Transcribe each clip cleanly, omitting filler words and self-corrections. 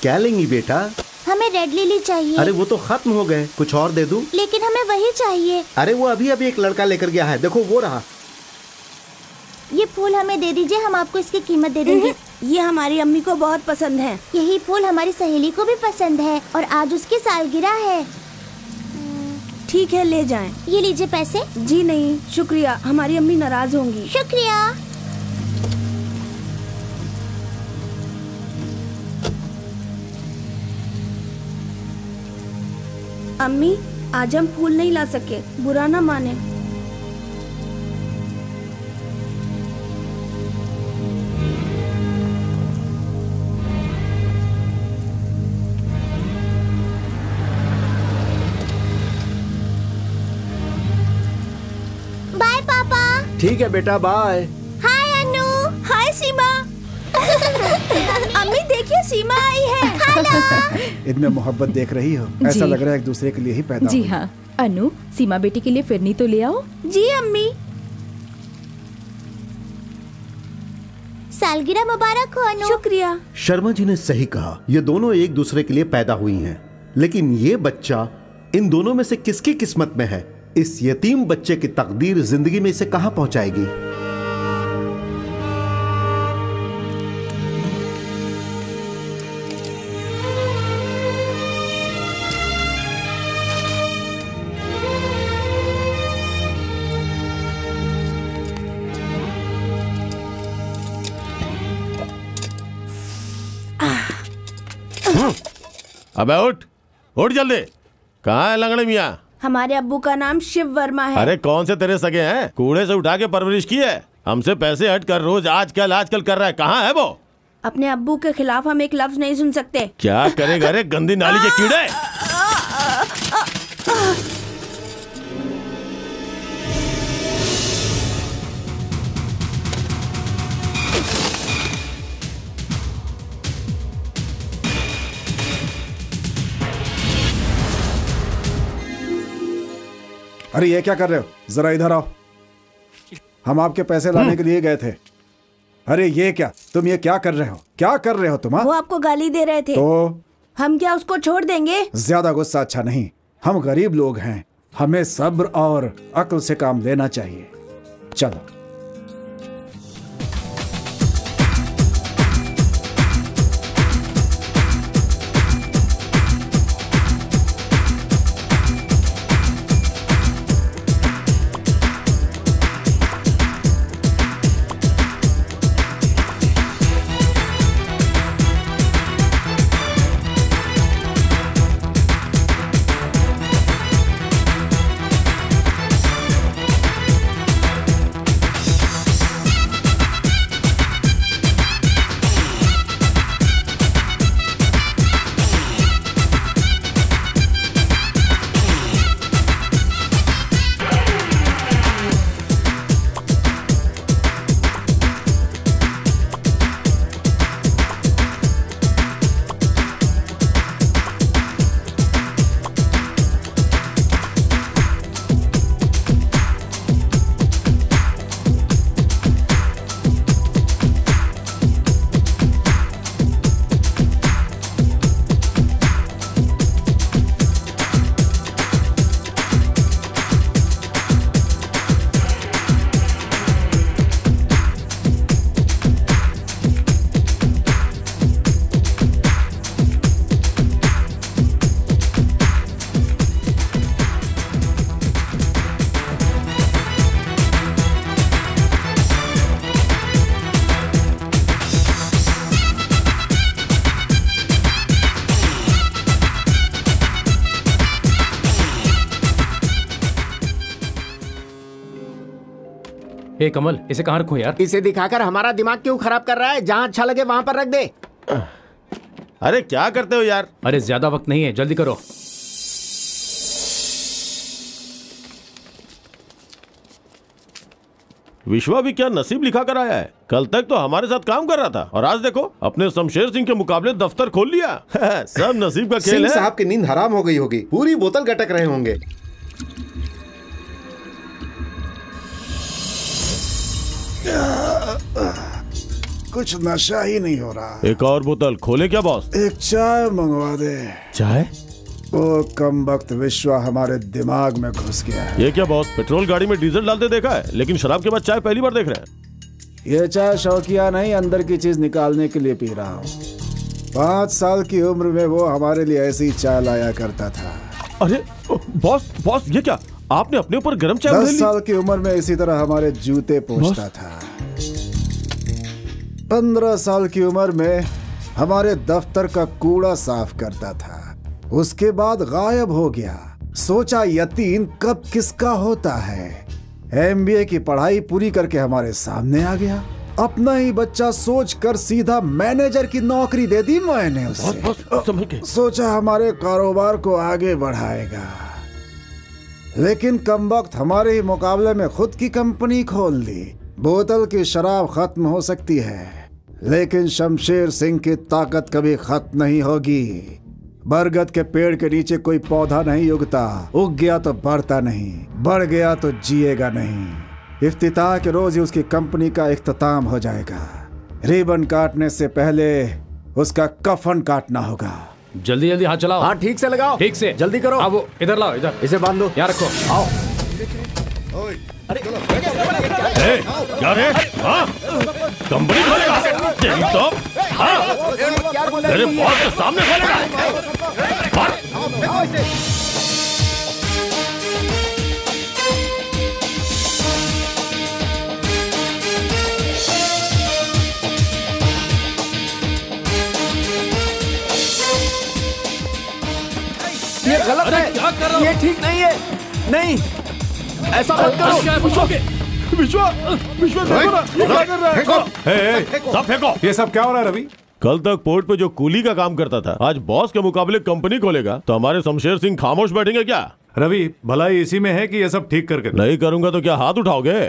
क्या लेंगी बेटा? हमें रेड लिली चाहिए। अरे वो तो खत्म हो गए, कुछ और दे दूं? लेकिन हमें वही चाहिए। अरे वो अभी अभी एक लड़का लेकर गया है, देखो वो रहा। ये फूल हमें दे दीजिए, हम आपको इसकी कीमत दे देंगे। ये हमारी अम्मी को बहुत पसंद है। यही फूल हमारी सहेली को भी पसंद है और आज उसकी सालगिरह है। ठीक है, ले जाएं। ये लीजिए पैसे। जी नहीं शुक्रिया, हमारी अम्मी नाराज होंगी। शुक्रिया। अम्मी, आज हम फूल नहीं ला सके, बुरा ना माने। बाय पापा। ठीक है बेटा, बाय। हाय अनु। हाय सीमा। अम्मी देखिए, सीमा आई है। हेलो। इनमें मोहब्बत देख रही हो? ऐसा लग रहा है एक दूसरे के लिए ही पैदा जी हुए। हाँ। अनु, सीमा बेटी के लिए फिरनी तो ले आओ। जी अम्मी। सालगिरह मुबारक हो अनु। शुक्रिया। शर्मा जी ने सही कहा, ये दोनों एक दूसरे के लिए पैदा हुई हैं, लेकिन ये बच्चा इन दोनों में से किसकी किस्मत में है? इस यतीम बच्चे की तकदीर जिंदगी में इसे कहां पहुंचाएगी? अबे उठ, उठ जल्दी। कहाँ है लंगड़े मियाँ? हमारे अब्बू का नाम शिव वर्मा है। अरे कौन से तेरे सगे हैं? कूड़े से उठा के परवरिश की है, हमसे पैसे हट कर रोज आजकल आजकल कर रहा है। कहाँ है वो? अपने अब्बू के खिलाफ हम एक लफ्ज नहीं सुन सकते। क्या करेगा रे गंदी नाली के कीड़े? अरे ये क्या कर रहे हो? जरा इधर आओ, हम आपके पैसे लाने के लिए गए थे। अरे ये क्या, तुम ये क्या कर रहे हो? क्या कर रहे हो तुम? वो आपको गाली दे रहे थे। तो हम क्या उसको छोड़ देंगे? ज्यादा गुस्सा अच्छा नहीं, हम गरीब लोग हैं, हमें सब्र और अक्ल से काम लेना चाहिए। चलो। ए कमल, इसे कहाँ रखूं यार? इसे दिखाकर हमारा दिमाग क्यों खराब कर रहा है? जहाँ अच्छा लगे वहाँ पर रख दे। अरे क्या करते हो यार? अरे ज्यादा वक्त नहीं है, जल्दी करो। विश्वा भी क्या नसीब लिखा कर आया है। कल तक तो हमारे साथ काम कर रहा था और आज देखो अपने शमशेर सिंह के मुकाबले दफ्तर खोल लिया। सब नसीब का खेल सिंह है। साहब की नींद हराम हो गई होगी, पूरी बोतल गटक रहे होंगे। कुछ नशा ही नहीं हो रहा। एक और बोतल खोले क्या बॉस? एक चाय मंगवा दे। चाय? वो कम वक्त विश्वा हमारे दिमाग में घुस गया है। ये क्या बॉस, पेट्रोल गाड़ी में डीजल डालते देखा है, लेकिन शराब के बाद चाय पहली बार देख रहे हैं। ये चाय शौकिया नहीं, अंदर की चीज निकालने के लिए पी रहा हूँ। 5 साल की उम्र में वो हमारे लिए ऐसी चाय लाया करता था। अरे बॉस ये क्या, आपने अपने ऊपर गर्म चाय? 10 साल की उम्र में इसी तरह हमारे जूते पोंछता था। 15 साल की उम्र में हमारे दफ्तर का कूड़ा साफ करता था। उसके बाद गायब हो गया। सोचा यतीम कब किसका होता है। MBA की पढ़ाई पूरी करके हमारे सामने आ गया। अपना ही बच्चा सोचकर सीधा मैनेजर की नौकरी दे दी मैंने उसे। सोचा हमारे कारोबार को आगे बढ़ाएगा, लेकिन कमबख्त हमारे ही मुकाबले में खुद की कंपनी खोल ली। बोतल की शराब खत्म हो सकती है, लेकिन शमशेर सिंह की ताकत कभी खत्म नहीं होगी। बरगद के पेड़ के नीचे कोई पौधा नहीं उगता, उग गया तो बढ़ता नहीं, बढ़ गया तो जिएगा नहीं। इफ्तिताह के रोज ही उसकी कंपनी का इख्तिताम हो जाएगा। रिबन काटने से पहले उसका कफन काटना होगा। जल्दी जल्दी हाथ चलाओ। हाँ ठीक से लगाओ, ठीक से जल्दी करो। अब वो इधर लाओ, इधर इसे बांध लो। यहाँ रखो। आओ। क्या रे? हाँ? कंपनी खोलेगा? तेरी तो हाँ? तेरे बॉस के सामने खोलेगा? ये गलत है, क्या कर रहे हो? ये ठीक नहीं है। नहीं, ऐसा मत करो। विश्वा देखो ना, ये क्या कर रहा है? सब फेंको। ये सब क्या हो रहा है रवि? कल तक पोर्ट पे जो कूली का काम करता था, आज बॉस के मुकाबले कंपनी खोलेगा, तो हमारे शमशेर सिंह खामोश बैठेंगे क्या? रवि, भलाई इसी में है कि ये सब ठीक करके नहीं करूंगा तो क्या हाथ उठाओगे?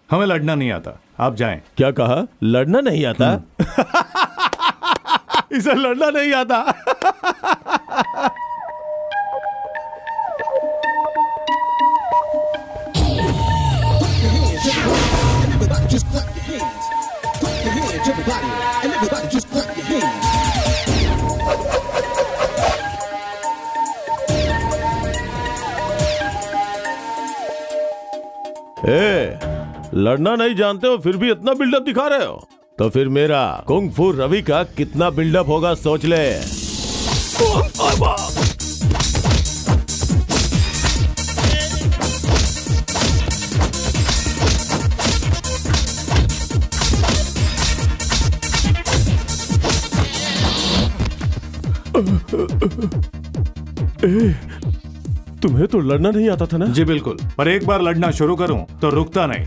हमें लड़ना नहीं आता, आप जाएं। क्या कहा? लड़ना नहीं आता? इसे लड़ना नहीं आता। लड़ना नहीं जानते हो फिर भी इतना बिल्डअप दिखा रहे हो, तो फिर मेरा कुंग फू रवि का कितना बिल्डअप होगा सोच ले। तुम्हें तो लड़ना नहीं आता था ना? जी बिल्कुल, पर एक बार लड़ना शुरू करूं तो रुकता नहीं।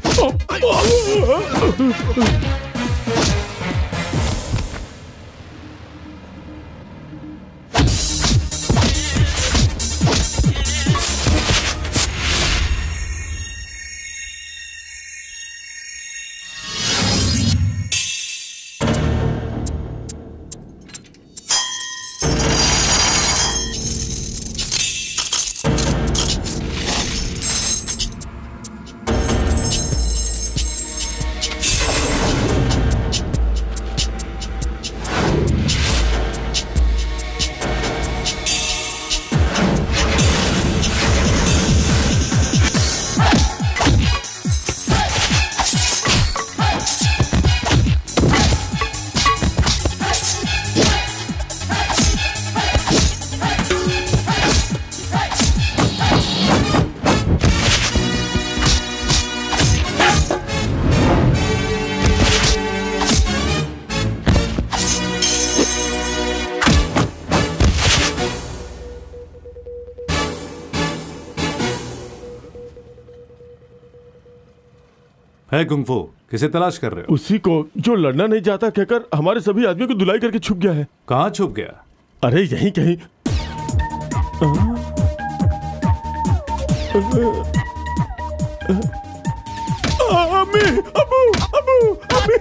है कुंग-फू, किसे तलाश कर रहे हो? उसी को जो लड़ना नहीं चाहता कहकर हमारे सभी आदमियों को धुलाई करके छुप गया है। कहाँ छुप गया? अरे यहीं कहीं। अम्मी, अबू, अबू, अम्मी,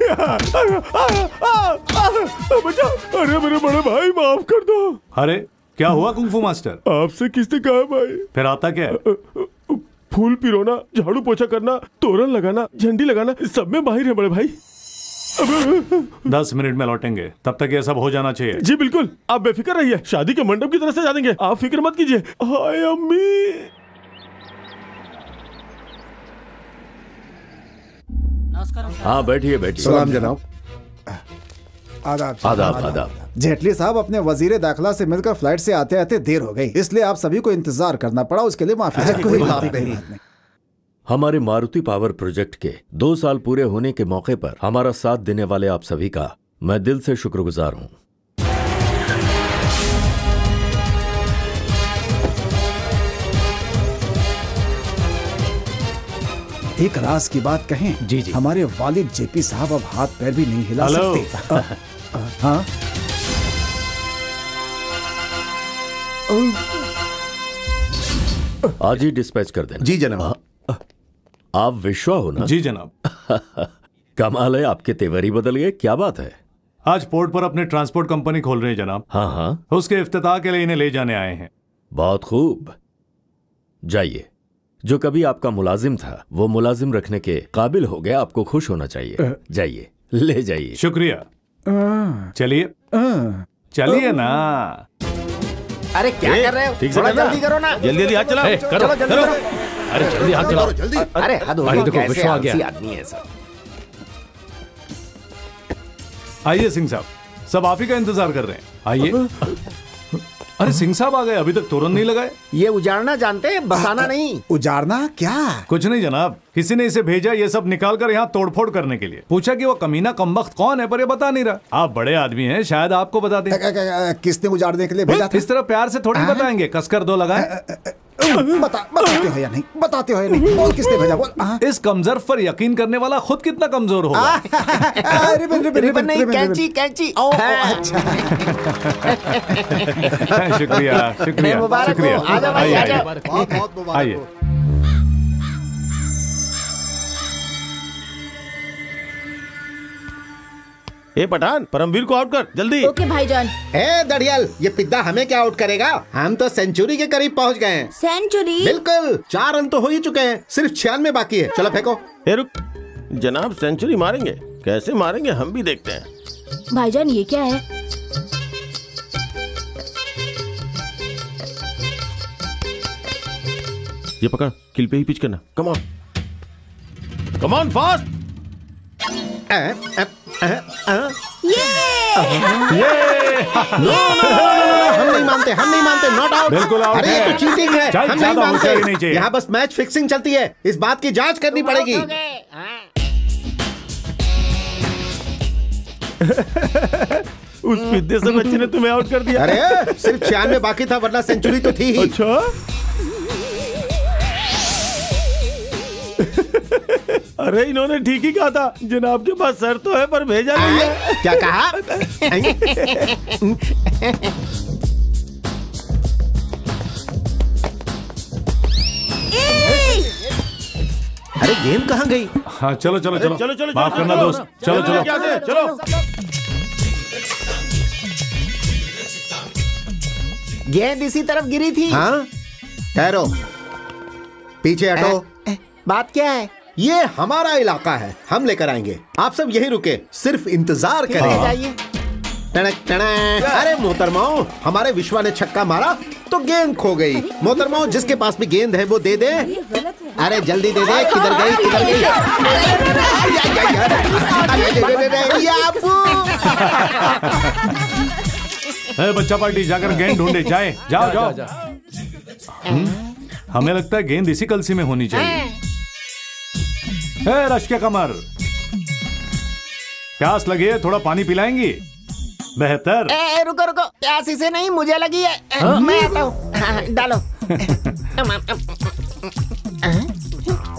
बचाओ! अरे मेरे बड़े भाई, माफ कर दो। अरे क्या हुआ कुंग-फू मास्टर? आपसे किसने कहा भाई? फिर आता क्या है? फूल पिरोना, झाड़ू पोछा करना, तोरण लगाना, झंडी लगाना, सब में माहिर है बड़े भाई। 10 मिनट में लौटेंगे, तब तक ये सब हो जाना चाहिए। जी बिल्कुल, आप बेफिक्र रहिए, शादी के मंडप की तरफ से जा देंगे, आप फिक्र मत कीजिए। हाय अम्मी। हाँ बैठिए बैठिए। सलाम जनाब। आदाब आदाब आदाब। जेटली साहब, अपने वजीर दाखिला से मिलकर फ्लाइट से आते आते देर हो गई, इसलिए आप सभी को इंतजार करना पड़ा, उसके लिए माफी। कोई बात नहीं। हमारे मारुति पावर प्रोजेक्ट के 2 साल पूरे होने के मौके पर हमारा साथ देने वाले आप सभी का मैं दिल से शुक्रगुजार हूं। एक राज की बात कहें? जी जी। हमारे वालिद जेपी साहब अब हाथ पैर भी नहीं हिला सकते। हाँ आज ही डिस्पैच कर देना। जी जनाब। आप विश्वा हो ना? जी जनाब। कमाल है, आपके तेवर ही बदल गए, क्या बात है? आज पोर्ट पर अपने ट्रांसपोर्ट कंपनी खोल रहे हैं जनाब। हाँ हाँ, उसके इफ्तिताह के लिए इन्हें ले जाने आए हैं। बहुत खूब, जाइए। जो कभी आपका मुलाजिम था वो मुलाजिम रखने के काबिल हो गया, आपको खुश होना चाहिए। जाइए, ले जाइए। शुक्रिया। चलिए चलिए ना। अरे क्या कर रहे हो? ठीक से थोड़ा करना। जल्दी करो ना। जल्दी जल्दी हाथ चलाओ। चलो जल्दी करो। अरे जल्दी हाथ चलाओ। जल्दी। अरे हद हो अरे गई, देखो, कैसे विश्वा आ गया। आलसी आदमी है सब। आइए सिंह साहब, सब आप ही का इंतजार कर रहे हैं, आइए। अरे सिंह साहब आ गए, अभी तक तोरण नहीं लगाए। ये उजाड़ना जानते हैं, बसाना नहीं। उजाड़ना क्या? कुछ नहीं जनाब, किसी ने इसे भेजा ये सब निकाल कर यहाँ तोड़फोड़ करने के लिए। पूछा कि वो कमीना कमबख्त कौन है, पर ये बता नहीं रहा। आप बड़े आदमी हैं, शायद आपको बता दें। किसने उजाड़ने के लिए भेजा था? इस तरह प्यार से थोड़ी बताएंगे, कसकर 2 लगाए। बताते हो या नहीं? बताते हो या नहीं? बोल, किसने भेजा? बोल। इस कमजोर पर यकीन करने वाला खुद कितना कमजोर होगा। रिबन नहीं, कैंची कैंची। अच्छा। शुक्रिया शुक्रिया मुबारक हो। शुक्रिया। आ जाओ भाई, आ जाओ। बहुत बहुत मुबारक आइए। हो। ए पठान, परमवीर को आउट कर जल्दी। ओके भाईजान। ए दड़ियल, ये पिद्दा हमें क्या आउट करेगा? हम तो सेंचुरी के करीब पहुंच गए हैं। सेंचुरी? बिल्कुल, 4 रन तो हो ही चुके हैं, सिर्फ 96 बाकी है। चलो फेंको। ए रुक, जनाब सेंचुरी मारेंगे? कैसे मारेंगे हम भी देखते हैं। भाईजान ये क्या है? ये पकड़, किल पे ही पिच करना। Come on, come on fast. हम नहीं मानते, हम नहीं मानते, नॉट आउट। बिल्कुल आउट अरे ये है। तो चीटिंग है, चाहे हम नहीं ज्यादा होशियारी नहीं मानते। चाहिए। यहाँ बस मैच फिक्सिंग चलती है, इस बात की जांच करनी पड़ेगी। उस पिद्दे से बच्चे ने तुम्हें आउट कर दिया। अरे सिर्फ 96 बाकी था, वरना सेंचुरी तो थी ही। अच्छा। अरे इन्होंने ठीक ही कहा था, जनाब के पास सर तो है पर भेजा नहीं है। क्या कहा? अरे गेम कहाँ गई? हाँ चलो चलो चलो चलो चलो, माफ करना दोस्त, चलो चलो। चलो। गेंद इसी तरफ गिरी थी। हाँ, ठहरो, पीछे हटो। बात क्या है? ये हमारा इलाका है, हम लेकर आएंगे। आप सब यहीं रुके, सिर्फ इंतजार ले करें। जाइए। टणक टणक। अरे मोहतरमाओ, हमारे विश्वा ने छक्का मारा तो गेंद खो गई। मोहतरमाओ, जिसके पास भी गेंद है वो दे दे। अरे जल्दी दे दे। किधर गई, किधर गई? बच्चा पार्टी जाकर गेंद ढूंढे, जाए जाओ जाओ। हमें लगता है गेंद इसी कलसी में होनी चाहिए। रश के कमर, प्यास लगी है, थोड़ा पानी पिलाएंगी? बेहतर। रुको रुको, प्यास इसे नहीं मुझे लगी है। मैं आता हूँ। डालो।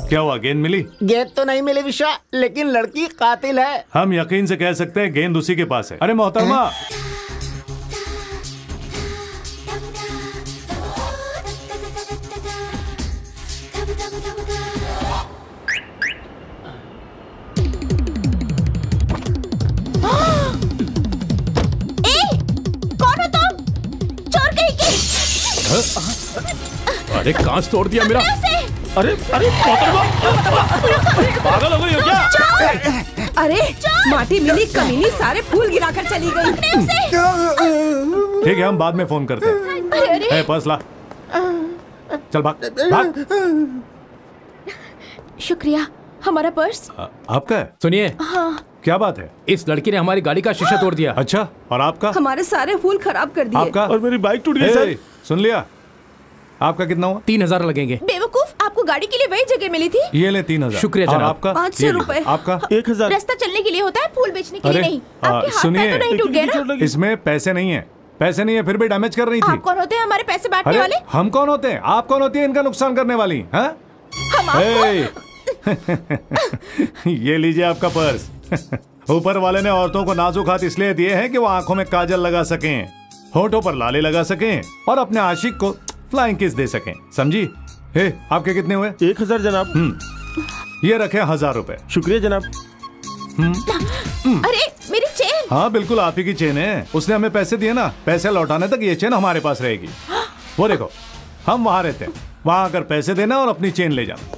क्या हुआ, गेंद मिली? गेंद तो नहीं मिली विश्वा, लेकिन लड़की कातिल है। हम यकीन से कह सकते हैं गेंद उसी के पास है। अरे मोहतरमा, अरे कांच तोड़ दिया मेरा। अरे अरे पागल हो गई हो क्या? अरे माटी मिली कमीनी सारे फूल गिराकर चली गई। ठीक है, हम बाद में फोन करते हैं। पर्स ला, चल भाग भाग। शुक्रिया। हमारा पर्स आपका है? सुनिए। हाँ। क्या बात है? इस लड़की ने हमारी गाड़ी का शीशा तोड़ दिया। अच्छा, और आपका? हमारे सारे फूल खराब कर दिए। आपका? और मेरी बाइक टूट गई सर। सुन लिया? आपका कितना हुआ? 3000 लगेंगे। बेवकूफ, आपको गाड़ी के लिए वही जगह मिली थी। ये ले 3000। शुक्रिया जनाब। आपका? 500 रुपए। आपका? 1000। रास्ता चलने के लिए होता है, फूल बेचने के लिए नहीं। आपके हाथ सुनिए, पैर तो नहीं टूट गए ना? इसमें पैसे नहीं है, पैसे नहीं है, फिर भी डैमेज कर रही थी। आप कौन होते हैं हमारे पैसे बांटने अरे वाले? हम कौन होते हैं? आप कौन होती है इनका नुकसान करने वाली? हाँ? हम आपको ये लीजिए आपका पर्स। ऊपर वाले ने औरतों को नाजुक हाथ इसलिए दिए हैं कि वो आंखों में काजल लगा सकें, होठों पर लाली लगा सकें और अपने आशिक को फ्लाइंग किस दे सकें, समझी? हे, आपके कितने हुए? 1000 जनाब। ये रखे 1000 रुपए। शुक्रिया जनाब। अरे मेरी चेन। हाँ बिल्कुल आप ही की चेन है, उसने हमें पैसे दिए ना, पैसे लौटाने तक ये चेन हमारे पास रहेगी। वो देखो, हम वहां रहते हैं, वहां आकर पैसे देना और अपनी चेन ले जाना।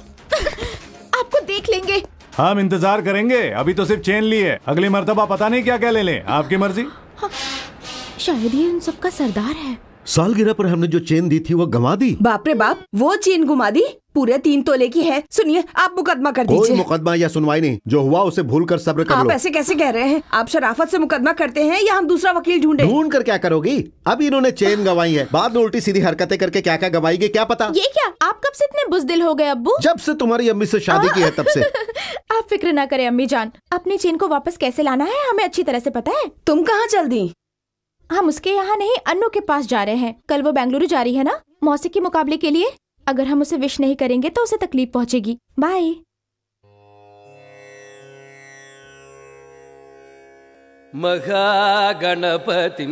आपको देख लेंगे। हम इंतजार करेंगे, अभी तो सिर्फ चेन ली है, अगली मर्तबा पता नहीं क्या क्या ले लें, आपकी मर्जी। शायद ये उन सबका सरदार है। सालगिरह पर हमने जो चेन दी थी वो गंवा दी। बाप रे बाप, वो चेन घुमा दी, पूरे 3 तोले की है। सुनिए, आप मुकदमा कर कोई दीजिए। मुकदमा या सुनवाई नहीं, जो हुआ उसे भूल कर सब्र कर आप लो। ऐसे कैसे कह रहे हैं? आप शराफत से मुकदमा करते हैं या हम दूसरा वकील ढूंढे? ढूंढ कर क्या करोगी? अभी इन्होंने चेन गंवाई है, बाद में उल्टी सीधी हरकतें करके क्या क्या गंवाएगी क्या पता। ये क्या, आप कब से इतने बुज़दिल हो गए अब्बू? जब से तुम्हारी अम्मी से शादी की है तब से। आप फिक्र ना करें अम्मी जान, अपनी चेन को वापस कैसे लाना है हमें अच्छी तरह से पता है। तुम कहाँ चल दी? हम उसके यहाँ नहीं, अन्नू के पास जा रहे हैं। कल वो बेंगलुरु जा रही है ना मौसीकी मुकाबले के लिए। अगर हम उसे विश नहीं करेंगे तो उसे तकलीफ पहुंचेगी। बाय। महागणपतिं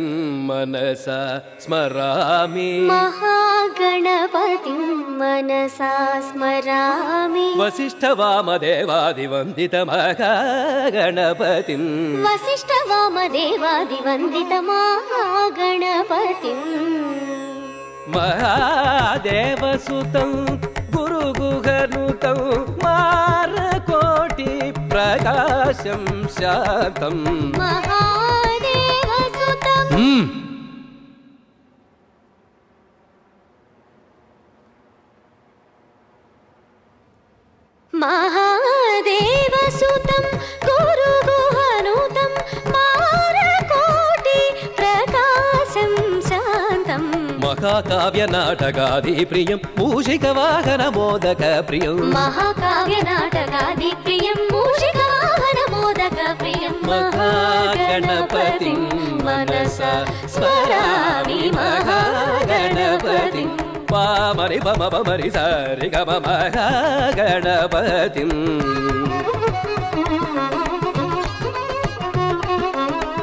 मनसा स्मरामि। महागणपतिं मनसा स्मरामि। वसिष्ठवामदेवादिवन्दितमहागणपतिं। वसिष्ठवामदेवादिवन्दितमहागणपतिं। महादेवसुतं गुरुगुहनुतं मारकोटि प्रकाशं शान्तं। महादेवसुतं महादेवसुतं गुरुगुहनुतं मारकोटि प्रकाशं शान्तं। महाकाव्यनाटकादिप्रियं मूषिकवाहनमोदकप्रियं। महाकाव्यनाटकादिप्रियं मूषिकवाहनमोदकप्रियं। महागणपतिं मनसा स्मरामि। महागणपतिं पामरि पम पमरि सारि गम महागणपतिं।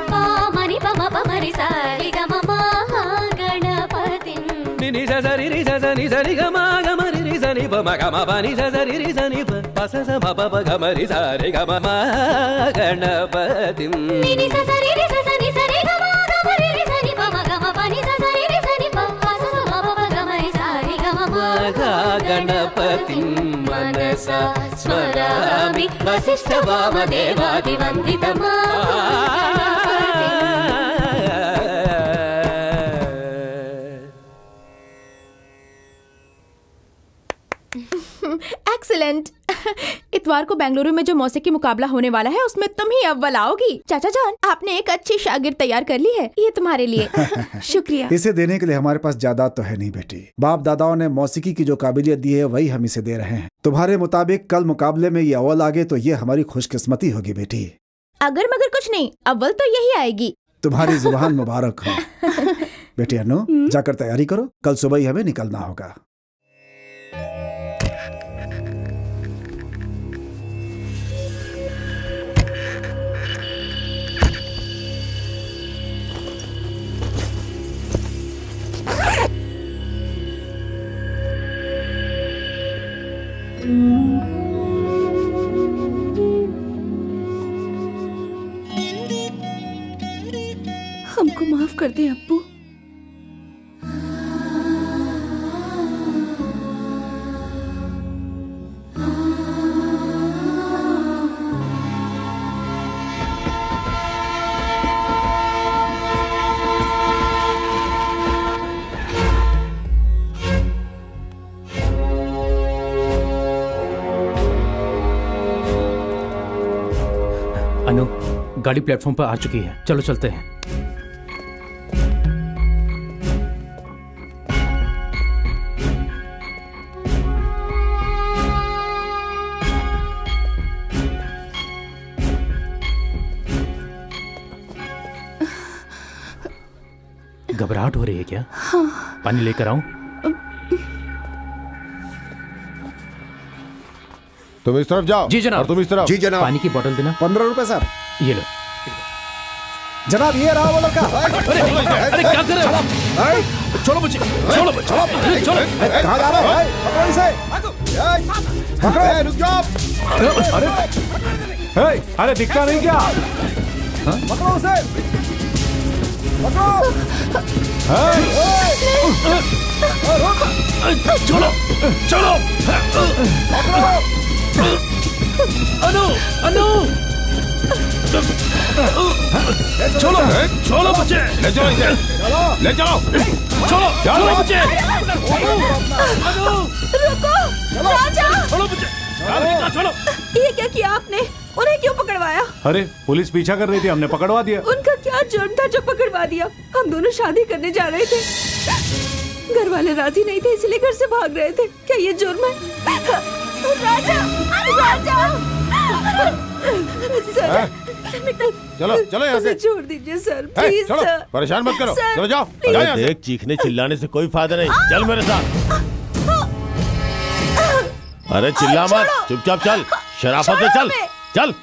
पामरि पम पमरि सारि गम महागणपतिं। नि स सरि रि स स नि स रि ग म ग म रि रि स नि प म ग म प नि स स रि रि स नि प प स स म प प ग म रि स रि ग म महागणपतिं। नि नि स स रि रि स स नि स रि ग म ग म रि रि स नि प म ग म प नि स स रि रि स नि प प स स म प प ग म रि स रि ग म महागणपतिं मनसा स्मरामि। एक्सीलेंट। इतवार को बेंगलुरु में जो मौसीकी मुकाबला होने वाला है उसमें तुम ही अव्वल आओगी। चाचा जान, आपने एक अच्छी शागिर्द तैयार कर ली है, ये तुम्हारे लिए। शुक्रिया। इसे देने के लिए हमारे पास जायदाद तो है नहीं बेटी। बाप दादाओं ने मौसीकी की जो काबिलियत दी है वही हम इसे दे रहे हैं। तुम्हारे मुताबिक कल मुकाबले में ये अव्वल आ गए तो ये हमारी खुशकिस्मती होगी बेटी। अगर मगर कुछ नहीं, अव्वल तो यही आएगी। तुम्हारी जुबान मुबारक हो बेटी। अनु, जाकर तैयारी करो, कल सुबह ही हमें निकलना होगा। हमको माफ कर दे अब्बू। गाड़ी प्लेटफॉर्म पर आ चुकी है, चलो चलते हैं। घबराहट हो रही है क्या? हाँ। पानी लेकर आऊं? तुम इस तरफ जाओ। जी जनाब। और तुम इस तरफ। जी जनाब। पानी की बोतल देना। 15 रुपए सर। ये लो। जनाब ये रहा वो लड़का। अरे क्या कर रहे हो? छोड़ो मुझे, छोड़ो मुझे, छोड़ो। कहाँ जा रहे हो भाई? पकड़ो इसे। पकड़ो। रुक जाओ। अरे दिखता नहीं क्या? पकड़ो उसे। पकड़ो। छोड़ो, छोड़ो। अनु, अनु। छोड़ो, छोड़ो मुझे। ले जाओ इसे। ले जाओ। छोड़ो, छोड़ो मुझे। रुको, राजा। छोड़ो मुझे। छोड़ो। ये क्या किया आपने? उन्हें क्यों पकड़वाया? अरे पुलिस पीछा कर रही थी, हमने पकड़वा दिया। उनका क्या जुर्म था जो पकड़वा दिया? हम दोनों शादी करने जा रहे थे, घर वाले राजी नहीं थे इसलिए घर से भाग रहे थे। क्या ये जुर्म है? राजा, राजा। सर, चलो चलो यहाँ से। छोड़ दीजिए सर, प्लीज चलो, सर। परेशान मत करो। सर, चलो जाओ। अरे जाओ यहाँ से। देख, चीखने चिल्लाने से कोई फायदा नहीं, चल मेरे साथ। अरे चिल्ला मत, चुपचाप चल, शराफत से चल, चल।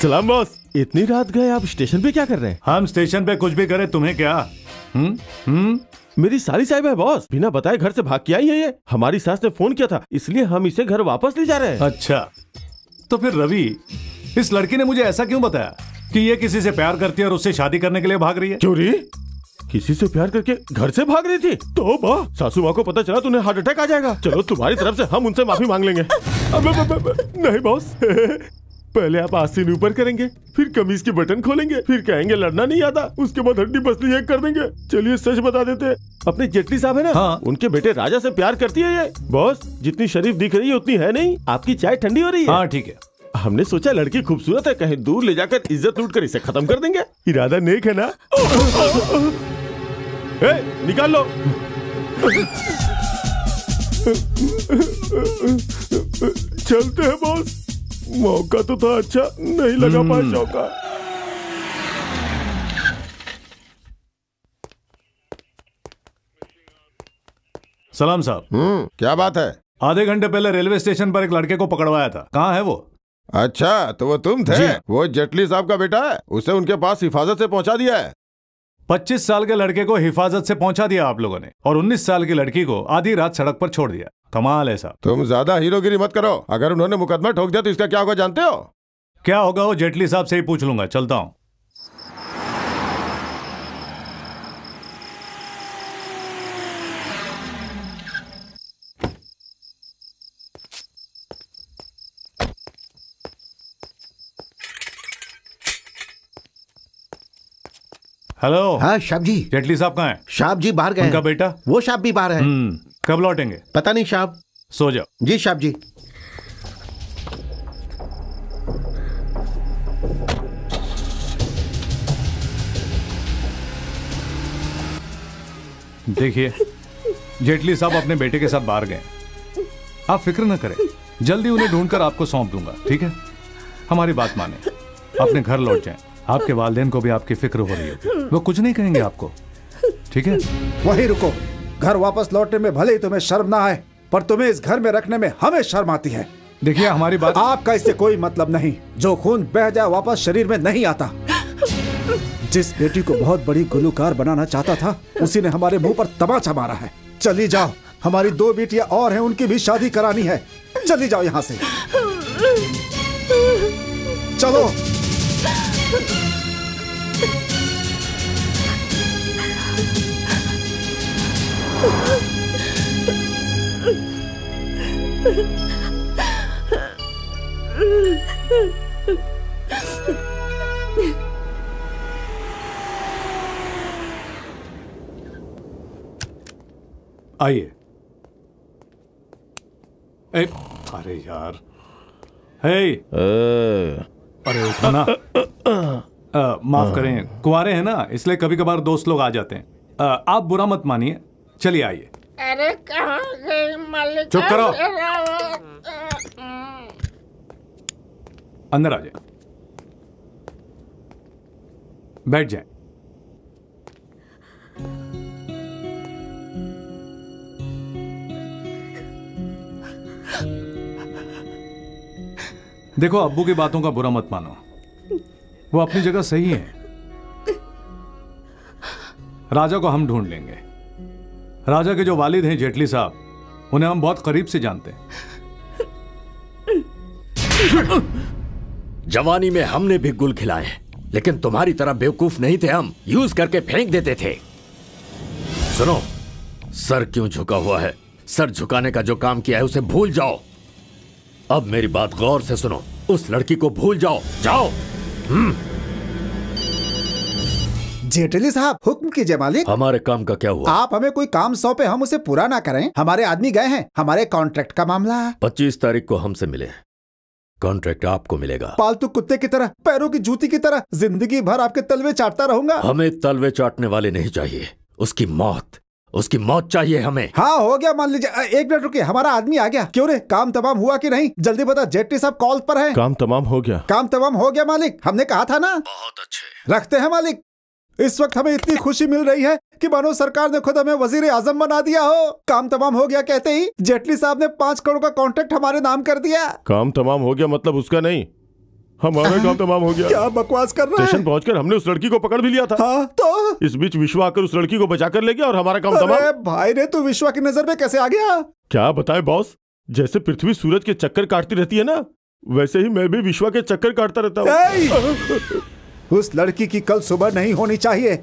सलाम बॉस, इतनी रात गए आप स्टेशन पे क्या कर रहे हैं? हम स्टेशन पे कुछ भी करें तुम्हें क्या? मेरी साली साहिब है बॉस, बिना बताए घर से भाग के आई है ये। हमारी सास ने फोन किया था, इसलिए हम इसे घर वापस ले जा रहे हैं। अच्छा, तो फिर रवि, इस लड़की ने मुझे ऐसा क्यों बताया कि ये किसी से प्यार करती है और उससे शादी करने के लिए भाग रही है? क्यों री? किसी से प्यार करके घर से भाग रही थी? तो वाह, सासू माँ को पता चला तो उन्हें हार्ट अटैक आ जाएगा। चलो तुम्हारी तरफ से हम उनसे माफी मांग लेंगे। नहीं बॉस, पहले आप आस्तीन ऊपर करेंगे, फिर कमीज के बटन खोलेंगे, फिर कहेंगे लड़ना नहीं आता, उसके बाद हड्डी पसली एक कर देंगे। चलिए सच बता देते हैं, अपने जेटली साहब है ना, हाँ। उनके बेटे राजा से प्यार करती है ये। बॉस, जितनी शरीफ दिख रही है उतनी है नहीं। आपकी चाय ठंडी हो रही है। हाँ ठीक है। हमने सोचा लड़की खूबसूरत है, कहीं दूर ले जाकर इज्जत लूट कर इसे खत्म कर देंगे। इरादा नेक है ना? निकाल लो। चलते हैं बॉस, मौका तो था अच्छा, नहीं लगा पाया चौका। सलाम साहब। क्या बात है? आधे घंटे पहले रेलवे स्टेशन पर एक लड़के को पकड़वाया था, कहाँ है वो? अच्छा, तो वो तुम थे? वो जेटली साहब का बेटा है, उसे उनके पास हिफाजत से पहुंचा दिया है। 25 साल के लड़के को हिफाजत से पहुंचा दिया आप लोगों ने, और 19 साल की लड़की को आधी रात सड़क पर छोड़ दिया। कमाल है साहब। तुम ज्यादा हीरोगिरी मत करो, अगर उन्होंने मुकदमा ठोक दिया तो इसका क्या होगा जानते हो? क्या होगा वो जेटली साहब से ही पूछ लूंगा। चलता हूं। हेलो। हाँ साहब जी। जेटली साहब कहाँ हैं? साहब जी बाहर गए। उनका बेटा? वो साहब भी बाहर है। कब लौटेंगे? पता नहीं साहब। सो जाओ। जी साहब जी। देखिए, जेटली साहब अपने बेटे के साथ बाहर गए। आप फिक्र न करें, जल्दी उन्हें ढूंढकर आपको सौंप दूंगा, ठीक है? हमारी बात माने, अपने घर लौट जाएं। आपके वालिदैन को भी आपकी फिक्र हो रही है, वो कुछ नहीं कहेंगे आपको, ठीक है? वहीं रुको। घर वापस लौटने में भले ही तुम्हें शर्म ना आए, पर तुम्हें इस घर में रखने में हमें शर्म आती है। देखिए हमारी बात। आपका इससे कोई मतलब नहीं। जो खून बह जाए वापस शरीर में नहीं आता। जिस बेटी को बहुत बड़ी गुलूकार बनाना चाहता था, उसी ने हमारे मुंह पर तमाचा मारा है। चली जाओ, हमारी 2 बेटियां और हैं, उनकी भी शादी करानी है। चली जाओ यहाँ से, चलो। आइए। अरे यार, अरे उठो ना। माफ करें, कुंवारे हैं ना, इसलिए कभी कभार दोस्त लोग आ जाते हैं। आप बुरा मत मानिए, चलिए आइए। अरे कहाँ गई मालिक? चुप करो। अंदर आ जाए, बैठ जाए। देखो, अब्बू की बातों का बुरा मत मानो, वो अपनी जगह सही है। राजा को हम ढूंढ लेंगे। राजा के जो वालिद हैं जेटली साहब, उन्हें हम बहुत करीब से जानते हैं। जवानी में हमने भी गुल खिलाए, लेकिन तुम्हारी तरह बेवकूफ नहीं थे हम, यूज करके फेंक देते थे। सुनो, सर क्यों झुका हुआ है? सर झुकाने का जो काम किया है उसे भूल जाओ। अब मेरी बात गौर से सुनो, उस लड़की को भूल जाओ, जाओ। जेटली साहब, हुक्म कीजिए मालिक। हमारे काम का क्या हुआ? आप हमें कोई काम सौंपे, हम उसे पूरा ना करें। हमारे आदमी गए हैं, हमारे कॉन्ट्रैक्ट का मामला। 25 तारीख को हमसे मिले, कॉन्ट्रैक्ट आपको मिलेगा। पालतू कुत्ते की तरह, पैरों की जूती की तरह जिंदगी भर आपके तलवे चाटता रहूंगा। हमें तलवे चाटने वाले नहीं चाहिए, उसकी मौत चाहिए हमें। हाँ, हो गया, मान लीजिए। एक मिनट रुकिए, हमारा आदमी आ गया। क्यों रे, काम तमाम हुआ कि नहीं? जल्दी बता, जेटली साहब कॉल पर हैं। काम तमाम हो गया। काम तमाम हो गया मालिक, हमने कहा था ना। बहुत अच्छे। रखते हैं मालिक। इस वक्त हमें इतनी खुशी मिल रही है कि मानो सरकार ने खुद हमें वजीर आजम बना दिया हो। काम तमाम हो गया कहते ही जेटली साहब ने 5 करोड़ का कॉन्ट्रैक्ट हमारे नाम कर दिया। काम तमाम हो गया मतलब उसका नहीं, हमारा काम तमाम हो गया। क्या बकवास कर रहा है? स्टेशन पहुंचकर हमने उस लड़की को पकड़ भी लिया था। हाँ, तो इस बीच विश्वा आकर उस लड़की को बचा कर ले गया और हमारा काम तमाम। अरे भाई रे, तू विश्वा की नजर में कैसे आ गया? क्या बताएं बॉस, जैसे पृथ्वी सूरज के चक्कर काटती रहती है ना, वैसे ही मैं भी विश्वा के चक्कर काटता रहता हूँ। उस लड़की की कल सुबह नहीं होनी चाहिए।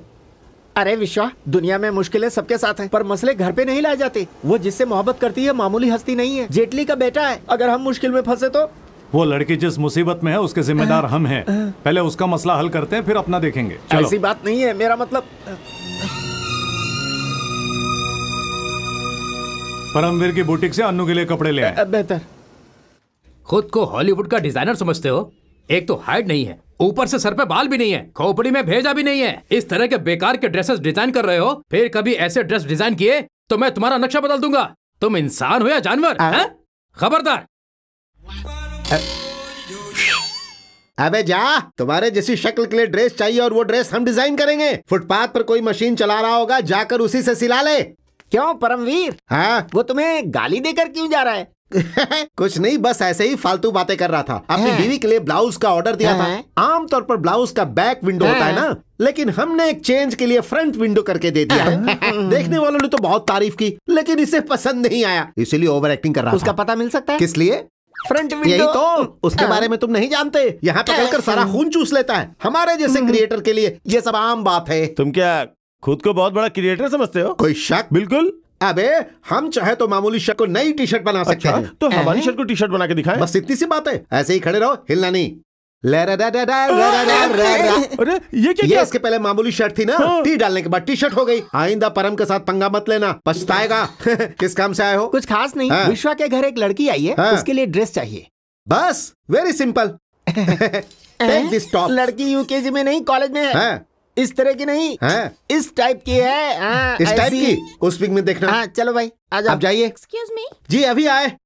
अरे विश्वा, दुनिया में मुश्किलें सबके साथ हैं, पर मसले घर पे नहीं लाए जाते। वो जिससे मोहब्बत करती है मामूली हस्ती नहीं है, जेटली का बेटा है। अगर हम मुश्किल में फंसे तो? वो लड़की जिस मुसीबत में है उसके जिम्मेदार हम हैं। पहले उसका मसला हल करते हैं, फिर अपना देखेंगे। चलो। ऐसी बात नहीं है, मेरा मतलब। परमवीर की बुटीक से अन्नू के लिए कपड़े ले आए। बेहतर। खुद को हॉलीवुड का डिजाइनर समझते हो? एक तो हाइट नहीं है, ऊपर से सर पे बाल भी नहीं है, खोपड़ी में भेजा भी नहीं है। इस तरह के बेकार के ड्रेसेस डिजाइन कर रहे हो, फिर कभी ऐसे ड्रेस डिजाइन किए तो मैं तुम्हारा नक्शा बदल दूंगा। तुम इंसान हो या जानवर? खबरदार। अबे जा, तुम्हारे जैसी शक्ल के लिए ड्रेस चाहिए और वो ड्रेस हम डिजाइन करेंगे। फुटपाथ पर कोई मशीन चला रहा होगा, जाकर उसी से सिला ले। क्यों परमवीर? हाँ, वो तुम्हें गाली देकर क्यों जा रहा है? कुछ नहीं, बस ऐसे ही फालतू बातें कर रहा था। अपनी बीवी के लिए ब्लाउज का ऑर्डर दिया था। आमतौर पर ब्लाउज का बैक विंडो होता है ना, लेकिन हमने एक चेंज के लिए फ्रंट विंडो करके दे दिया है। देखने वालों ने तो बहुत तारीफ की, लेकिन इसे पसंद नहीं आया, इसीलिए ओवर एक्टिंग कर रहा था। उसका पता मिल सकता है? किस लिए? Front window. यही तो, उसके बारे में तुम नहीं जानते। यहाँ पकड़कर सारा खून चूस लेता है। हमारे जैसे क्रिएटर के लिए ये सब आम बात है। तुम क्या खुद को बहुत बड़ा क्रिएटर समझते हो? कोई शक? बिल्कुल। अबे हम चाहे तो मामूली शर्ट को नई टी शर्ट बना सकते हैं। तो हमारी शर्ट को टी शर्ट बना के दिखाएं। बस इतनी सी बात है, ऐसे ही खड़े रहो, हिलना नहीं। अरे ये क्या? ये इसके पहले मामूली शर्ट थी ना, टी डालने के बाद टी शर्ट हो गई। आइंदा परम के साथ पंगा मत लेना, पछताएगा। किस काम से आए हो? कुछ खास नहीं। विश्वा के घर एक लड़की आई है, उसके लिए ड्रेस चाहिए। बस, very simple. Take this top. लड़की यूकेजी में नहीं, कॉलेज में है। इस तरह की नहीं, इस टाइप की है। इस टाइप की? उस पिक में देखना। हाँ, चलो भाई, आजा। आप जाइए। Excuse me. जी अभी आए।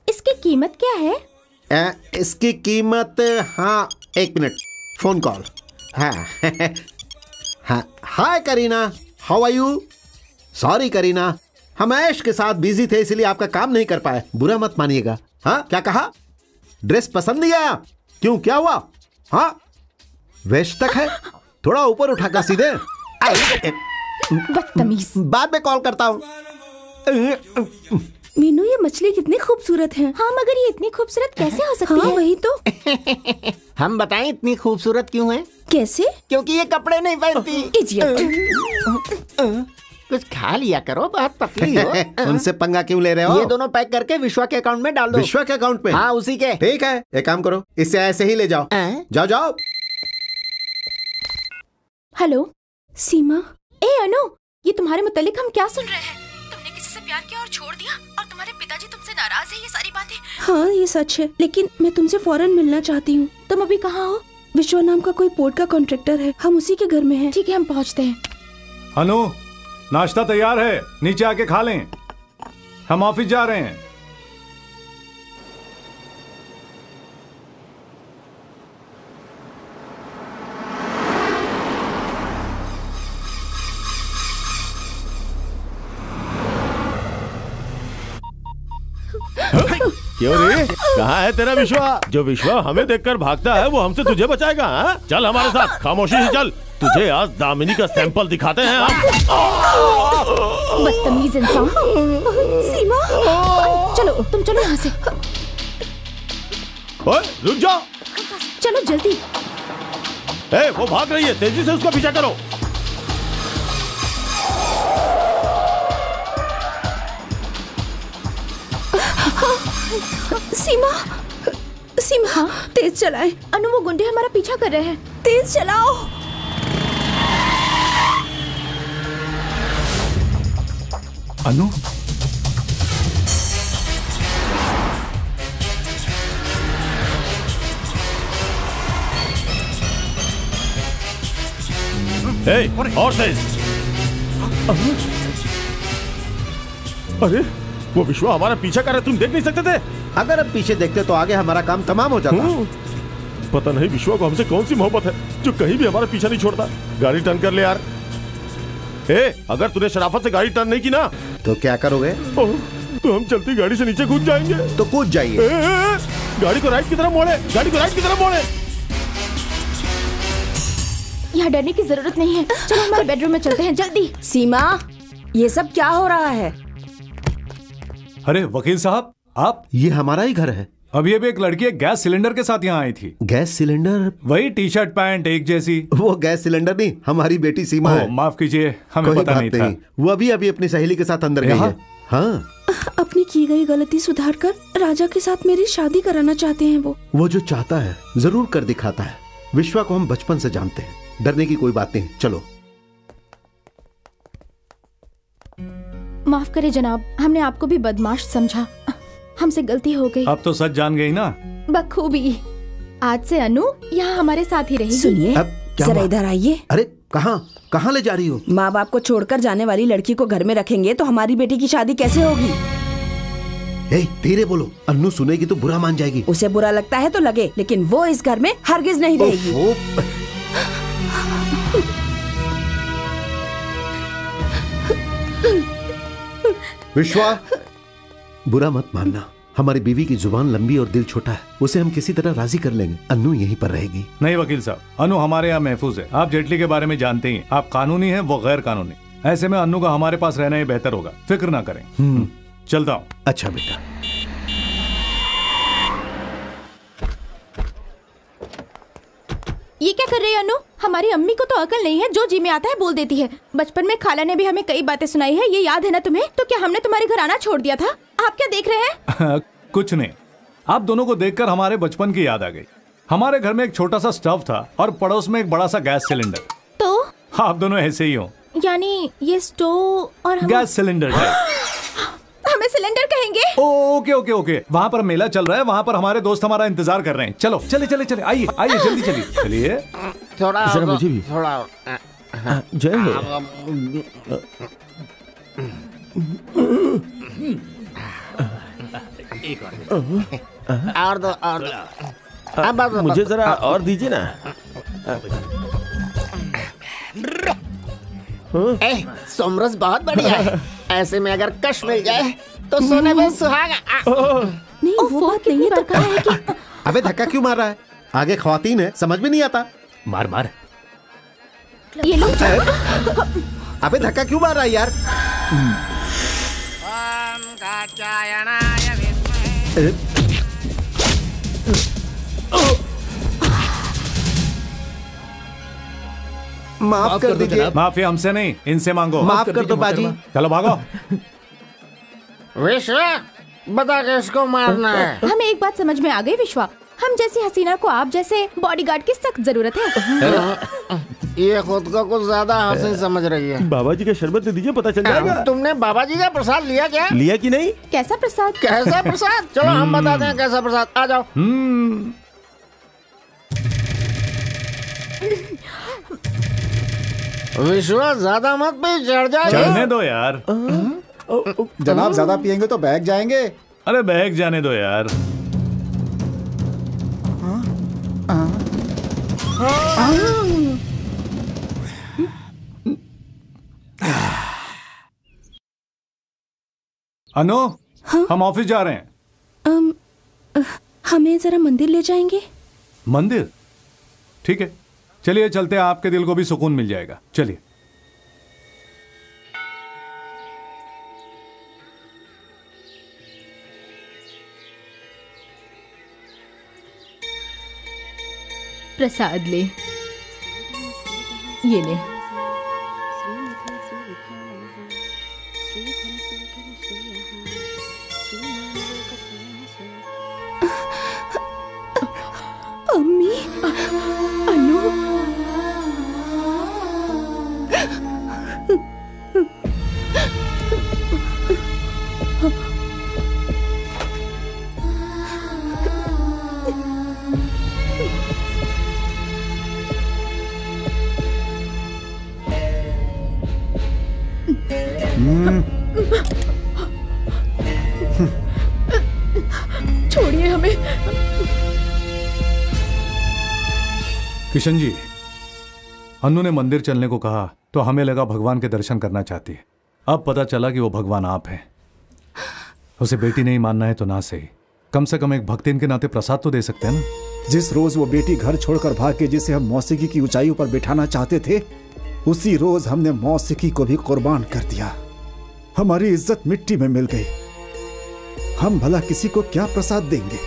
इसकी कीमत क्या है? इसकी कीमत, हाँ एक मिनट, फोन कॉल। हाँ, hi Kareena, how are you? Sorry Kareena, हम ऐश के साथ बिजी थे इसलिए आपका काम नहीं कर पाए, बुरा मत मानिएगा। हाँ, क्या कहा? ड्रेस पसंद नहीं आया? क्यों, क्या हुआ? हाँ, वेस्ट तक है, थोड़ा ऊपर उठाकर सीधे। बदतमीज। बाद में कॉल करता हूँ। मीनू, ये मछली कितनी खूबसूरत है। हाँ, मगर ये इतनी खूबसूरत कैसे हो सकती है? वही तो। हम बताएं इतनी खूबसूरत क्यों है? कैसे? क्योंकि ये कपड़े नहीं पहनती। इडियट। कुछ खा लिया करो, बहुत पतली हो। उनसे पंगा क्यों ले रहे हो? ये दोनों पैक करके विश्वा के अकाउंट में डाल दो। विश्वा के अकाउंट में? हाँ, उसी के। ठीक है, एक काम करो, इससे ऐसे ही ले जाओ। जाओ जाओ। हेलो सीमा। ए अनु, ये तुम्हारे मुतालिक हम क्या सुन रहे हैं? तुमने किसी से प्यार किया और छोड़ दिया, और तुम्हारे पिताजी तुमसे नाराज है, ये सारी बातें। हाँ ये सच है, लेकिन मैं तुमसे फौरन मिलना चाहती हूँ। तुम अभी कहाँ हो? विश्व नाम का कोई पोर्ट का कॉन्ट्रैक्टर है, हम उसी के घर में हैं। ठीक है, हम पहुँचते हैं। अनु, नाश्ता तैयार है, नीचे आके खा लें। हम ऑफिस जा रहे हैं। क्यों रे? कहाँ है तेरा विश्वा? जो विश्वा हमें देखकर भागता है वो हमसे तुझे बचाएगा? हाँ? चल हमारे साथ, खामोशी से चल। तुझे आज दामिनी का सैंपल दिखाते हैं हम। बदतमीज इंसान। सीमा, चलो तुम चलो यहाँ से। ओए रुक जाओ। चलो जल्दी। ए, वो भाग रही है, तेजी से उसका पीछा करो। सीमा, सीमा, हाँ? तेज चलाए। अनु, वो गुंडे हमारा पीछा कर रहे हैं। तेज चलाओ। अनु, और तेज। अरे वो विश्वा हमारा पीछा कर रहे, तुम देख नहीं सकते थे? अगर अब पीछे देखते तो आगे हमारा काम तमाम हो जाता। पता नहीं विश्वा को हमसे कौन सी मोहब्बत है जो कहीं भी हमारा पीछा नहीं छोड़ता। गाड़ी टर्न कर ले यार। अगर तूने शराफत से गाड़ी टर्न नहीं की ना तो क्या करोगे? तो हम चलती गाड़ी से नीचे कूद जाएंगे। तो कूद जाइए। गाड़ी को राइट की तरफ मोड़े, गाड़ी को राइट की तरफ मोड़े। यहाँ डरने की जरूरत नहीं है, चलो हमारे बेडरूम में चलते हैं जल्दी। सीमा, ये सब क्या हो रहा है? अरे वकील साहब, आप? ये हमारा ही घर है। अब ये भी एक लड़की एक गैस सिलेंडर के साथ यहाँ आई थी। Gas cylinder? वही टी शर्ट पैंट एक जैसी। वो गैस सिलेंडर नहीं, हमारी बेटी सीमा है। माफ कीजिए, हमें पता नहीं था। वो अभी अपनी सहेली के साथ अंदर गई है। हाँ, अपनी की गई गलती सुधार कर राजा के साथ मेरी शादी कराना चाहते हैं वो जो चाहता है जरूर कर दिखाता है। विश्वा को हम बचपन से जानते हैं, डरने की कोई बात नहीं। चलो। माफ करें जनाब, हमने आपको भी बदमाश समझा, हमसे गलती हो गई। अब तो सच जान गई ना? बखूबी। आज से अनु यहाँ हमारे साथ ही रहेगी। सुनिए, जरा इधर आइए। अरे कहाँ ले जा रही हो? माँ बाप को छोड़कर जाने वाली लड़की को घर में रखेंगे तो हमारी बेटी की शादी कैसे होगी? धीरे बोलो, अन्नू सुनेगी तो बुरा मान जाएगी। उसे बुरा लगता है तो लगे, लेकिन वो इस घर में हरगिज नहीं रहेगी। विश्वा, बुरा मत मानना, हमारी बीवी की जुबान लंबी और दिल छोटा है, उसे हम किसी तरह राजी कर लेंगे। अन्नू यहीं पर रहेगी। नहीं वकील साहब, अनु हमारे यहाँ महफूज है। आप जेटली के बारे में जानते ही, आप कानूनी हैं, वो गैर कानूनी। ऐसे में अन्नू का हमारे पास रहना ही बेहतर होगा। फिक्र ना करें। चलता हूँ। अच्छा बेटा। ये क्या कर रही है अनु? हमारी अम्मी को तो अकल नहीं है, जो जी में आता है बोल देती है। बचपन में खाला ने भी हमें कई बातें सुनाई है, ये याद है ना तुम्हें? तो क्या हमने तुम्हारे घर आना छोड़ दिया था? आप क्या देख रहे हैं? कुछ नहीं, आप दोनों को देखकर हमारे बचपन की याद आ गई। हमारे घर में एक छोटा सा स्टव था और पड़ोस में एक बड़ा सा गैस सिलेंडर। तो आप दोनों ऐसे ही हो। यानी ये स्टोव और गैस सिलेंडर है। हमें सिलेंडर कहेंगे? ओके ओके ओके, वहाँ पर मेला चल रहा है, वहाँ पर हमारे दोस्त हमारा इंतजार कर रहे हैं। चलो चले चले चले, आइए आइए, जल्दी चलिए चलिए। थोड़ा मुझे भी थोड़ा जय हो। और दो और दो। मुझे जरा और दीजिए ना। सोमरस बहुत बढ़िया है। ऐसे में अगर कश मिल जाए तो सोने में सुहागा। नहीं, वो बात नहीं है तो कहा है कि अबे धक्का क्यों मार रहा है? आगे ख्वातीन है, समझ में नहीं आता। मार मार। ये लो। अबे धक्का क्यों मार रहा है यार? माफ कर दीजिए। माफी हमसे नहीं, इनसे मांगो। माफ कर दो बाजी। चलो भागो। विश्वा, बता के इसको मारना है। हमें एक बात समझ में आ गई विश्वा, हम जैसी हसीना को आप जैसे बॉडीगार्ड की सख्त जरूरत है। ये खुद को कुछ ज्यादा हसीन समझ रही है। बाबा जी का शरबत दे दीजिए, पता चल जाएगा। तुमने बाबा जी का प्रसाद लिया क्या? लिया कि नहीं? कैसा प्रसाद? कैसा प्रसाद? चलो हम बताते हैं कैसा प्रसाद। आ जाओ। विश्वास ज्यादा मत पे चढ़ जाए। चढ़ने दो यार। जनाब ज्यादा पियेंगे तो बहक जाएंगे। अरे बहक जाने दो यार। अनु, हम ऑफिस जा रहे हैं। हमें जरा मंदिर ले जाएंगे? मंदिर? ठीक है, चलिए चलते हैं, आपके दिल को भी सुकून मिल जाएगा। चलिए। प्रसाद ले, ये ले। अम्मी, अनु, छोड़िए हमें। किशन जी, अनु ने मंदिर चलने को कहा तो हमें लगा भगवान के दर्शन करना चाहती है। अब पता चला कि वो भगवान आप हैं। उसे बेटी नहीं मानना है तो ना सही, कम से कम एक भक्तिन के नाते प्रसाद तो दे सकते हैं ना। जिस रोज वो बेटी घर छोड़कर भाग के जिसे हम मौसीकी की ऊंचाइयों पर बिठाना चाहते थे, उसी रोज हमने मौसीकी को भी कुर्बान कर दिया। हमारी इज्जत मिट्टी में मिल गई। हम भला किसी को क्या प्रसाद देंगे?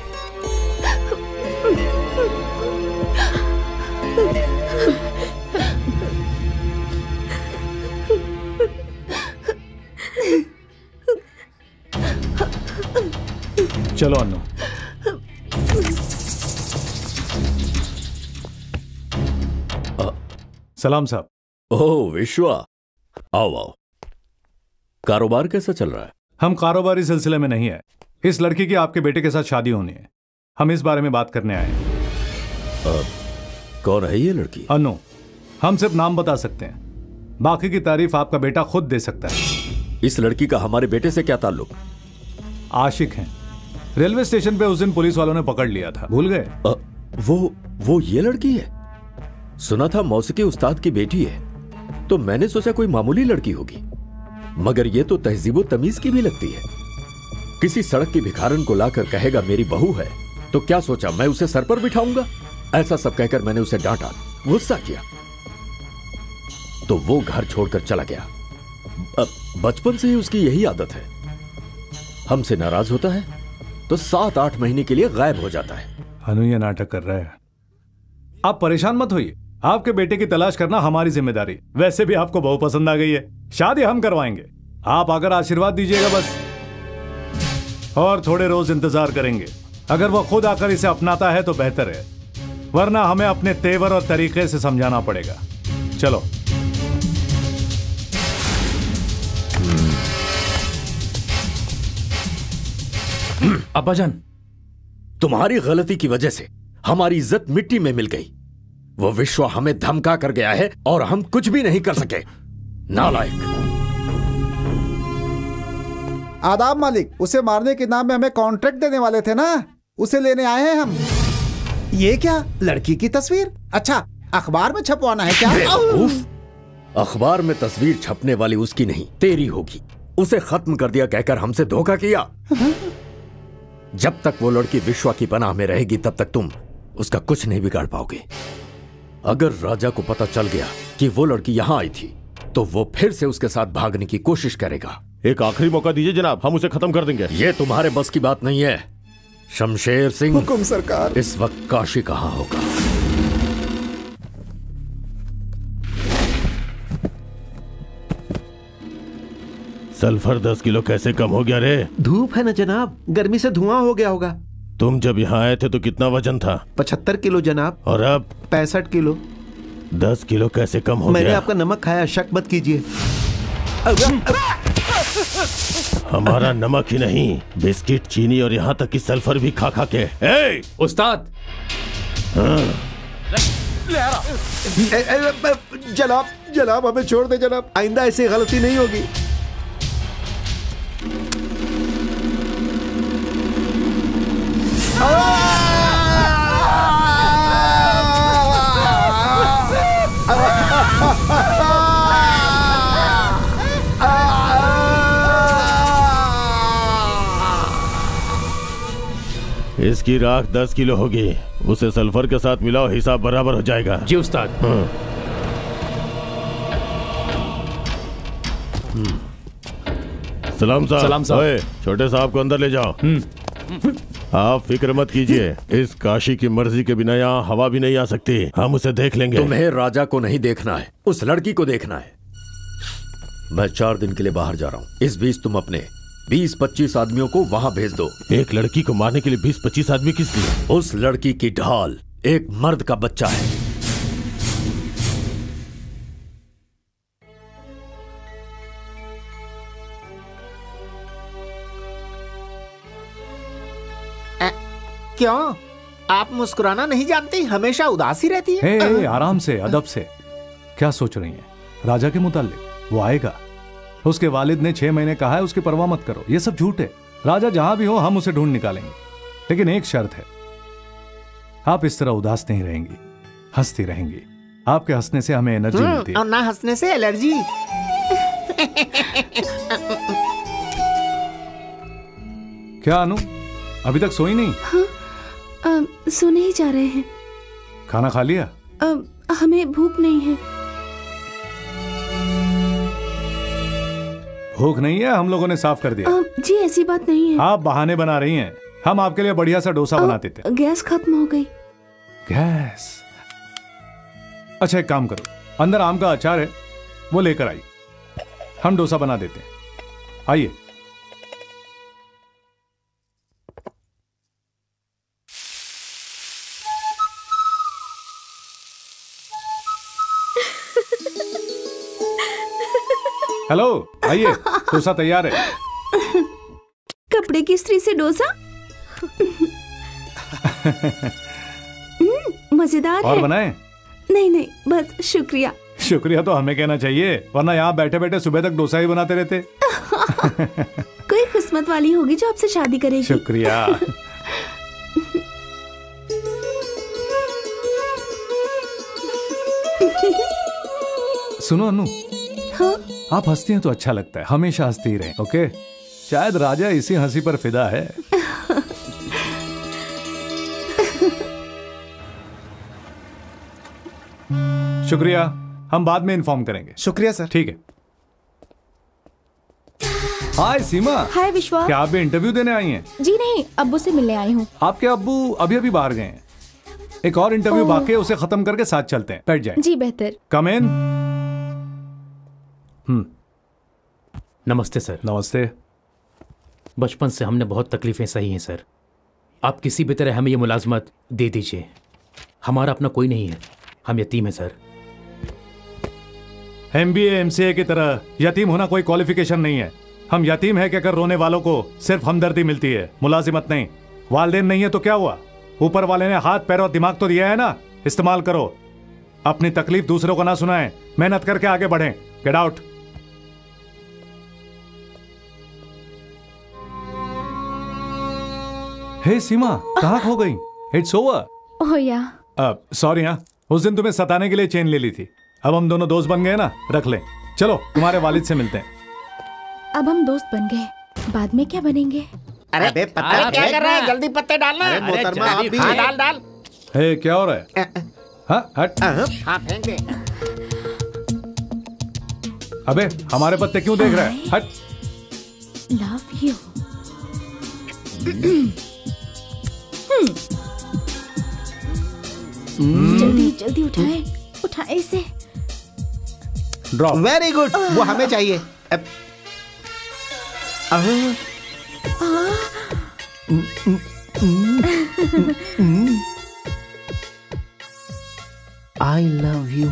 चलो अनु। सलाम साहब। ओह विश्वा, आओ आओ। कारोबार कैसा चल रहा है? हम कारोबारी सिलसिले में नहीं है। इस लड़की की आपके बेटे के साथ शादी होनी है, हम इस बारे में बात करने आए हैं। कौन है ये लड़की? अनु। हम सिर्फ नाम बता सकते हैं, बाकी की तारीफ आपका बेटा खुद दे सकता है। इस लड़की का हमारे बेटे से क्या ताल्लुक? आशिक हैं। रेलवे स्टेशन पे उस दिन पुलिस वालों ने पकड़ लिया था, भूल गए? वो ये लड़की है? सुना था मौसीकी उस्ताद की बेटी है, तो मैंने सोचा कोई मामूली लड़की होगी, मगर ये तो तहजीबो तमीज की भी लगती है। किसी सड़क की भिखारन को लाकर कहेगा मेरी बहू है, तो क्या सोचा मैं उसे सर पर बिठाऊंगा? ऐसा सब कहकर मैंने उसे डांटा, गुस्सा किया, तो वो घर छोड़कर चला गया। बचपन से ही उसकी यही आदत है, हमसे नाराज होता है तो 7-8 महीने के लिए गायब हो जाता है। अनु ये नाटक कर रहा है। आप परेशान मत होइए, आपके बेटे की तलाश करना हमारी जिम्मेदारी। वैसे भी आपको बहू पसंद आ गई है, शादी हम करवाएंगे, आप आकर आशीर्वाद दीजिएगा बस, और थोड़े रोज इंतजार करेंगे। अगर वो खुद आकर इसे अपनाता है तो बेहतर है, वरना हमें अपने तेवर और तरीके से समझाना पड़ेगा। चलो। अब्बाजान, तुम्हारी गलती की वजह से हमारी इज्जत मिट्टी में मिल गई। वो विश्व हमें धमका कर गया है और हम कुछ भी नहीं कर सके। नालायक। आदाब मालिक, उसे मारने के नाम में हमें कॉन्ट्रैक्ट देने वाले थे ना, उसे लेने आए हैं हम। ये क्या, लड़की की तस्वीर? अच्छा, अखबार में छपवाना है क्या? अखबार में तस्वीर छपने वाली उसकी नहीं, तेरी होगी। उसे खत्म कर दिया कहकर हमसे धोखा किया। जब तक वो लड़की विश्वा की पनाह में रहेगी तब तक तुम उसका कुछ नहीं बिगाड़ पाओगे। अगर राजा को पता चल गया कि वो लड़की यहां आई थी तो वो फिर से उसके साथ भागने की कोशिश करेगा। एक आखिरी मौका दीजिए जनाब, हम उसे खत्म कर देंगे। ये तुम्हारे बस की बात नहीं है। शमशेर सिंह। हुकुम सरकार। इस वक्त काशी कहां होगा? सल्फर 10 किलो कैसे कम हो गया रे? धूप है ना जनाब, गर्मी से धुआं हो गया होगा। तुम जब यहाँ आए थे तो कितना वजन था? 75 किलो जनाब। और अब? 65 किलो। 10 किलो कैसे कम हो मैंने गया? आपका नमक खाया, शक मत कीजिए। हमारा नमक ही नहीं, बिस्किट, चीनी और यहाँ तक कि सल्फर भी खा खा के। ए! उस्ताद! जनाब जनाब हमें छोड़ दे जनाब, आइंदा ऐसी गलती नहीं होगी। इसकी राख 10 किलो होगी, उसे सल्फर के साथ मिलाओ, हिसाब बराबर हो जाएगा। जी उस्ताद। सलाम साहब। सलाम साहब। ओए, छोटे साहब को अंदर ले जाओ। आप फिक्र मत कीजिए, इस काशी की मर्जी के बिना यहाँ हवा भी नहीं आ सकती, हम उसे देख लेंगे। तुम्हें राजा को नहीं देखना है, उस लड़की को देखना है। मैं 4 दिन के लिए बाहर जा रहा हूँ, इस बीच तुम अपने 20-25 आदमियों को वहां भेज दो। एक लड़की को मारने के लिए 20-25 आदमी किस लिए? उस लड़की की ढाल एक मर्द का बच्चा है। क्यों? आप मुस्कुराना नहीं जानती, हमेशा उदास ही रहती है। हे, आराम से, अदब से। क्या सोच रही हैं? राजा के मुताल्लिक वो आएगा। उसके वालिद ने 6 महीने कहा है, उसकी परवाह मत करो, ये सब झूठ है। राजा जहां भी हो हम उसे ढूंढ निकालेंगे, लेकिन एक शर्त है, आप इस तरह उदास नहीं रहेंगी, हंसती रहेंगी। आपके हंसने से हमें एनर्जी मिलती है। और ना हंसने से एलर्जी। क्या अनु, अभी तक सोई नहीं? हाँ, सोने ही जा रहे हैं। खाना खा लिया? हमें भूख नहीं है। भूख नहीं है, हम लोगों ने साफ कर दिया। जी ऐसी बात नहीं है। आप बहाने बना रही हैं, हम आपके लिए बढ़िया सा डोसा बनाते थे। गैस खत्म हो गई। गैस? अच्छा एक काम करो, अंदर आम का अचार है, वो लेकर आई, हम डोसा बना देते हैं। आइए। हेलो, आइए, डोसा तैयार है। कपड़े की इस्त्री से डोसा? मजेदार है। और बनाए? नहीं नहीं, बस शुक्रिया। शुक्रिया तो हमें कहना चाहिए, वरना यहाँ बैठे बैठे सुबह तक डोसा ही बनाते रहते। कोई किस्मत वाली होगी जो आपसे शादी करेगी। शुक्रिया। सुनो अनु। हाँ? आप हंसती हैं तो अच्छा लगता है, हमेशा हंसती ही रहें, ओके? शायद राजा इसी हंसी पर फिदा है। शुक्रिया, हम बाद में इन्फॉर्म करेंगे। शुक्रिया सर। ठीक है। हाय सीमा। हाय विश्वा। क्या आप भी इंटरव्यू देने आई हैं? जी नहीं, अब्बू से मिलने आई हूँ। आपके अब्बू अभी अभी बाहर गए हैं, एक और इंटरव्यू बाकी है, उसे खत्म करके साथ चलते हैं। बैठ जाएं। जी बेहतर। कम इन। नमस्ते सर। नमस्ते। बचपन से हमने बहुत तकलीफें सही हैं सर, आप किसी भी तरह हमें ये मुलाजमत दे दीजिए। हमारा अपना कोई नहीं है, हम यतीम हैं सर। MBA MCA की तरह यतीम होना कोई क्वालिफिकेशन नहीं है। हम यतीम है कहकर रोने वालों को सिर्फ हमदर्दी मिलती है, मुलाजिमत नहीं। वालिदैन नहीं है तो क्या हुआ, ऊपर वाले ने हाथ पैर और दिमाग तो दिया है ना, इस्तेमाल करो। अपनी तकलीफ दूसरों को ना सुनाएं, मेहनत करके आगे बढ़ें। Get out. हे सीमा, कहाँ खो गई? It's over. ओह या। सॉरी हाँ, उस दिन तुम्हें सताने के लिए चेन ले ली थी। अब हम दोनों दोस्त बन गए ना, रख ले। चलो तुम्हारे वालिद से मिलते हैं। अब हम दोस्त बन गए, बाद में क्या बनेंगे? अरे पत्ते क्या कर रहा है, जल्दी पत्ते डालना। अरे मोहतरमा आप भी। हाँ डाल डाल। हे क्या हो रहा है? हाँ हट। हाँ फेंक दे। अबे हमारे पत्ते क्यों देख रहा है? हट। Love you. जल्दी जल्दी उठाए, उठाए इसे। ड्रॉप। वेरी गुड, वो हमें चाहिए। I love you.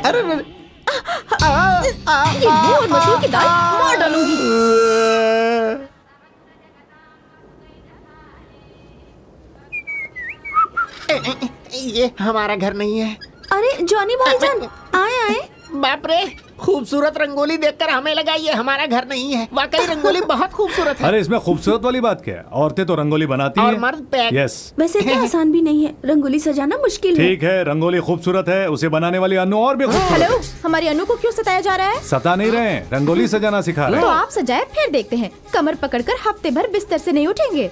अरे ये मुंह और मसूर की दाल मार डालूंगी। ये हमारा घर नहीं है। अरे जॉनी भाईजान, आए आए। बाप रे, खूबसूरत रंगोली देखकर हमें लगा ये हमारा घर नहीं है। वाकई रंगोली बहुत खूबसूरत है। अरे इसमें खूबसूरत वाली बात क्या है? औरतें तो रंगोली बनाती और हैं। मर्द पैक। यस। वैसे इतना आसान भी नहीं है, रंगोली सजाना मुश्किल है। ठीक है, रंगोली खूबसूरत है, उसे बनाने वाली अनु और भी खूबसूरत। हेलो, हमारी अनु को क्यों सताया जा रहा है? सता नहीं रहे हैं, रंगोली सजाना सिखा रहे तो हैं। आप सजाए, फिर देखते हैं। कमर पकड़कर हफ्ते भर बिस्तर से नहीं उठेंगे।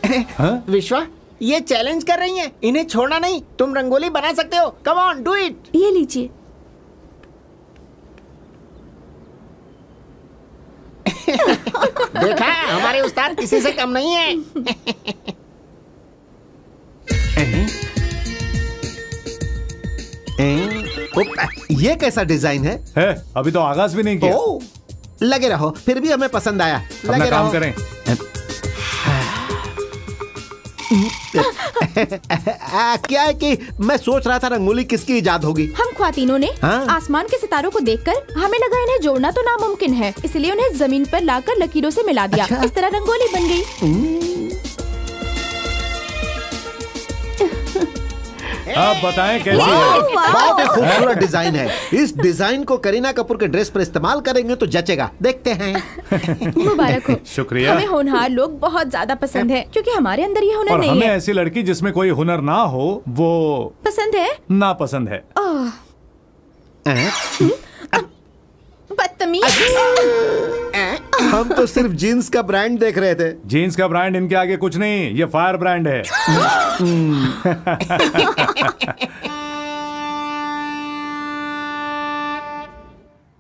विश्वा, ये चैलेंज कर रही हैं। इन्हें छोड़ना नहीं। तुम रंगोली बना सकते हो। Come on, do it. ये लीजिए। देखा, हमारे उस्ताद किसी से कम नहीं है। ये कैसा डिजाइन है? अभी तो आगाज भी नहीं किया। लगे रहो, फिर भी हमें पसंद आया। अपना काम करें। क्या है कि मैं सोच रहा था रंगोली किसकी इजाद होगी। हम ख्वातीनों ने हाँ? आसमान के सितारों को देखकर हमें लगा इन्हें जोड़ना तो नामुमकिन है, इसलिए उन्हें जमीन पर लाकर लकीरों से मिला दिया। अच्छा? इस तरह रंगोली बन गई। आप बताएं कैसी है? बहुत ही खूबसूरत डिजाइन है। इस डिजाइन को करीना कपूर के ड्रेस पर इस्तेमाल करेंगे तो जचेगा। देखते हैं। मुबारक हो। शुक्रिया। हमें होनहार लोग बहुत ज्यादा पसंद है, क्योंकि हमारे अंदर ये हुनर और नहीं हमें है। ऐसी लड़की जिसमें कोई हुनर ना हो, वो पसंद है। ना पसंद है। बदतमीज। हम तो सिर्फ जीन्स का ब्रांड देख रहे थे। जीन्स का ब्रांड इनके आगे कुछ नहीं, ये फायर ब्रांड है।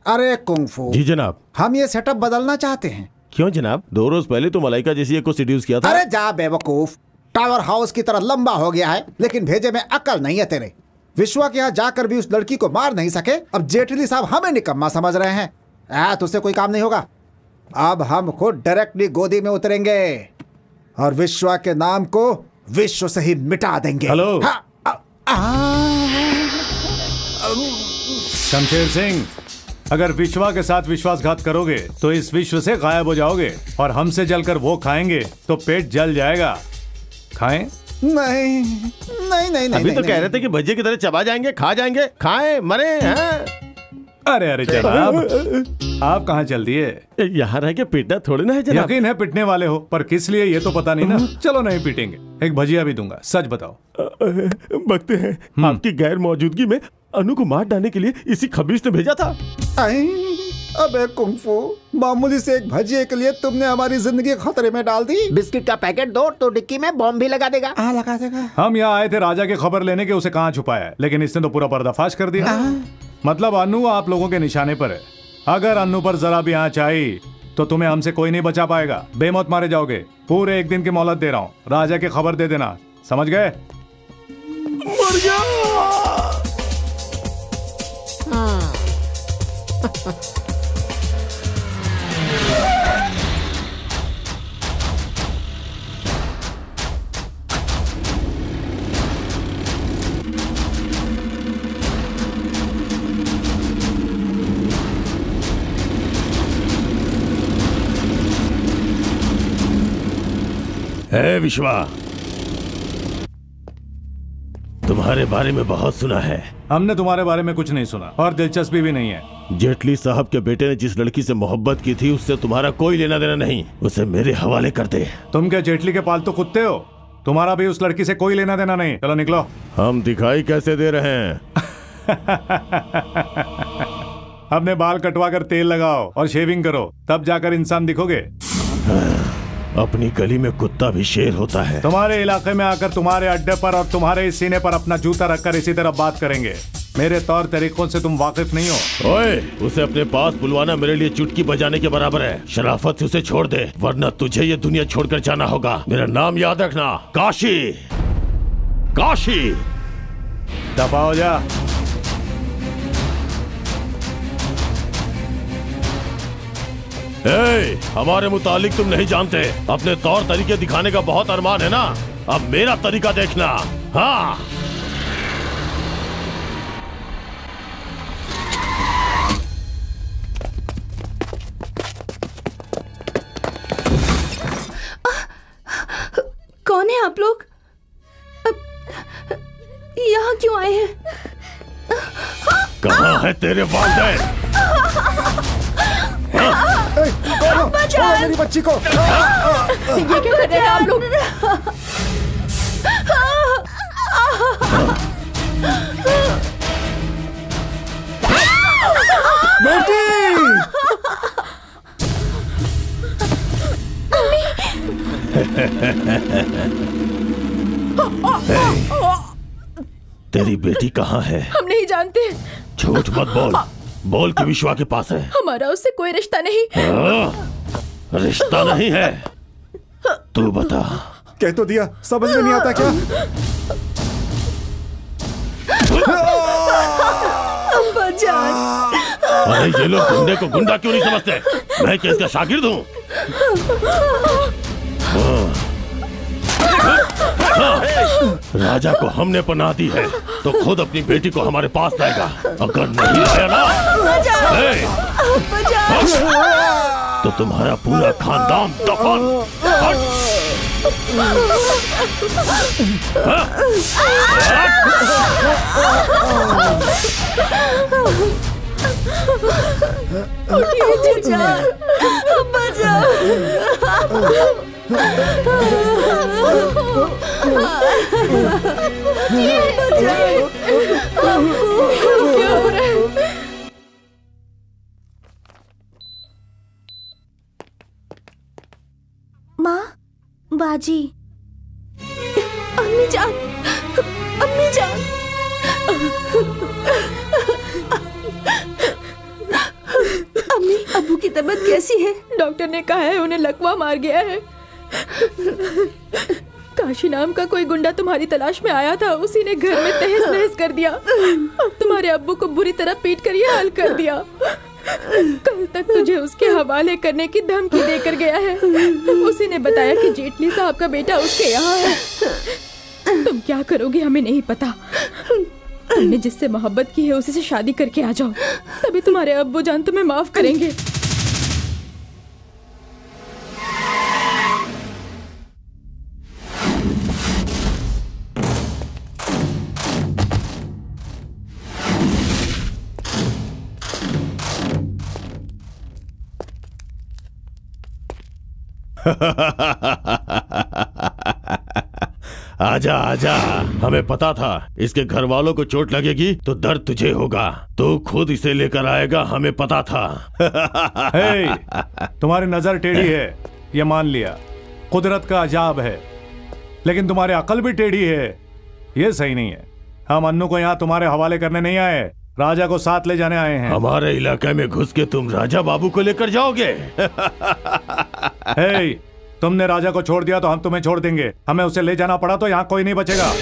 अरे कुंफू जी जनाब। हम ये सेटअप बदलना चाहते हैं। क्यों जनाब? 2 रोज पहले तो मलाइका जैसी एक को सीड्यूस किया था। अरे जा बेवकूफ, टावर हाउस की तरह लंबा हो गया है, लेकिन भेजे में अकल नहीं है तेरे। विश्वा के यहाँ जाकर भी उस लड़की को मार नहीं सके, अब जेटली साहब हमें निकम्मा समझ रहे हैं। तुझसे कोई काम नहीं होगा। अब हम खुद डायरेक्टली गोदी में उतरेंगे और विश्वा के नाम को विश्व से ही मिटा देंगे। हेलो। शमशेर सिंह, अगर विश्वा के साथ विश्वासघात करोगे तो इस विश्व से गायब हो जाओगे, और हमसे जलकर वो खाएंगे तो पेट जल जाएगा। खाएं? नहीं नहीं नहीं अभी नहीं, तो नहीं, कह रहे थे कि भज्जे की तरह चबा जाएंगे, खा जाएंगे, खाएं, मरे हैं। अरे अरे जनाब, आप कहाँ चल दिए? यहाँ रह के पीटना थोड़ी ना है जनाब। यकीन है पिटने वाले हो, पर किस लिए ये तो पता नहीं ना। चलो नहीं पीटेंगे, एक भजिया भी दूंगा। सच बताओ। बकते हैं, आपकी गैर मौजूदगी में अनु को मार डालने के लिए इसी खबीस ने भेजा था। अबे कुंफू, मामूली से एक भजिए के लिए तुमने हमारी जिंदगी खतरे में डाल दी। बिस्किट का पैकेट दो तो डिक्की में बॉम्ब भी लगा देगा। लगा देगा। हम यहाँ आए थे राजा की खबर लेने के, उसे कहाँ छुपाया है, लेकिन इसने तो पूरा पर्दाफाश कर दिया। मतलब अनु आप लोगों के निशाने पर है। अगर अनु पर जरा भी आंच आई तो तुम्हें हमसे कोई नहीं बचा पाएगा। बेमौत मारे जाओगे। पूरे 1 दिन की मोहलत दे रहा हूँ, राजा की खबर दे देना, समझ गए? मर गया। विश्वा, तुम्हारे बारे में बहुत सुना है। हमने तुम्हारे बारे में कुछ नहीं सुना और दिलचस्पी भी नहीं है। जेटली साहब के बेटे ने जिस लड़की से मोहब्बत की थी उससे तुम्हारा कोई लेना देना नहीं, उसे मेरे हवाले कर दे। तुम क्या जेटली के पालतू कुत्ते हो? तुम्हारा भी उस लड़की से कोई लेना देना नहीं। चलो निकलो। हम दिखाई कैसे दे रहे हैं? अपने बाल कटवा कर तेल लगाओ और शेविंग करो, तब जाकर इंसान दिखोगे। अपनी गली में कुत्ता भी शेर होता है। तुम्हारे इलाके में आकर तुम्हारे अड्डे पर और तुम्हारे इस सीने पर अपना जूता रखकर इसी तरह बात करेंगे। मेरे तौर तरीकों से तुम वाकिफ नहीं हो। ओए, उसे अपने पास बुलवाना मेरे लिए चुटकी बजाने के बराबर है। शराफत से उसे छोड़ दे, वरना तुझे ये दुनिया छोड़कर जाना होगा। मेरा नाम याद रखना, काशी। काशी। दफा हो जा। हमारे मुतालिक तुम नहीं जानते। अपने तौर तरीके दिखाने का बहुत अरमान है ना, अब मेरा तरीका देखना। हाँ कौन है आप लोग? यहाँ क्यों आए हैं? कहाँ है तेरे वालिदैन? छोड़ो मेरी बच्ची को। ये क्या कर रहे हैं आप लोग? बेटी! तेरी बेटी कहाँ है? हम नहीं जानते। झूठ मत बोल, बोल कि विश्वा के पास है। हमारा उससे कोई रिश्ता नहीं। रिश्ता नहीं है? तू बता। कह तो दिया, समझ में नहीं आता क्या? अब्बा जान। अरे ये लोग गुंडे को गुंडा क्यों नहीं समझते? मैं क्या इसका शागिर्द हूँ? राजा को हमने पनाह दी है तो खुद अपनी बेटी को हमारे पास लाएगा। अगर नहीं लाया ना तो तुम्हारा पूरा खानदान दफन। उठिए चाचा, अब्बा जान। माँ, बाजी। अम्मी जान, अम्मी जान। अम्मी, अब्बू की तबीयत कैसी है? डॉक्टर ने कहा है उन्हें लकवा मार गया है। काशी नाम का कोई गुंडा तुम्हारी तलाश में आया था, उसी ने घर में तहस नहस कर दिया। अब तुम्हारे अब्बू को बुरी तरह पीट कर ये हाल कर दिया। कल तक तुझे उसके हवाले करने की धमकी देकर गया है। उसी ने बताया कि जेटली साहब का बेटा उसके यहाँ है। तुम क्या करोगे हमें नहीं पता। तुमने जिससे मोहब्बत की है उसी से शादी करके आ जाओ, तभी तुम्हारे अब्बू जान तुम्हें माफ करेंगे। आजा आजा, हमें पता था इसके घर वालों को चोट लगेगी तो दर्द तुझे होगा। तू खुद इसे लेकर आएगा, हमें पता था। तुम्हारी नजर टेढ़ी है, ये मान लिया, कुदरत का अजाब है, लेकिन तुम्हारी अकल भी टेढ़ी है, ये सही नहीं है। हम अन्नू को यहाँ तुम्हारे हवाले करने नहीं आए, राजा को साथ ले जाने आए हैं। हमारे इलाके में घुस के तुम राजा बाबू को लेकर जाओगे? तुमने राजा को छोड़ दिया तो हम तुम्हें छोड़ देंगे। हमें उसे ले जाना पड़ा तो यहाँ कोई नहीं बचेगा।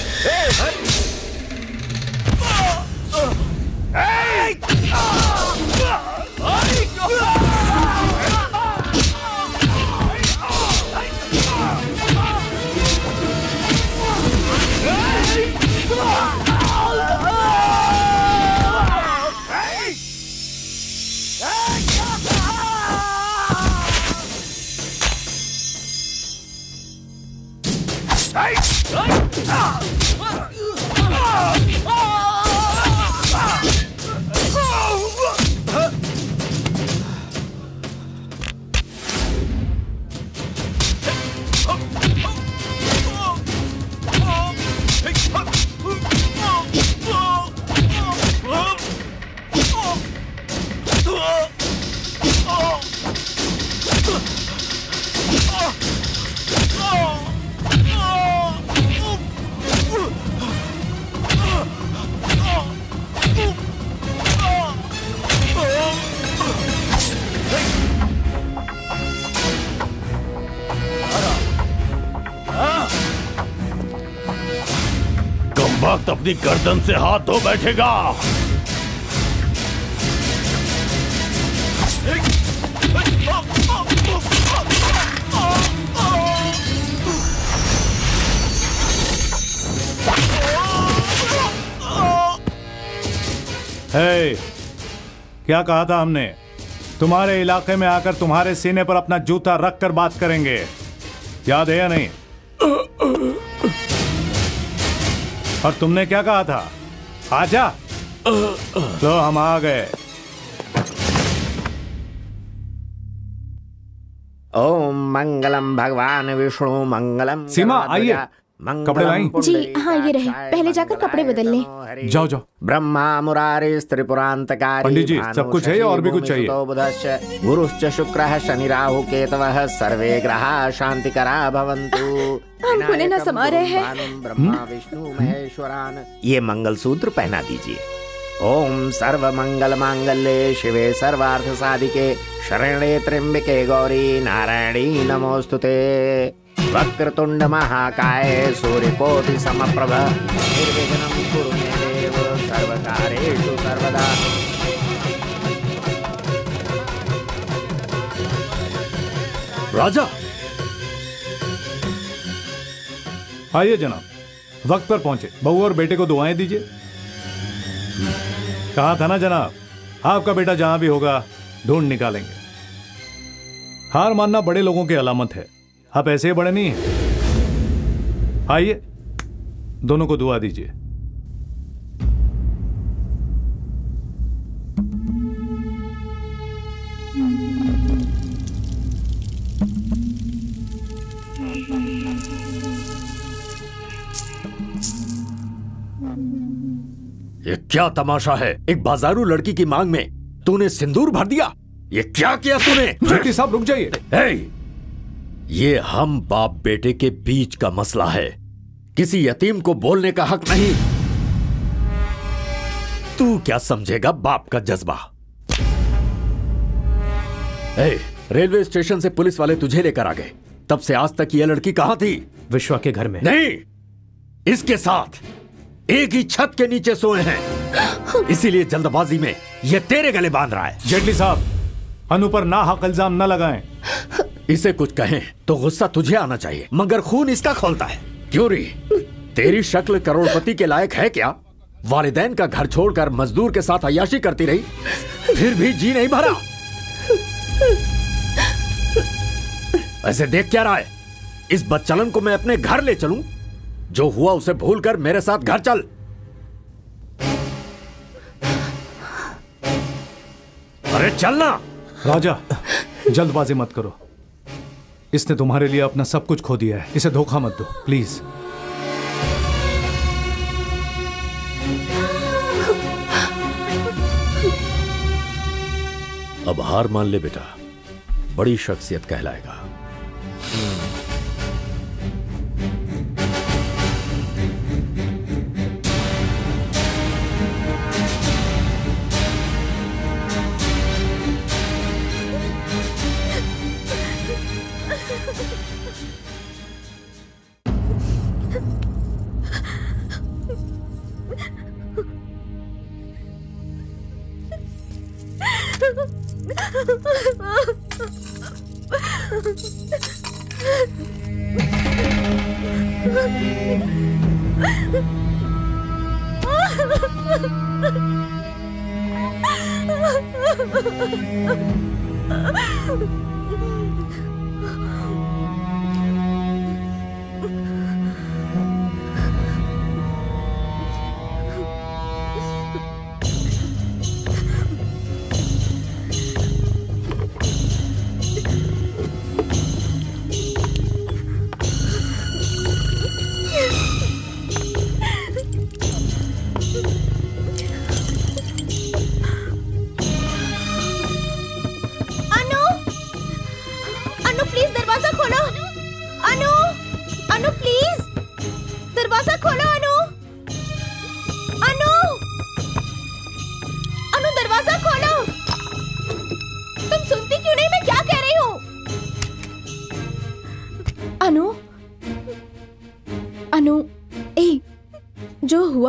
वक्त अपनी गर्दन से हाथ धो बैठेगा। हे, क्या कहा था हमने? तुम्हारे इलाके में आकर तुम्हारे सीने पर अपना जूता रख कर बात करेंगे, याद है या नहीं? और तुमने क्या कहा था? आजा। तो हम आ गए। ओम मंगलम भगवान विष्णु मंगलम। सीमा आइए, कपड़े लाई? जी हाँ, ये रहे। पहले जाकर कपड़े बदल लें। जाओ जाओ। ब्रह्मा मुरारी त्रिपुरांतकारी पंडित जी, सब कुछ है और भी कुछ चाहिए? गुरुश्च शुक्रः शनि राहु केतवः सर्वे ग्रहाः शांतिकरा भवन्तु। हम खुले न समा रहे हैं। ब्रह्मा विष्णु महेश्वरान। ये मंगलसूत्र पहना दीजिए। ओम सर्व मंगल मांगल्ये शिवे सर्वार्थ साधिके शरण्ये त्र्यंबके गौरी नारायणी नमोस्तुते। वक्रतुंड महाकाय सूर्यकोटि समप्रभ निर्विघ्नं कुरु मे देव सर्वकार्येषु सर्वदा। राजा आइए जनाब, वक्त पर पहुंचे। बहू और बेटे को दुआएं दीजिए। कहा था ना जनाब, आपका बेटा जहां भी होगा ढूंढ निकालेंगे। हार मानना बड़े लोगों की अलामत है, आप ऐसे ही बड़े नहीं हैं। आइए, दोनों को दुआ दीजिए। ये क्या तमाशा है? एक बाजारू लड़की की मांग में तूने सिंदूर भर दिया। ये क्या किया तूने? जेठी साहब रुक जाइए। ये हम बाप बेटे के बीच का मसला है, किसी यतीम को बोलने का हक नहीं। तू क्या समझेगा बाप का जज्बा? रेलवे स्टेशन से पुलिस वाले तुझे लेकर आ गए, तब से आज तक ये लड़की कहां थी? विश्वा के घर में। नहीं, इसके साथ एक ही छत के नीचे सोए हैं, इसीलिए जल्दबाजी में ये तेरे गले बांध रहा है। जेटली साहब, अनु पर नाहक इल्जाम न लगाएं। इसे कुछ कहें तो गुस्सा तुझे आना चाहिए, मगर खून इसका खौलता है। क्यों री, तेरी शक्ल करोड़पति के लायक है क्या? वालिदैन का घर छोड़कर मजदूर के साथ अय्याशी करती रही, फिर भी जी नहीं भरा। ऐसे देख क्या रहा है? इस बदचलन को मैं अपने घर ले चलूं? जो हुआ उसे भूलकर मेरे साथ घर चल। अरे चलना। राजा, जल्दबाजी मत करो। इसने तुम्हारे लिए अपना सब कुछ खो दिया है, इसे धोखा मत दो प्लीज। अब हार मान ले बेटा, बड़ी शख्सियत कहलाएगा।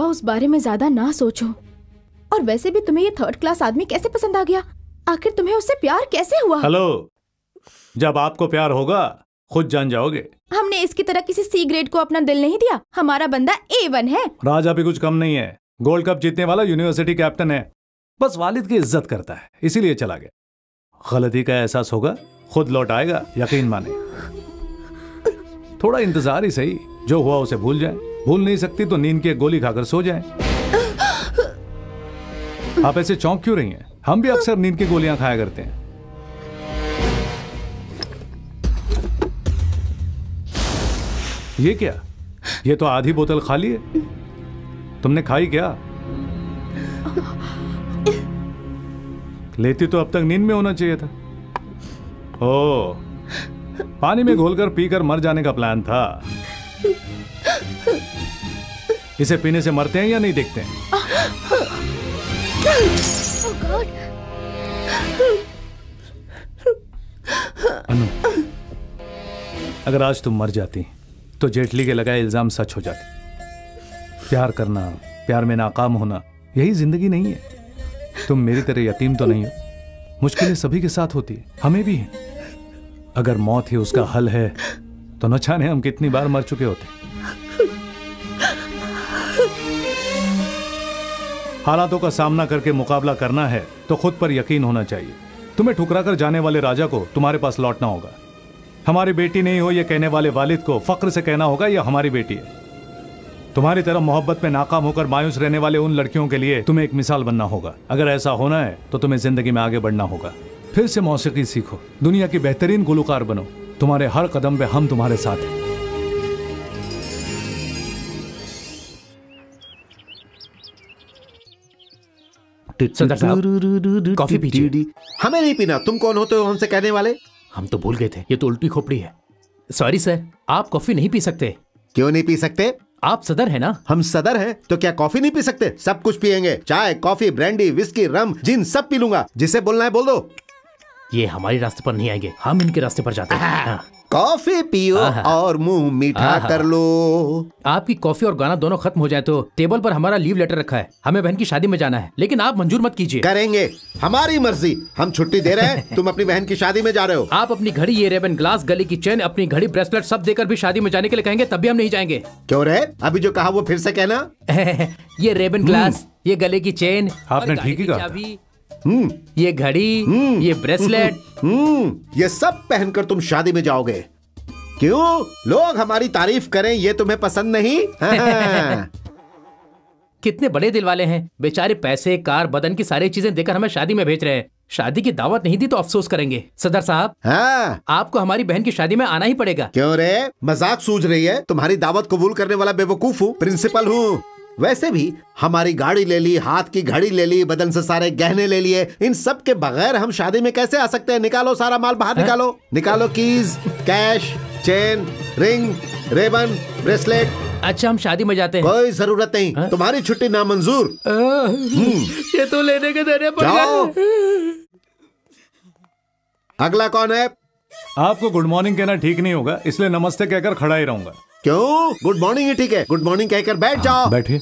उस बारे में ज्यादा ना सोचो। और वैसे भी तुम्हें ये थर्ड क्लास आदमी कैसे पसंद आ गया? आखिर तुम्हें उससे प्यार कैसे हुआ? हेलो, जब आपको प्यार होगा खुद जान जाओगे। हमने इसकी तरह किसी सी ग्रेड को अपना दिल नहीं दिया। हमारा बंदा A1 है। राजा भी कुछ कम नहीं है, गोल्ड कप जीतने वाला यूनिवर्सिटी कैप्टन है। बस वालिद की इज्जत करता है, इसीलिए चला गया। गलती का एहसास होगा, खुद लौट आएगा, यकीन माने। थोड़ा इंतजार ही सही, जो हुआ उसे भूल जाए। भूल नहीं सकती तो नींद की एक गोली खाकर सो जाए। आप ऐसे चौंक क्यों रही हैं? हम भी अक्सर नींद की गोलियां खाया करते हैं। ये क्या? ये तो आधी बोतल खाली है। तुमने खाई क्या? लेती तो अब तक नींद में होना चाहिए था। ओ, पानी में घोलकर पीकर मर जाने का प्लान था। इसे पीने से मरते हैं या नहीं देखते हैं? अनु, अगर आज तुम मर जाती तो जेटली के लगाए इल्जाम सच हो जाते। प्यार करना, प्यार में नाकाम होना, यही जिंदगी नहीं है। तुम मेरी तरह यतीम तो नहीं हो। मुश्किलें सभी के साथ होती है, हमें भी है। अगर मौत ही उसका हल है तो न जाने हम कितनी बार मर चुके होते। हालातों का सामना करके मुकाबला करना है तो खुद पर यकीन होना चाहिए। तुम्हें ठुकरा कर जाने वाले राजा को तुम्हारे पास लौटना होगा। हमारी बेटी नहीं हो ये कहने वाले वालिद को फक्र से कहना होगा यह हमारी बेटी है। तुम्हारी तरह मोहब्बत में नाकाम होकर मायूस रहने वाले उन लड़कियों के लिए तुम्हें एक मिसाल बनना होगा। अगर ऐसा होना है तो तुम्हें जिंदगी में आगे बढ़ना होगा। फिर से मौसीकी सीखो, दुनिया की बेहतरीन गुलकार बनो। तुम्हारे हर कदम पे हम तुम्हारे साथ हैं। सरदार साहब, कॉफी पीजिए। हमें नहीं पीना। तुम कौन होते हो हमसे कहने वाले? हम तो भूल गए थे, ये तो उल्टी खोपड़ी है। सॉरी सर, आप कॉफी नहीं पी सकते। क्यों नहीं पी सकते? आप सदर है ना? हम सदर हैं तो क्या कॉफी नहीं पी सकते? सब कुछ पियेंगे, चाय, कॉफी, ब्रांडी, विस्की, रम, जिन, सब पी लूंगा। जिसे बोलना है बोल दो। ये हमारे रास्ते पर नहीं आएंगे, हम इनके रास्ते पर जाते हैं। कॉफी पियो और मुंह मीठा कर लो। आपकी कॉफी और गाना दोनों खत्म हो जाए तो टेबल पर हमारा लीव लेटर रखा है। हमें बहन की शादी में जाना है, लेकिन आप मंजूर मत कीजिए। करेंगे, हमारी मर्जी। हम छुट्टी दे रहे हैं, तुम अपनी बहन की शादी में जा रहे हो। आप अपनी घड़ी, ये रेबन, ग्लास, गले की चेन, अपनी घड़ी, ब्रेसलेट सब देकर भी शादी में जाने के लिए कहेंगे तब भी हम नहीं जाएंगे। क्यों रे? अभी जो कहा वो फिर से कहना। ये रेबन, ग्लास, ये गले की चेन, आपने ठीक ही कहा। ये घड़ी, ये ब्रेसलेट, ये सब पहनकर तुम शादी में जाओगे। क्यों? लोग हमारी तारीफ करें ये तुम्हें पसंद नहीं? कितने बड़े दिल वाले हैं बेचारे। पैसे, कार, बदन की सारी चीजें देकर हमें शादी में भेज रहे हैं। शादी की दावत नहीं दी तो अफसोस करेंगे। सदर साहब, आपको हमारी बहन की शादी में आना ही पड़ेगा। क्यों रे? मजाक सूझ रही है? तुम्हारी दावत कबूल करने वाला बेवकूफ हूँ? प्रिंसिपल हूँ। वैसे भी हमारी गाड़ी ले ली, हाथ की घड़ी ले ली, बदन से सारे गहने ले लिए। इन सब के बगैर हम शादी में कैसे आ सकते हैं? निकालो सारा माल बाहर। निकालो निकालो, keys, cash, chain, ring, Ray Ban, bracelet. अच्छा, हम शादी में जाते हैं। कोई जरूरत नहीं, तुम्हारी छुट्टी नामंजूर। ये तो लेने के देने पड़ गए। अगला कौन है? आपको गुड मॉर्निंग कहना ठीक नहीं होगा, इसलिए नमस्ते कहकर खड़ा ही रहूंगा। क्यों? गुड मॉर्निंग ही ठीक है। गुड मॉर्निंग कहकर बैठ जाओ। बैठिए।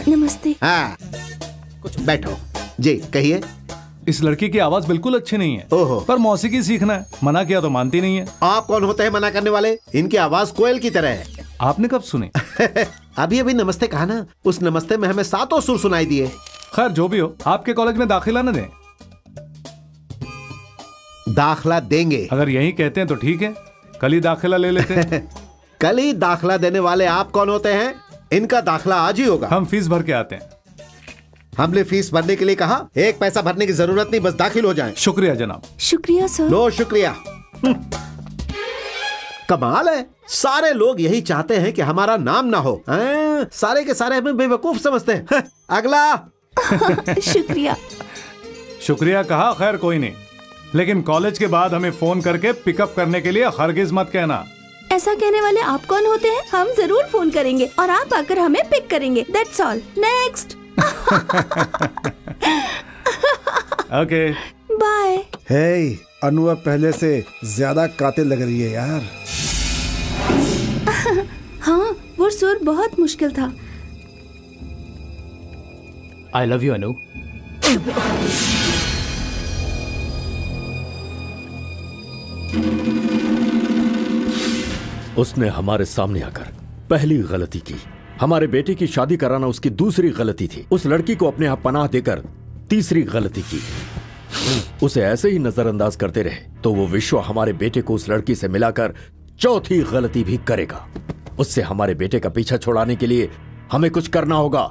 नमस्ते। हाँ, कुछ बैठो जी, कहिए। इस लड़की की आवाज बिल्कुल अच्छी नहीं है। ओहो। पर मौसीकी सीखना है, मना किया तो मानती नहीं है। आप कौन होते हैं मना करने वाले? इनकी आवाज कोयल की तरह है। आपने कब सुनी? अभी अभी नमस्ते कहा ना। उस नमस्ते में हमें सातों सुर सुनाई दिए। खैर जो भी हो, आपके कॉलेज में दाखिला न दें। दाखिला देंगे। अगर यही कहते हैं तो ठीक है, कल ही दाखिला ले लेते हैं। कल ही दाखिला देने वाले आप कौन होते हैं? इनका दाखिला आज ही होगा। हम फीस भर के आते हैं। हमने फीस भरने के लिए कहा? एक पैसा भरने की जरूरत नहीं, बस दाखिल हो जाएं। शुक्रिया जनाब। शुक्रिया सर। नो शुक्रिया। कमाल है, सारे लोग यही चाहते हैं कि हमारा नाम ना हो। सारे के सारे हमें बेवकूफ समझते हैं। अगला। शुक्रिया। शुक्रिया कहा, खैर कोई नहीं, लेकिन कॉलेज के बाद हमें फोन करके पिकअप करने के लिए हरगिज मत कहना। ऐसा कहने वाले आप कौन होते हैं? हम जरूर फोन करेंगे और आप आकर हमें पिक करेंगे। That's all. Next. Okay, bye. Hey, Anu अब पहले से ज्यादा कातिल लग रही है यार। हाँ, वो सुर बहुत मुश्किल था। I love you, अनु। उसने हमारे सामने आकर पहली गलती की। हमारे बेटे की शादी कराना उसकी दूसरी गलती थी। उस लड़की को अपने यहाँ पनाह देकर तीसरी गलती की, उसे ऐसे ही नजरअंदाज करते रहे तो वो विश्वा हमारे बेटे को उस लड़की से मिलाकर चौथी गलती भी करेगा। उससे हमारे बेटे का पीछा छुड़ाने के लिए हमें कुछ करना होगा।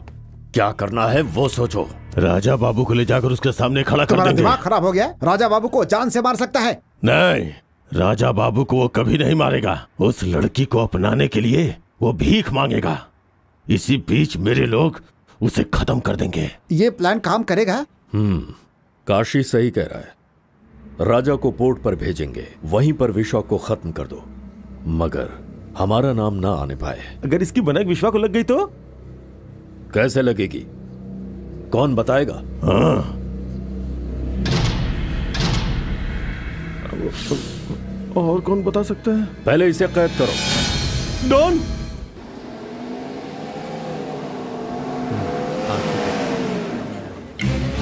क्या करना है वो सोचो। राजा बाबू को ले जाकर उसके सामने खड़ा कर देंगे। दिमाग खराब हो गया? राजा बाबू को जान से मार सकता है? नहीं, राजा बाबू को वो कभी नहीं मारेगा। उस लड़की को अपनाने के लिए वो भीख मांगेगा। इसी बीच मेरे लोग उसे खत्म कर देंगे। ये प्लान काम करेगा? काशी सही कह रहा है। राजा को पोर्ट पर भेजेंगे, वहीं पर विश्वा को खत्म कर दो, मगर हमारा नाम ना आने पाए। अगर इसकी बनक विश्वा को लग गई तो? कैसे लगेगी, कौन बताएगा? और कौन बता सकता है? पहले इसे कैद करो। डॉन!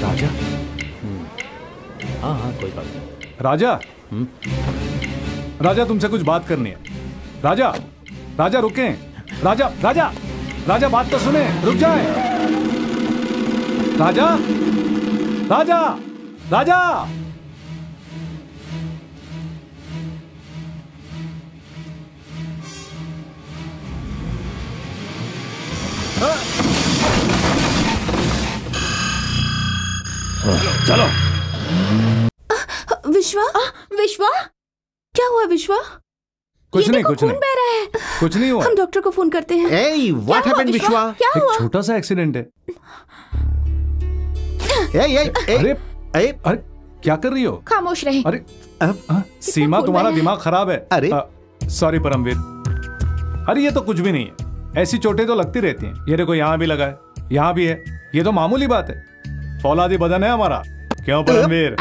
राजा? हाँ कोई बात नहीं। राजा? राजा तुमसे कुछ बात करनी है। राजा, राजा रुकें। राजा, राजा, राजा बात तो सुने, रुक जाए। राजा, राजा, राजा। चलो। विश्वा, विश्वा, क्या हुआ विश्वा? कुछ नहीं, कुछ खून नहीं, बह रहा है। कुछ नहीं हुआ। हम डॉक्टर को फोन करते हैं। Hey, what happened, विश्वा? क्या हुआ? एक छोटा सा एक्सीडेंट है। अरे क्या कर रही हो? खामोश रहे। अरे सीमा, तुम्हारा दिमाग खराब है। अरे सॉरी परमवीर। अरे ये तो कुछ भी नहीं है, ऐसी चोटें तो लगती रहती हैं। ये देखो यहाँ भी लगा है, यहाँ भी है, ये तो मामूली बात है। फौलादी बदन है हमारा, क्यों परमवीर?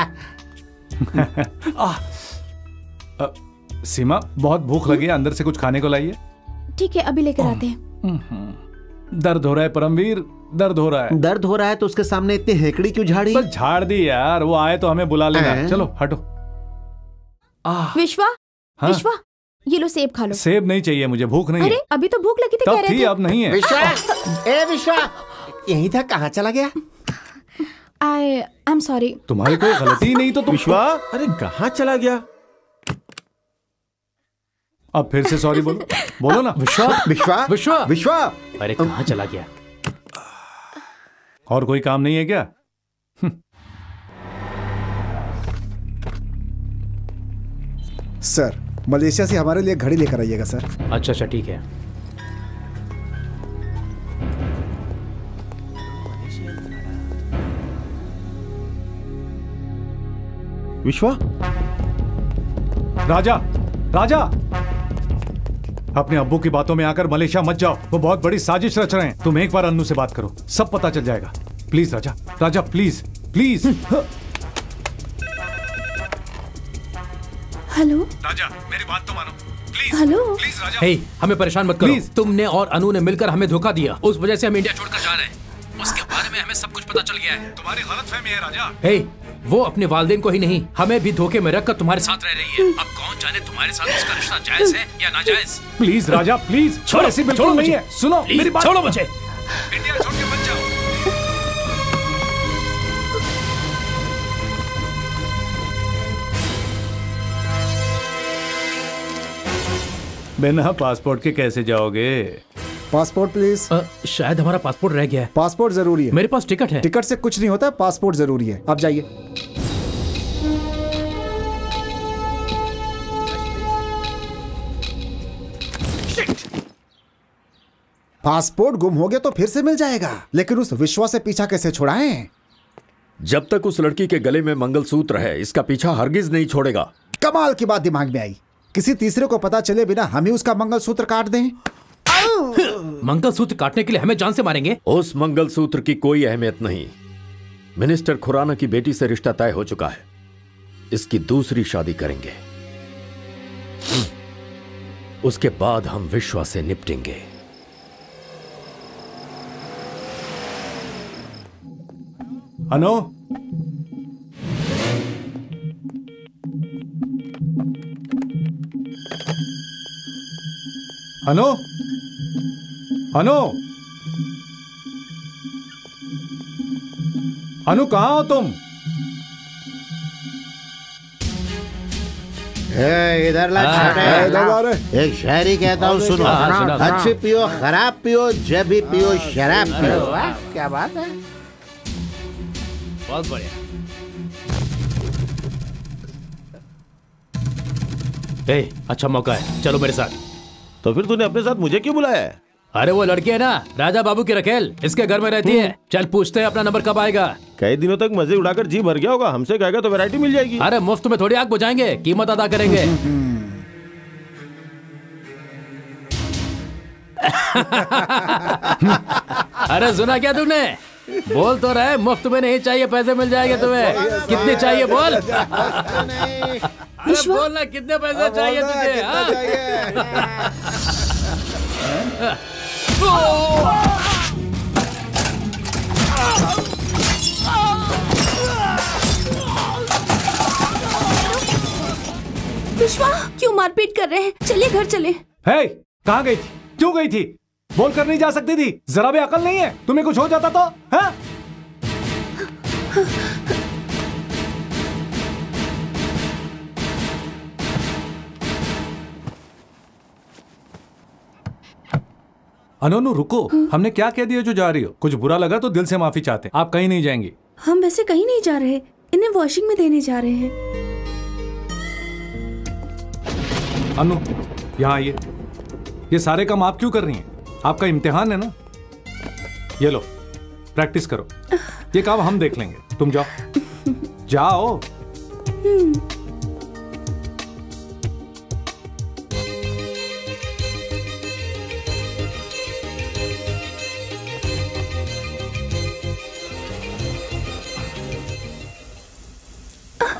सीमा, बहुत भूख लगी है, अंदर से कुछ खाने को लाइए। ठीक है, अभी लेकर आते हैं। दर्द हो रहा है परमवीर, दर्द हो रहा है। दर्द हो रहा है तो उसके सामने इतनी हेकड़ी क्यों झाड़ी? बस झाड़ दी यार, वो आए तो हमें बुला लेना। चलो हटो। विश्वा, हाँ? विश्वा, ये लो सेब खा लो। सेब नहीं चाहिए मुझे, भूख नहीं अरे है। अभी तो भूख लगी थी, कह तब रहे थी, थे। अब नहीं है। विश्वा, ए विश्वा, यही था, कहाँ चला गया? I am sorry. तुम्हारी कोई गलती ही नहीं तो तुम। विश्वा, अरे कहाँ चला गया? अब फिर से सॉरी बोलो, बोलो ना। विश्वा, विश्वा, विश्वा, विश्वा। अरे कहाँ चला गया? और कोई काम नहीं है क्या? सर, मलेशिया से हमारे लिए घड़ी लेकर आइएगा सर। अच्छा ठीक है। विश्वा, राजा, राजा, अपने अब्बू की बातों में आकर मलेशिया मत जाओ, वो बहुत बड़ी साजिश रच रहे हैं। तुम एक बार अन्नू से बात करो, सब पता चल जाएगा। प्लीज राजा, राजा प्लीज, प्लीज। हेलो राजा, मेरी बात तो मानो प्लीज। हेलो प्लीज राजा। हे, हमें परेशान मत करो। Please. तुमने और अनु ने मिलकर हमें धोखा दिया, उस वजह से हम इंडिया छोड़कर जा रहे हैं। उसके बारे में हमें सब कुछ पता चल गया है। तुम्हारी गलतफहमी है राजा। हे, वो अपने वालिदैन को ही नहीं, हमें भी धोखे में रखकर तुम्हारे साथ रह रही है। अब कौन जाने तुम्हारे साथ उसका रिश्ता जायज है या नाजायज। Please Raja, please. छोड़ो, ऐसी बिल्कुल छोड़ो नहीं मुझे। है। सुनो प्लीज, मेरी बात। छोड़ो मुझे। इंडिया छोड़ के मत जाओ। बिना पासपोर्ट के कैसे जाओगे? Passport please. शायद हमारा पासपोर्ट रह गया है। पासपोर्ट जरूरी है। मेरे पास टिकट है। टिकट से कुछ नहीं होता, पासपोर्ट जरूरी है। आप जाइए। पासपोर्ट गुम हो गया तो फिर से मिल जाएगा, लेकिन उस विश्वा से पीछा कैसे छुड़ाएं? जब तक उस लड़की के गले में मंगलसूत्र है, इसका पीछा हरगिज नहीं छोड़ेगा। कमाल की बात दिमाग में आई। किसी तीसरे को पता चले बिना हम ही उसका मंगलसूत्र काट दें। मंगलसूत्र काटने के लिए हमें जान से मारेंगे? उस मंगलसूत्र की कोई अहमियत नहीं। मिनिस्टर खुराना की बेटी से रिश्ता तय हो चुका है, इसकी दूसरी शादी करेंगे। उसके बाद हम विश्वा से निपटेंगे। अनु, अनु, अनु, अनु कहाँ हो तुम? इधर ला छोटे। एक शायरी कहता हूँ, सुनो। अच्छी पियो, खराब पियो, जब भी पियो शराब पियो। क्या बात है? बहुत बढ़िया। अच्छा मौका है, चलो मेरे साथ। तो फिर तूने अपने साथ मुझे क्यों बुलाया है? अरे वो लड़की है ना, राजा बाबू की रखेल, इसके घर में रहती है। चल पूछते हैं अपना नंबर कब आएगा। कई दिनों तक मजे उड़ाकर जी भर गया होगा, हमसे कहेगा तो वैरायटी मिल जाएगी। अरे मुफ्त में थोड़ी आग बुझाएंगे, कीमत अदा करेंगे। अरे सुना क्या तुमने? बोल तो रहे मुफ्त में नहीं चाहिए, पैसे मिल जाएंगे तुम्हें। कितने चाहिए बोल? अरे बोल ना, कितने पैसे चाहिए तुझे? विश्वा, क्यों मारपीट कर रहे हैं? चलिए घर चले। हे, कहाँ गई थी? क्यों गई थी? बोल कर नहीं जा सकती थी? जरा भी अकल नहीं है? तुम्हें कुछ हो जाता तो? हाँ? अनु रुको, हमने क्या कह दिया जो जा रही हो? कुछ बुरा लगा तो दिल से माफी चाहते। आप कहीं नहीं जाएंगी। हम वैसे कहीं नहीं जा रहे, इन्हें वॉशिंग में देने जा रहे हैं। अनु यहाँ आइए। ये सारे काम आप क्यों कर रही हैं? आपका इम्तिहान है ना। ये लो, प्रैक्टिस करो। ये काम हम देख लेंगे, तुम जाओ। जाओ।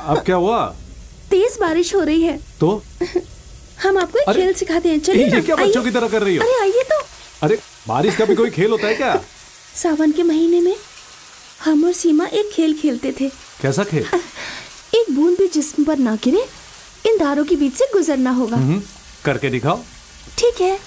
अब क्या हुआ? तेज बारिश हो रही है। तो हम आपको एक खेल सिखाते हैं, चलिए ना। ये क्या बच्चों की तरह कर रही हो? अरे आइए तो। अरे बारिश का भी कोई खेल होता है क्या? सावन के महीने में हम और सीमा एक खेल खेलते थे। कैसा खेल? एक बूंद भी जिस्म पर ना गिरे, इन धारों के बीच से गुजरना होगा। करके दिखाओ। ठीक है।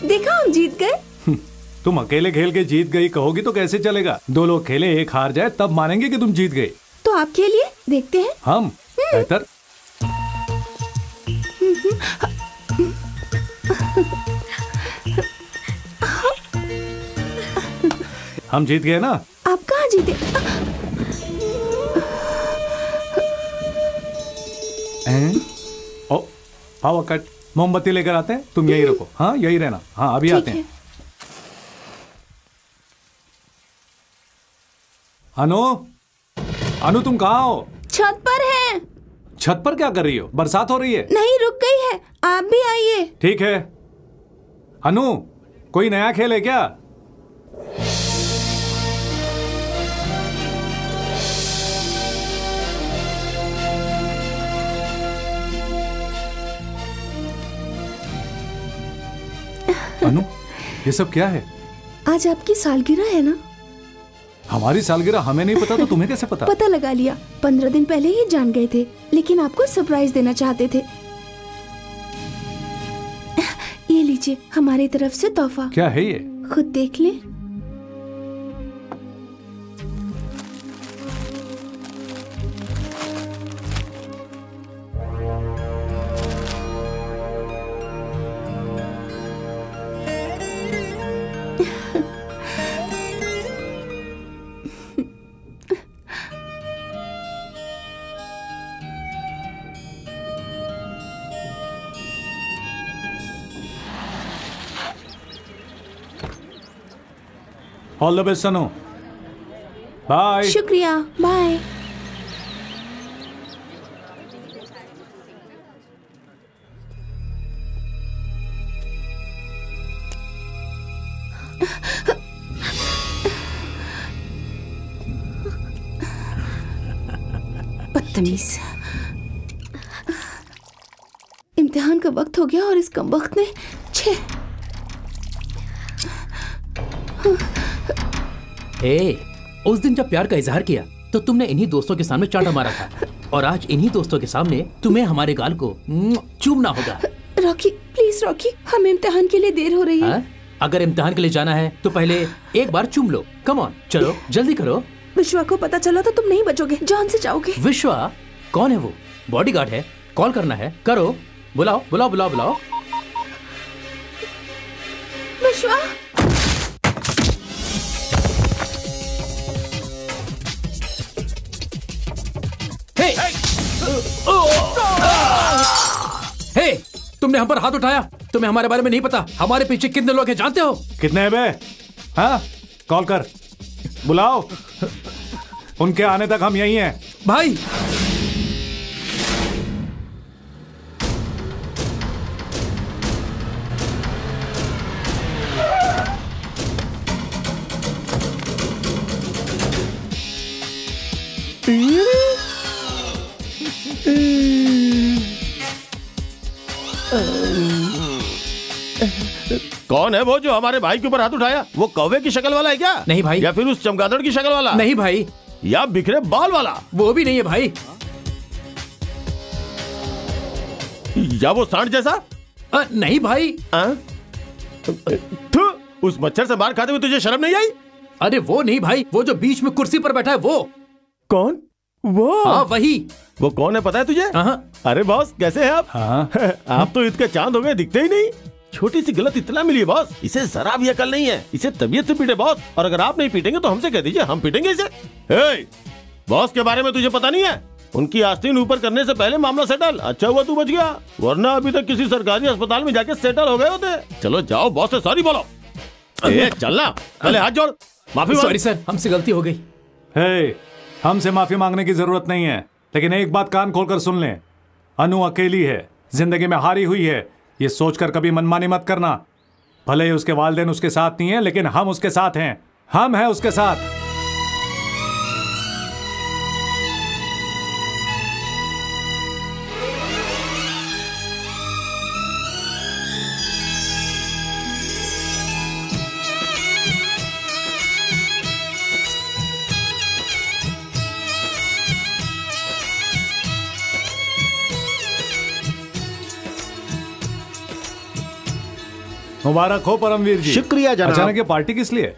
देखा, हम जीत गए। तुम अकेले खेल के जीत गई कहोगी तो कैसे चलेगा? दो लोग खेले, एक हार जाए तब मानेंगे कि तुम जीत गए। तो आप खेलिए, देखते हैं। हम बेहतर। हम जीत गए ना। आप कहाँ जीते? ओ, पावर कट। मोमबत्ती लेकर आते हैं, तुम यही रखो। हाँ यही रहना। हाँ अभी आते हैं। अनु, अनु तुम कहाँ हो? छत पर है। छत पर क्या कर रही हो? बरसात हो रही है। नहीं, रुक गई है। आप भी आइए। ठीक है। अनु, कोई नया खेल है क्या? अनु, ये सब क्या है? आज आपकी सालगिरह है ना। हमारी सालगिरह हमें नहीं पता तो तुम्हें कैसे पता? पता लगा लिया, 15 दिन पहले ही जान गए थे, लेकिन आपको सरप्राइज देना चाहते थे। ये लीजिए, हमारी तरफ से तोहफा। क्या है ये? खुद देख ले। All the best Sanu. Bye. शुक्रिया, बाय। बदतमीज। इम्तिहान का वक्त हो गया और इस कमबख्त ने छे उस दिन जब प्यार का इजहार किया तो तुमने इन्हीं दोस्तों के सामने चांटा मारा था, और आज इन्हीं दोस्तों के सामने तुम्हें हमारे गाल को चूमना होगा। रॉकी प्लीज रॉकी, हमें इम्तिहान के लिए देर हो रही है। अगर इम्तिहान के लिए जाना है तो पहले एक बार चूम लो। कम ऑन, चलो जल्दी करो। विश्वा को पता चला तो तुम नहीं बचोगे, जान से जाओगे। विश्वा कौन है? वो बॉडीगार्ड है, कॉल करना है, करो, बुलाओ बुलाओ बुलाओ बुलाओ। विश्वा हे, तुमने हम पर हाथ उठाया, तुम्हें हमारे बारे में नहीं पता। हमारे पीछे कितने लोग हैं जानते हो? कितने हैं बे? हाँ, कॉल कर, बुलाओ। उनके आने तक हम यहीं हैं। भाई कौन है वो जो हमारे भाई के ऊपर हाथ उठाया? वो कौवे की शक्ल वाला है क्या? नहीं भाई। या फिर उस चमगादड़ की शक्ल वाला? नहीं भाई। या बिखरे बाल वाला? वो भी नहीं है भाई। या वो सांड जैसा? नहीं भाई। उस मच्छर से मार खाते हुए तुझे शर्म नहीं आई? अरे वो नहीं भाई, वो जो बीच में कुर्सी पर बैठा है वो। कौन? वो? हाँ वही। वो कौन है पता है तुझे? अरे बॉस, कैसे हैं आप? आप तो ईद के चांद हो गए, दिखते ही नहीं। छोटी सी गलत इतना मिली है बॉस, इसे जरा भी अकल नहीं है। इसे तबीयत से पीटे बॉस, और अगर आप नहीं पीटेंगे तो हमसे कह दीजिए, हम पीटेंगे इसे। बॉस के बारे में तुझे पता नहीं है? उनकी आस्तीन ऊपर करने से पहले मामला सेटल। अच्छा हुआ तू बच गया, वरना अभी तक किसी सरकारी अस्पताल में जाके सेटल हो गए होते। चलो जाओ, बॉस से सॉरी बोलो। चलना, पहले हाथ जोड़, माफी। सॉरी सर, हमसे गलती हो गई। हमसे माफी मांगने की जरूरत नहीं है, लेकिन एक बात कान खोलकर सुन लें। अनु अकेली है, जिंदगी में हारी हुई है। ये सोचकर कभी मनमानी मत करना। भले ही उसके वालिदैन उसके साथ नहीं है, लेकिन हम उसके साथ हैं। हम हैं उसके साथ। मुबारक हो परमवीर जी। शुक्रिया जनाब। अचानक ये पार्टी किस लिए?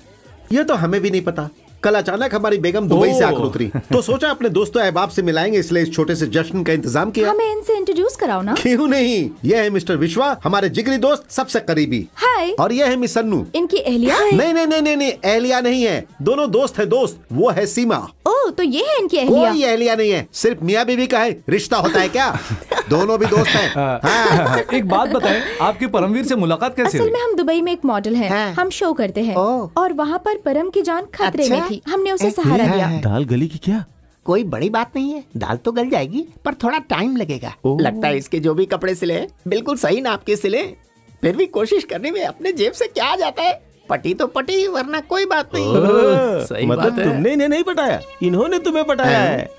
ये तो हमें भी नहीं पता। कल अचानक हमारी बेगम दुबई से आकर उतरी, तो सोचा अपने दोस्तों अहबाब से मिलाएंगे, इसलिए इस छोटे से जश्न का इंतजाम किया। हमें इनसे इंट्रोड्यूस कराओ ना। क्यों नहीं, यह है मिस्टर विश्वा, हमारे जिगरी दोस्त, सबसे करीबी। हाय। और यह है मिस अन्नू। इनकी एहलिया? नहीं नहीं नहीं नहीं, एहलिया नहीं है, दोनों दोस्त है दोस्त। वो है सीमा। ओह, तो ये है इनकी एहलिया? कोई एहलिया नहीं है, सिर्फ मियाँ बीवी का है रिश्ता होता है क्या? दोनों भी दोस्त हैं। एक बात बताएं, आपकी परमवीर से मुलाकात कैसे हुई? असल में हम दुबई में एक मॉडल हैं। हम शो करते हैं, और वहाँ पर परम की जान खतरे में थी। हमने उसे सहारा दिया। दाल गली की क्या? कोई बड़ी बात नहीं है, दाल तो गल जाएगी, पर थोड़ा टाइम लगेगा। लगता है इसके जो भी कपड़े सिले बिल्कुल सही नाप के सिले। फिर भी कोशिश करने में अपने जेब से क्या आ जाता है। पटी तो पटी, वरना कोई बात नहीं। सही मतलब तुमने इन्हें नहीं पटाया, इन्होंने तुम्हें पटाया है।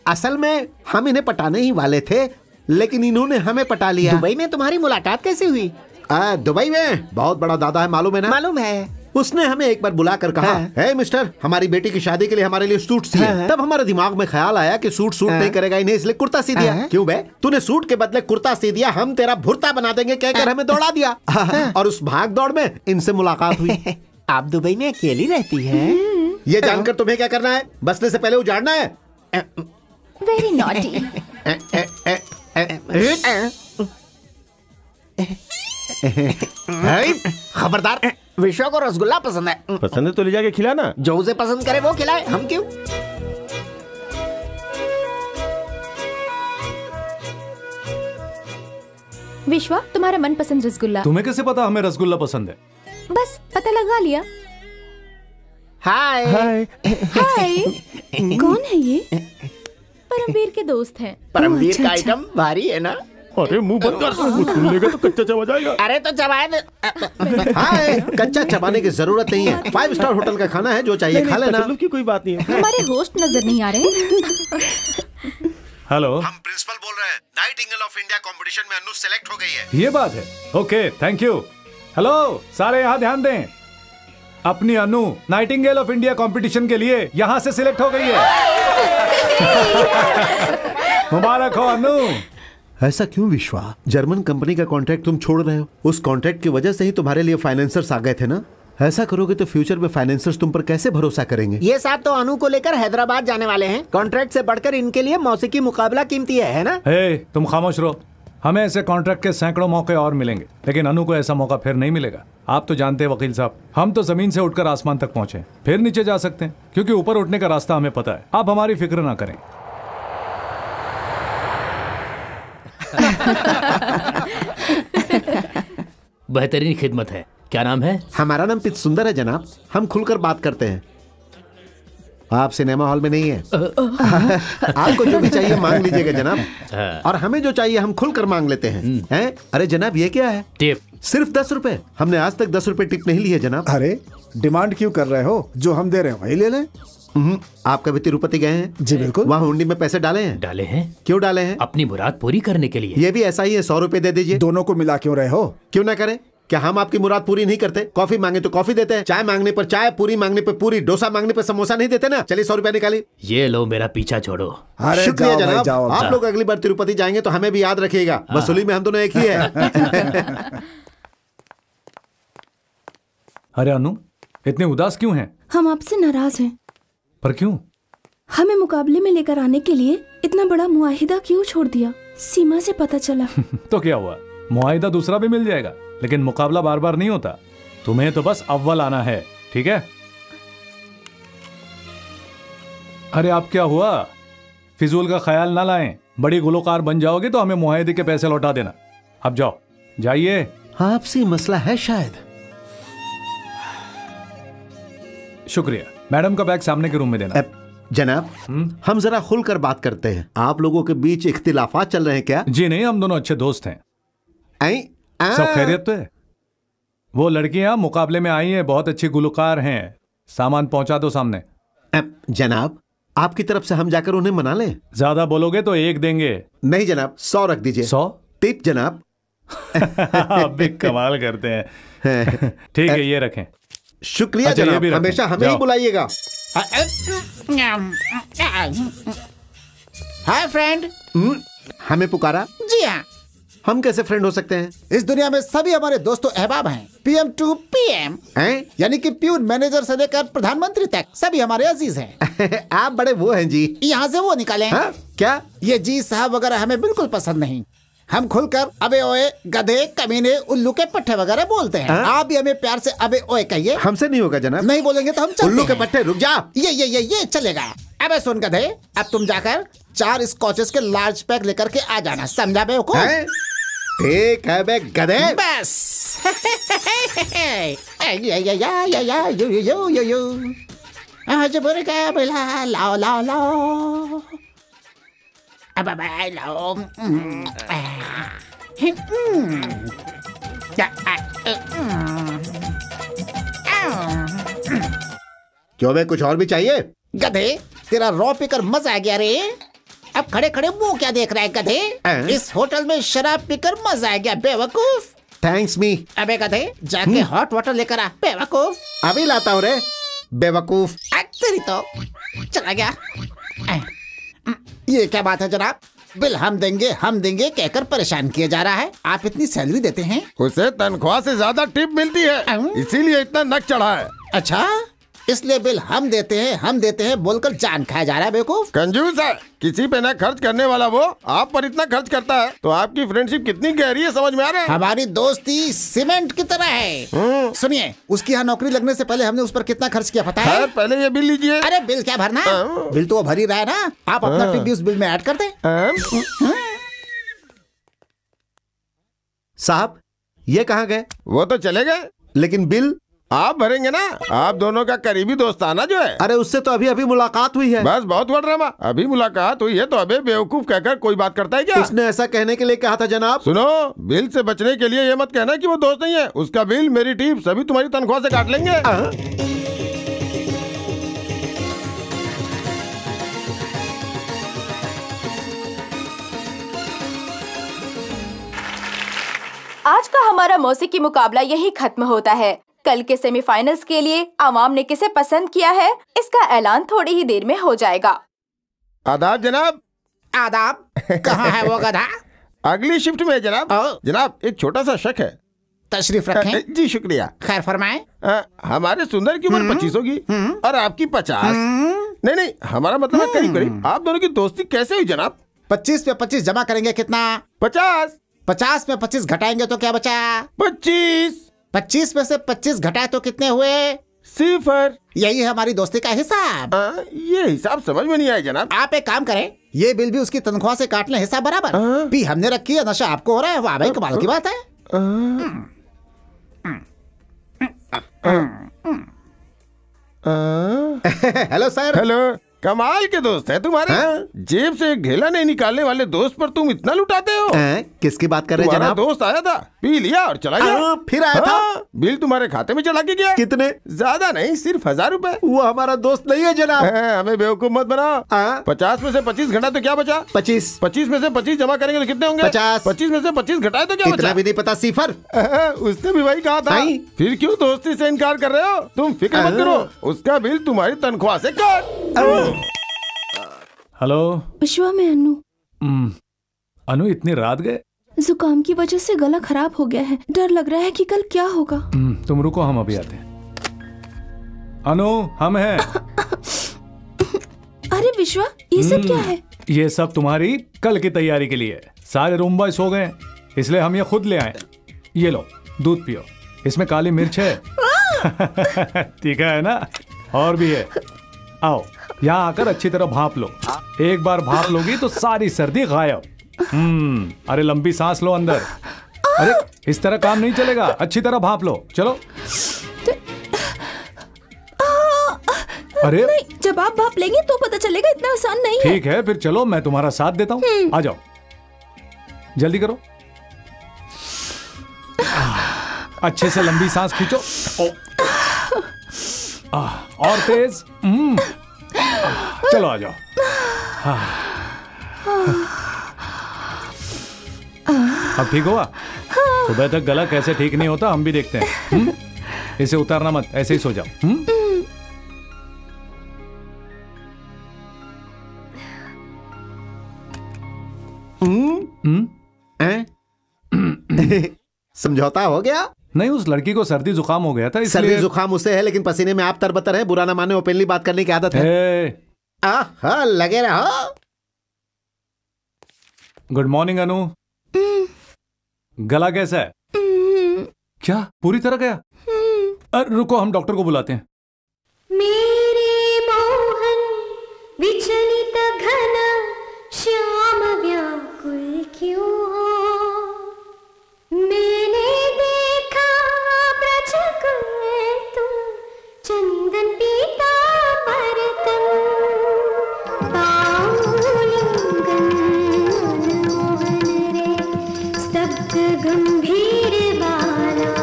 असल में हम इन्हें पटाने ही वाले थे, लेकिन इन्होंने हमें पटा लिया। दुबई में तुम्हारी मुलाकात कैसे हुई? दुबई में बहुत बड़ा दादा है, मालूम है ना? मालूम है। उसने हमें एक बार बुलाकर कहा, हे मिस्टर, हमारी बेटी की शादी के लिए हमारे लिए सूट सिए। तब हमारे दिमाग में ख्याल आया कि सूट नहीं करेगा इन्हें, इसलिए कुर्ता सी दिया। क्यों बे, तूने सूट के बदले कुर्ता सी दिया, हम तेरा भुर्ता बना देंगे कहकर हमें दौड़ा दिया। और उस भाग दौड़ में इनसे मुलाकात हुई। आप दुबई में अकेली रहती है? ये जानकर तुम्हें क्या करना है? बसने से पहले उजाड़ना है। Very naughty. खबरदार, विश्वा को रसगुल्ला पसंद है। पसंद है तो ले जाके खिलाना। जो उसे पसंद करे वो खिलाए, हम क्यों? विश्वा, तुम्हारा मनपसंद रसगुल्ला। तुम्हें कैसे पता हमें रसगुल्ला पसंद है? बस पता लगा लिया। हाय हाय। कौन है ये? परमवीर के दोस्त हैं। परमवीर का आइटम भारी है ना? अरे मुंह बंद कर, वो सुन लेगा तो कच्चा चबा जाएगा। अरे तो चबाए दे। हाय, कच्चा चबाने की जरूरत नहीं है, 5 स्टार होटल का खाना है, जो चाहिए खा लेना। की कोई बात नहीं है। हमारे होस्ट नजर नहीं आ रहे। हेलो, हम प्रिंसिपल बोल रहे हैं। नाइटिंगेल ऑफ इंडिया कंपटीशन में अनु सेलेक्ट हो गई है। ये बात है? Okay, thank you. हेलो, सारे यहाँ ध्यान दें। अपनी अनु नाइटिंगेल ऑफ इंडिया कंपटीशन के लिए यहाँ से सिलेक्ट हो गई है। मुबारक हो अनु। ऐसा क्यों विश्वा? जर्मन कंपनी का कॉन्ट्रैक्ट तुम छोड़ रहे हो? उस कॉन्ट्रैक्ट की वजह से ही तुम्हारे लिए फाइनेंसर्स आ गए थे ना? ऐसा करोगे तो फ्यूचर में फाइनेंसर्स तुम पर कैसे भरोसा करेंगे? ये साहब तो अनु को लेकर हैदराबाद जाने वाले हैं। कॉन्ट्रैक्ट से बढ़कर इनके लिए मौसीकी मुकाबला कीमती है ना? तुम खामोश रहो। हमें ऐसे कॉन्ट्रैक्ट के सैकड़ों मौके और मिलेंगे, लेकिन अनु को ऐसा मौका फिर नहीं मिलेगा। आप तो जानते हैं वकील साहब, हम तो जमीन से उठकर आसमान तक पहुंचे, फिर नीचे जा सकते हैं, क्योंकि ऊपर उठने का रास्ता हमें पता है। आप हमारी फिक्र ना करें। बेहतरीन खिदमत है। क्या नाम है? हमारा नाम पित सुंदर है जनाब। हम खुलकर बात करते हैं। आप सिनेमा हॉल में नहीं है। आपको जो भी चाहिए मांग लीजिएगा जनाब, और हमें जो चाहिए हम खुलकर मांग लेते हैं। अरे जनाब ये क्या है? टिप। सिर्फ 10 रुपए। हमने आज तक 10 रुपए टिप नहीं ली है जनाब। अरे डिमांड क्यों कर रहे हो? जो हम दे रहे हैं वही ले लें। आप कभी तिरुपति गए हैं? जी बिल्कुल। वहाँ हुंडी में पैसे डाले हैं? डाले हैं। क्यों डाले हैं? अपनी मुराद पूरी करने के लिए। ये भी ऐसा ही है। 100 रुपए दे दीजिए। दोनों को मिला क्यों रहे हो? क्यों ना करें? क्या हम आपकी मुराद पूरी नहीं करते? कॉफी मांगे तो कॉफी देते हैं, चाय मांगने पर चाय, पूरी मांगने पर पूरी, डोसा मांगने पर समोसा नहीं देते ना? चलिए 100 रुपया निकालिए। ये लो मेरा पीछा छोड़ो। शुक्रिया जनाब। आप लोग अगली बार तिरुपति जाएंगे तो हमें भी याद रखिएगा। वसूली में हम दोनों एक ही है। अरे अनु, इतने उदास क्यों हैं? हम आपसे नाराज हैं। पर क्यों? हमें मुकाबले में लेकर आने के लिए इतना बड़ा मुआहिदा क्यों छोड़ दिया? सीमा से पता चला। तो क्या हुआ? मुआहिदा दूसरा भी मिल जाएगा, लेकिन मुकाबला बार बार नहीं होता। तुम्हें तो बस अव्वल आना है, ठीक है? अरे आप क्या हुआ? फिजूल का ख्याल ना लाएं। बड़ी गुलकार बन जाओगे तो हमें मुआहिदे के पैसे लौटा देना। अब जाओ, जाइए। आपसी मसला है शायद। शुक्रिया। मैडम का बैग सामने के रूम में देना। जनाब, हम जरा खुलकर बात करते हैं। आप लोगों के बीच इख्तिलाफात चल रहे हैं क्या? जी नहीं, हम दोनों अच्छे दोस्त हैं। सब खैरियत तो है। वो लड़कियां मुकाबले में आई हैं, बहुत अच्छी गुलकार हैं। सामान पहुंचा दो सामने। जनाब, आपकी तरफ से हम जाकर उन्हें मना लें? ज्यादा बोलोगे तो 1 देंगे। नहीं जनाब, 100 रख दीजिए। 100 टिप जनाब। आप भी कमाल करते हैं। ठीक है, ये रखें। शुक्रिया जनाब, हमेशा हमें ही बुलाइएगा। Hi friend. हमें पुकारा? जी हाँ। हम कैसे फ्रेंड हो सकते हैं? इस दुनिया में सभी हमारे दोस्तों अहबाब हैं। PM to PM, यानी कि प्यून मैनेजर से लेकर प्रधानमंत्री तक सभी हमारे अजीज हैं। आप बड़े वो हैं जी। यहाँ से वो निकालें। क्या? ये जी साहब वगैरह हमें बिल्कुल पसंद नहीं। हम खुलकर अबे ओए, गधे, कमीने, उल्लू के पट्टे वगैरह बोलते हैं। आप भी हमें प्यार से अबे ओए कहिए। हमसे नहीं होगा जनाब। नहीं बोलेंगे तो हम चलते उल्लू के पट्टे, रुक जा। ये चलेगा। अबे सुन गधे, अब तुम जाकर 4 स्कॉचेस के लार्ज पैक लेकर के आ जाना, समझा बेवकूफ? ठीक है बे गधे। बस। आज बुरका बुला लाओ लाओ लाओ। अब लाओ। क्यों बे, कुछ और भी चाहिए? गधे, तेरा रॉ पीकर मजा आ गया रे। अब खड़े खड़े वो क्या देख रहा है गधे? इस होटल में शराब पीकर मजा आ गया बेवकूफ। थैंक्स मी। अबे गधे, जाके हॉट वाटर लेकर आ बेवकूफ। अभी लाता हूँ रे बेवकूफ। तेरी तो चला गया। ये क्या बात है जनाब? बिल हम देंगे कहकर परेशान किया जा रहा है। आप इतनी सैलरी देते हैं? उसे तनख्वाह से ज्यादा टिप मिलती है, इसीलिए इतना नक चढ़ा है। अच्छा, इसलिए बिल हम देते हैं बोलकर जान खाया जा रहा है बेवकूफ। कंजूस है, किसी पे ना खर्च करने वाला वो आप पर इतना खर्च करता है, तो आपकी फ्रेंडशिप कितनी गहरी है समझ में आ रहा है? हमारी दोस्ती सीमेंट की तरह है। सुनिए, उसकी यहाँ नौकरी लगने से पहले हमने उस पर कितना खर्च किया पता है? पहले ये बिल लीजिए। अरे बिल क्या भरना? बिल तो वो भर ही रहा है ना। आप अपना टिप भी उस बिल में ऐड कर दें। साहब, ये कहाँ गए? वो तो चले गए, लेकिन बिल आप भरेंगे ना। आप दोनों का करीबी दोस्ताना जो है। अरे उससे तो अभी मुलाकात हुई है। बस बहुत बड़ा ड्रामा। अभी मुलाकात हुई है तो अबे बेवकूफ कहकर कोई बात करता है क्या? उसने ऐसा कहने के लिए कहा था जनाब। सुनो, बिल से बचने के लिए ये मत कहना कि वो दोस्त नहीं है। उसका बिल, मेरी टिप सभी तुम्हारी तनख्वाह से काट लेंगे। आज का हमारा मौसीकी मुकाबला यही खत्म होता है। कल के सेमीफाइनल्स के लिए आवाम ने किसे पसंद किया है, इसका ऐलान थोड़ी ही देर में हो जाएगा। आदाब जनाब। आदाब। कहाँ है वो गधा? अगली शिफ्ट में जनाब। जनाब एक छोटा सा शक है। तशरीफ रखें। जी शुक्रिया। खैर फरमाएं। हमारे सुंदर की उम्र 25 होगी और आपकी 50। नहीं, हमारा मतलब है करीब करीब। आप दोनों की दोस्ती कैसे हुई जनाब? 25 पे 25 जमा करेंगे कितना? 50। 50 में 25 घटाएंगे तो क्या बचा? 25। 25 में से 25 घटाए तो कितने हुए? 0। यही है हमारी दोस्ती का हिसाब। ये हिसाब समझ में नहीं आया जनाब। आप एक काम करें, ये बिल भी उसकी तनख्वाह से काट लें, हिसाब बराबर। पी हमने रखी है, नशा आपको हो रहा है, वाह भाई कमाल की बात है। Hello sir. हेलो। कमाल के दोस्त है तुम्हारे। जेब से एक ढेला नहीं निकालने वाले दोस्त पर तुम इतना लुटाते हो। किसकी बात कर रहे हैं जनाब? दोस्त आया था, पी लिया और चला गया। फिर आया था? बिल तुम्हारे खाते में चला के गया। कितने? ज्यादा नहीं, सिर्फ 1000 रुपए। वो हमारा दोस्त नहीं है जनाब। हमें बेवकूफ मत बनाओ। 50 में से 25 घटा तो क्या बचा? 25। 25 में से 25 जमा करेंगे तो कितने होंगे? 50। 25 में से 25 घटाए तो क्या बचा? भी नहीं पता, 0। उसने भी वही कहा था। फिर क्यों दोस्ती से इनकार कर रहे हो? तुम फिक्र मत करो, उसका बिल तुम्हारी तनख्वाह से काट। हेलो विश्वा, मैं अनु। अनु इतनी रात गए? जुकाम की वजह से गला खराब हो गया है, डर लग रहा है कि कल क्या होगा। तुम रुको, हम अभी आते हैं। अनु हम हैं। अरे विश्वा, ये सब क्या है? ये सब तुम्हारी कल की तैयारी के लिए। सारे रूम बॉय सो गए इसलिए हम ये खुद ले आए। ये लो दूध पियो, इसमें काली मिर्च है। तीखा है ना? और भी है। आओ यहाँ आकर अच्छी तरह भाप लो। एक बार भाप लोगी तो सारी सर्दी गायब। अरे लंबी सांस लो अंदर। अरे इस तरह काम नहीं चलेगा, अच्छी तरह भाप लो। चलो। अरे नहीं, जब आप भाप लेंगे तो पता चलेगा, इतना आसान नहीं है। ठीक है फिर चलो, मैं तुम्हारा साथ देता हूँ। आ जाओ, जल्दी करो। अच्छे से लंबी सांस खींचो। और तेज। चलो आ जाओ। अब ठीक हुआ? सुबह तक गला कैसे ठीक नहीं होता हम भी देखते हैं। इसे उतारना मत, ऐसे ही सो जाओ। समझौता हो गया? नहीं, उस लड़की को सर्दी जुकाम हो गया था इसलिए। सर्दी जुकाम उसे है, लेकिन पसीने में आप तरबतर है। बुरा ना माने, ओपनली बात करने की आदत है। लगे रहो। गुड मॉर्निंग अनु। गला कैसा है? क्या पूरी तरह गया? रुको, हम डॉक्टर को बुलाते हैं। मेरे मोहन विचलित घन श्याम व्याकुल क्यों हो? मैंने देखा ब्रज कुल तुम चंदन पीता परतम बाउलिंगन मनमोहन रे स्तब्ध गंभीर बाला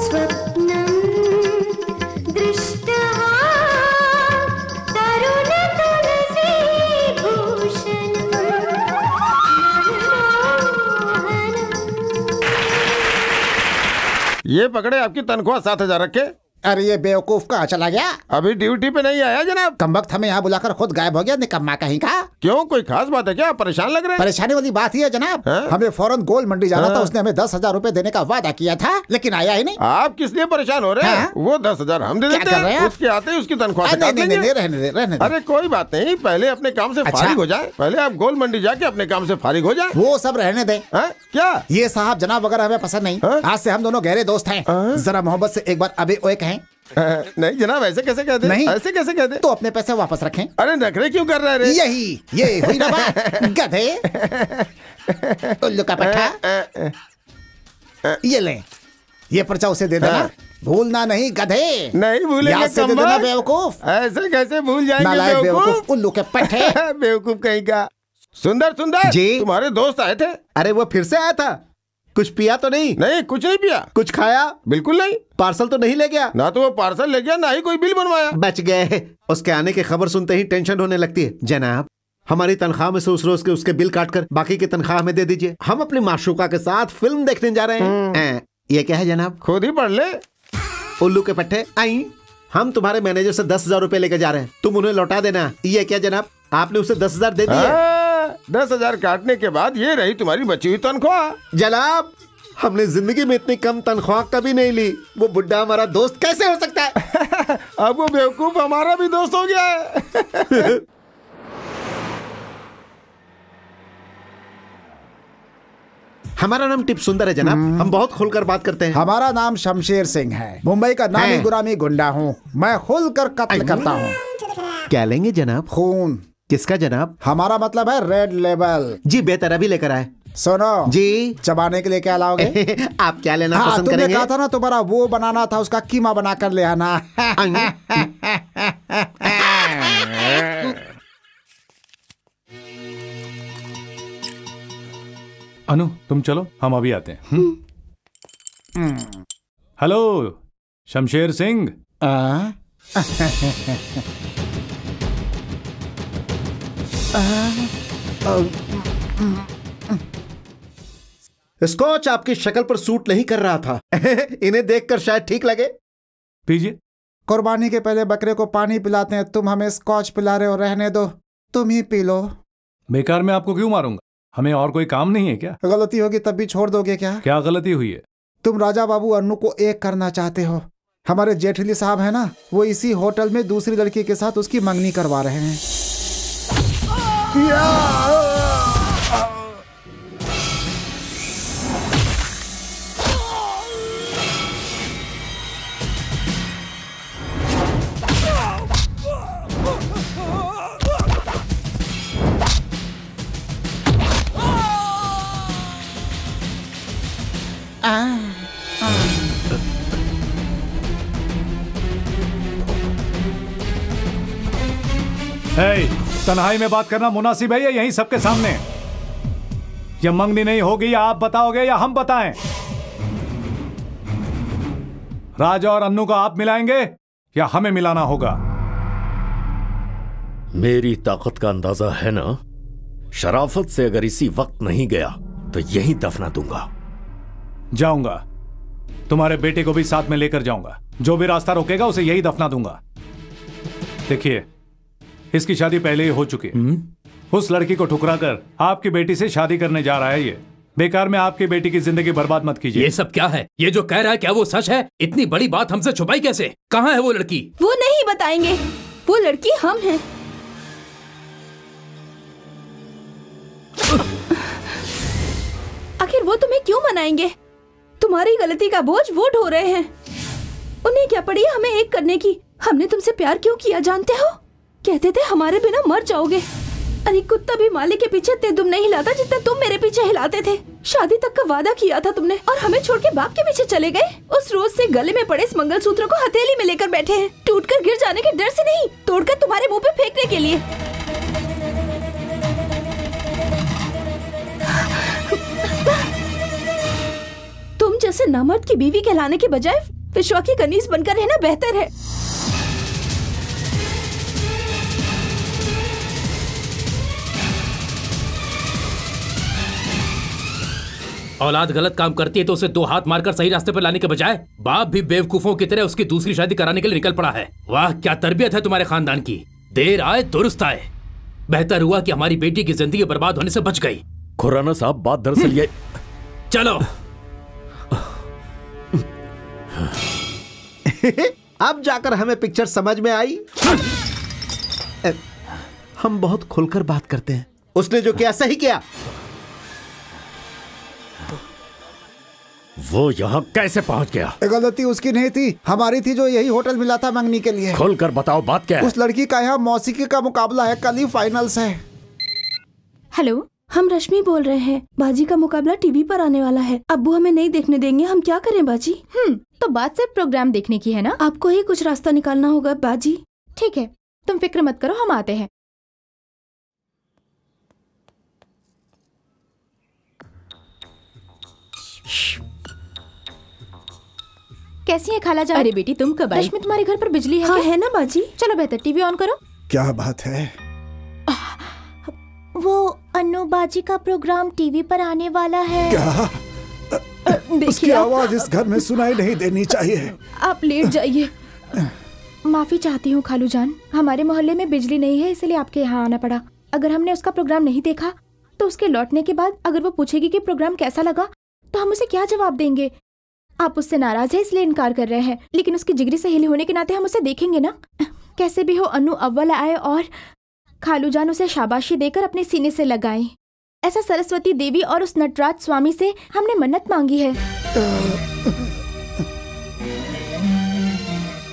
स्वप्नम दृष्टा तरुण तुलसी भूषण ये पकड़े, आपकी तनख्वाह 7000 रखे। अरे ये बेवकूफ कहाँ चला गया? अभी ड्यूटी पे नहीं आया जनाब। कमबख्त हमें यहाँ बुलाकर खुद गायब हो गया, निकम्मा कहीं का। क्यों, कोई खास बात है क्या? परेशान लग रहे हैं? परेशानी वाली बात ही है जनाब। हमें फौरन गोल मंडी जाना था, उसने हमें 10,000 रुपए देने का वादा किया था, लेकिन आया ही नहीं। आप किस लिए परेशान हो रहे हैं? वो 10,000 हम दे देते हैं, उसके आते ही उसकी तनख्वाह से काट लेंगे। रहने दे। अरे कोई बात नहीं, पहले अपने काम से फारिग हो जाए। पहले आप गोल मंडी जाके अपने काम से फारिग हो जाए। वो सब रहने दे। क्या ये साहब जनाब वगैरह हमें पसंद नहीं। आज से हम दोनों गहरे दोस्त हैं। जरा मोहब्बत से एक बार अभी ओए कहें। नहीं जनाब, ऐसे कैसे कहते? नहीं, ऐसे कैसे कहते? तो अपने पैसे वापस रखें। अरे नखरे क्यों कर रहे हैं? ये हुई ना बात, गधे उल्लू का पट्टा। ये ले, ये पर्चा उसे दे देना। भूलना नहीं गधे। नहीं भूलेंगे, से दे देना बेवकूफ। ऐसे कैसे भूल जाएंगे बेवकूफ, उल्लू के पट्टे। बेवकूफ कहीं का। सुंदर जी, तुम्हारे दोस्त आए थे। अरे वो फिर से आया था? कुछ पिया तो नहीं? नहीं, कुछ नहीं पिया। कुछ खाया? बिल्कुल नहीं। पार्सल तो नहीं ले गया? ना तो वो पार्सल ले गया, ना ही कोई बिल बनवाया। बच गए। उसके आने की खबर सुनते ही टेंशन होने लगती है। जनाब, हमारी तनख्वाह में से उस रोज के उसके बिल काटकर बाकी की तनख्वाह हमें दे दीजिए। हम अपनी माशूका के साथ फिल्म देखने जा रहे हैं। ये क्या है जनाब? खुद ही पढ़ ले। उल्लू के पट्टे आई। हम तुम्हारे मैनेजर से 10,000 रुपए लेकर जा रहे हैं, तुम उन्हें लौटा देना। ये क्या जनाब, आपने उसे 10,000 दे दिए? 10,000 काटने के बाद ये रही तुम्हारी बची हुई तनख्वाह। जनाब, हमने जिंदगी में इतनी कम तनख्वाह कभी नहीं ली। वो बुड्ढा हमारा दोस्त कैसे हो सकता है? अब वो बेवकूफ हमारा भी दोस्त हो गया है। हमारा नाम टिप सुंदर है जनाब, हम बहुत खुलकर बात करते हैं। हमारा नाम शमशेर सिंह है, मुंबई का नामी गुरामी गुंडा हूँ। मैं खुलकर कत्ल करता हूँ। क्या लेंगे जनाब? खून। किसका जनाब? हमारा मतलब है रेड लेबल। जी बेहतर अभी लेकर आए। सुनो जी, चबाने के लिए क्या लाओगे? आप क्या लेना पसंद तुमने करेंगे? कहा था ना तुम्हारा वो बनाना था, उसका कीमा बना कर ले आना। अनु तुम चलो, हम अभी आते हैं। हेलो शमशेर सिंह। स्कॉच आपकी शक्ल पर सूट नहीं कर रहा था। इन्हें देखकर शायद ठीक लगे। पीजिए। कुर्बानी के पहले बकरे को पानी पिलाते हैं, तुम हमें स्कॉच पिला रहे हो। रहने दो, तुम ही पी लो। बेकार में आपको क्यों मारूंगा? हमें और कोई काम नहीं है क्या? गलती होगी तब भी छोड़ दोगे क्या? क्या गलती हुई है? तुम राजा बाबू अन्नू को एक करना चाहते हो। हमारे जेठली साहब है ना, वो इसी होटल में दूसरी लड़की के साथ उसकी मंगनी करवा रहे हैं। तन्हाई में बात करना मुनासिब है या यहीं सबके सामने? ये मंगनी नहीं होगी, या आप बताओगे या हम बताएं? राजा और अन्नू को आप मिलाएंगे या हमें मिलाना होगा? मेरी ताकत का अंदाजा है ना? शराफत से अगर इसी वक्त नहीं गया तो यहीं दफना दूंगा। जाऊंगा, तुम्हारे बेटे को भी साथ में लेकर जाऊंगा। जो भी रास्ता रोकेगा उसे यही दफना दूंगा। देखिए, इसकी शादी पहले ही हो चुकी है। उस लड़की को ठुकराकर आपकी बेटी से शादी करने जा रहा है ये। बेकार में आपकी बेटी की जिंदगी बर्बाद मत कीजिए। ये सब क्या है? ये जो कह रहा है क्या वो सच है? इतनी बड़ी बात हमसे छुपाई कैसे? कहाँ है वो लड़की? वो नहीं बताएंगे। वो लड़की हम हैं। आखिर वो तुम्हें क्यों मनाएंगे? तुम्हारी गलती का बोझ वो ढो रहे हैं। उन्हें क्या पड़ी हमें एक करने की? हमने तुमसे प्यार क्यों किया जानते हो? कहते थे हमारे बिना मर जाओगे। अरे कुत्ता भी मालिक के पीछे इतने दुम नहीं हिलाता जितना तुम मेरे पीछे हिलाते थे। शादी तक का वादा किया था तुमने और हमें छोड़ के बाप के पीछे चले गए। उस रोज से गले में पड़े इस मंगलसूत्र को हथेली में लेकर बैठे हैं, टूटकर गिर जाने के डर से नहीं, तोड़कर तुम्हारे मुंह पे फेंकने के लिए। तुम जैसे नामर्द की बीवी कहलाने के बजाय विश्वा की कनीज बनकर रहना बेहतर है। औलाद गलत काम करती है तो उसे 2 हाथ मारकर सही रास्ते पर लाने के बजाय बाप भी बेवकूफों की तरह उसकी दूसरी शादी कराने के लिए निकल पड़ा है। वाह, क्या तरबियत है तुम्हारे खानदान की। देर आए दुरुस्त आए। बेहतर हुआ कि हमारी बेटी की जिंदगी बर्बाद होने से बच गई। खुराना साहब, बात दरअसल ये। चलो। अब जाकर हमें पिक्चर समझ में आई। हम बहुत खुलकर बात करते हैं। उसने जो किया सही किया। वो यहाँ कैसे पहुँच गया? गलती उसकी नहीं थी, हमारी थी जो यही होटल मिला था मंगनी के लिए। खोलकर बताओ बात क्या है? उस लड़की का यहाँ मौसीकी का मुकाबला है, कल ही फाइनल्स है। हेलो, हम रश्मि बोल रहे हैं। बाजी का मुकाबला टीवी पर आने वाला है। अब्बू हमें नहीं देखने देंगे, हम क्या करें बाजी? तो बात सिर्फ प्रोग्राम देखने की है ना? आपको ही कुछ रास्ता निकालना होगा बाजी। ठीक है, तुम फिक्र मत करो, हम आते हैं। कैसी है खाला जान? अरे बेटी तुम कब आई? रश्मि तुम्हारे घर पर बिजली है? हाँ है ना बाजी। चलो बेहतर टीवी ऑन करो। क्या बात है? वो अन्नू बाजी का प्रोग्राम टीवी पर आने वाला है। क्या? उसकी आवाज इस घर में सुनाई नहीं देनी चाहिए। आप लेट जाइए। माफी चाहती हूँ खालू जान, हमारे मोहल्ले में बिजली नहीं है इसलिए आपके यहाँ आना पड़ा। अगर हमने उसका प्रोग्राम नहीं देखा तो उसके लौटने के बाद अगर वो पूछेगी कि प्रोग्राम कैसा लगा तो हम उसे क्या जवाब देंगे? आप उससे नाराज है इसलिए इनकार कर रहे हैं, लेकिन उसकी जिगरी सहेली होने के नाते हम उसे देखेंगे ना। कैसे भी हो अनु अव्वल आए और खालू जान उसे शाबाशी देकर अपने सीने से लगाएं। ऐसा सरस्वती देवी और उस नटराज स्वामी से हमने मन्नत मांगी है।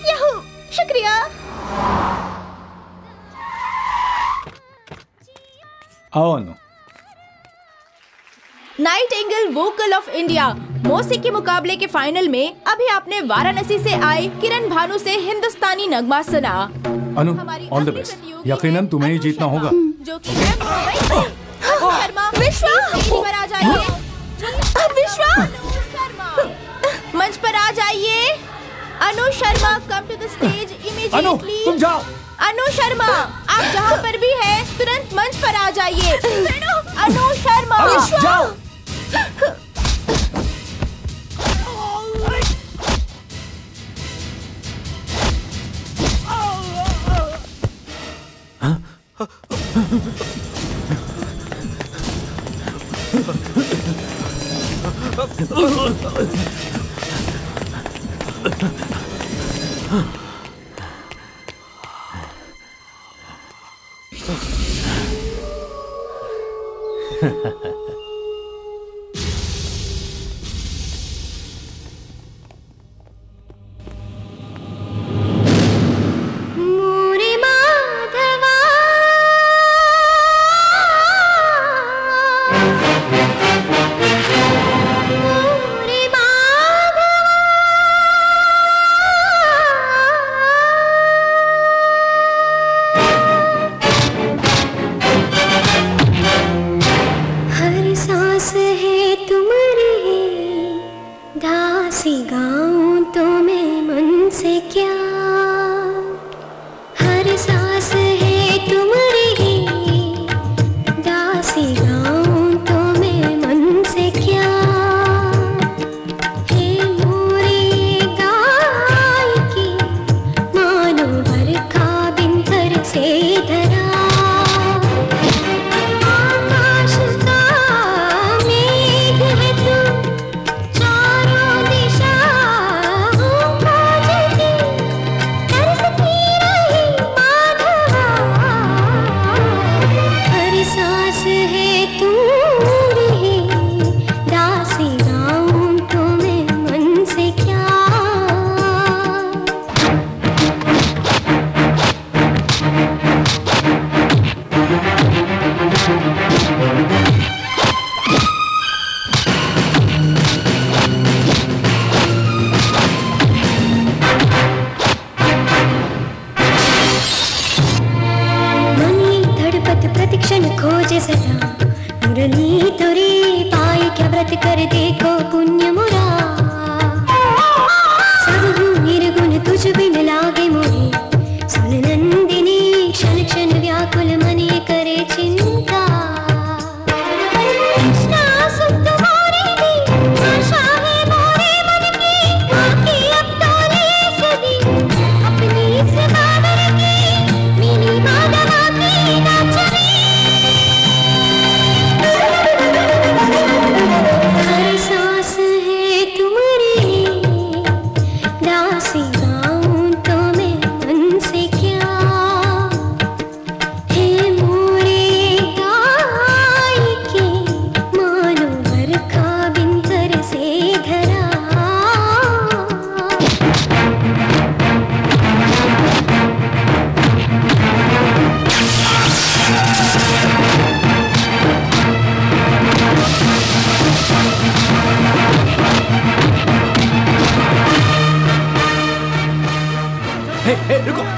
यहू, शुक्रिया। आओ अनु। नाइटिंगेल वोकल ऑफ इंडिया मौसीकी मुकाबले के फाइनल में अभी आपने वाराणसी से आए किरण भानु से हिंदुस्तानी नगमा सुना। अनु, ऑल द बेस्ट। यकीनन तुम्हें ही जीतना होगा। जो कि विश्वा पर आ जाइए। विश्वा मंच पर आ जाइए। Anu Sharma come to the stage immediately. Anu, तुम जाओ। अनु शर्मा आप जहाँ पर भी हैं तुरंत मंच पर आ जाइए। अनु शर्मा जाओ।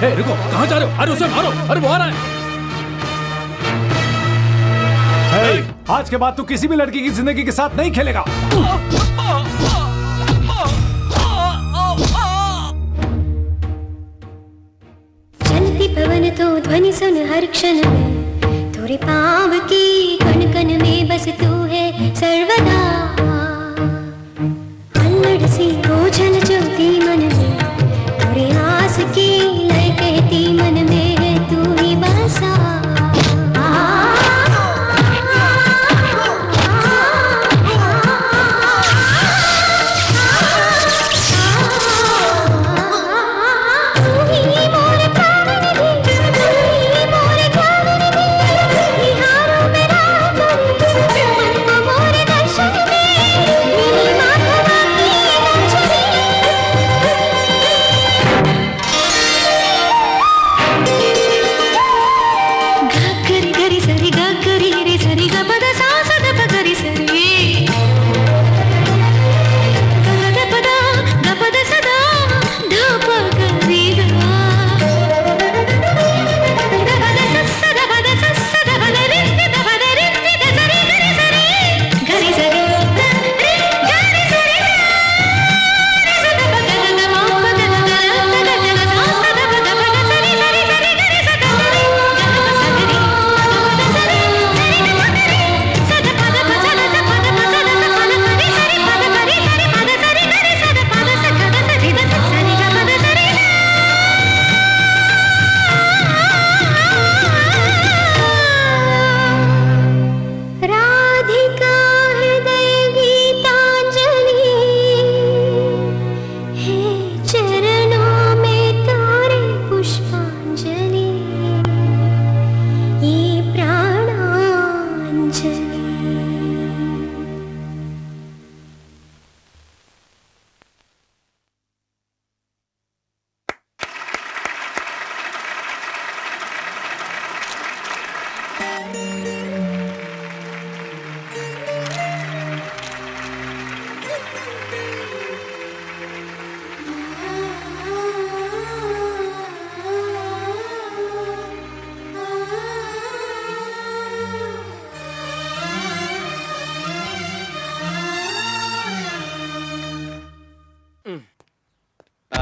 रुको, कहाँ जा रहे हो? अरे उसे मारो, अरे वो आ रहा है। आज के बाद तू किसी भी लड़की की जिंदगी के साथ नहीं खेलेगा। चलती पवन तो ध्वनि सुन हर क्षण में, थोड़े पाँव की कण कण में बस तू है सर्वदा।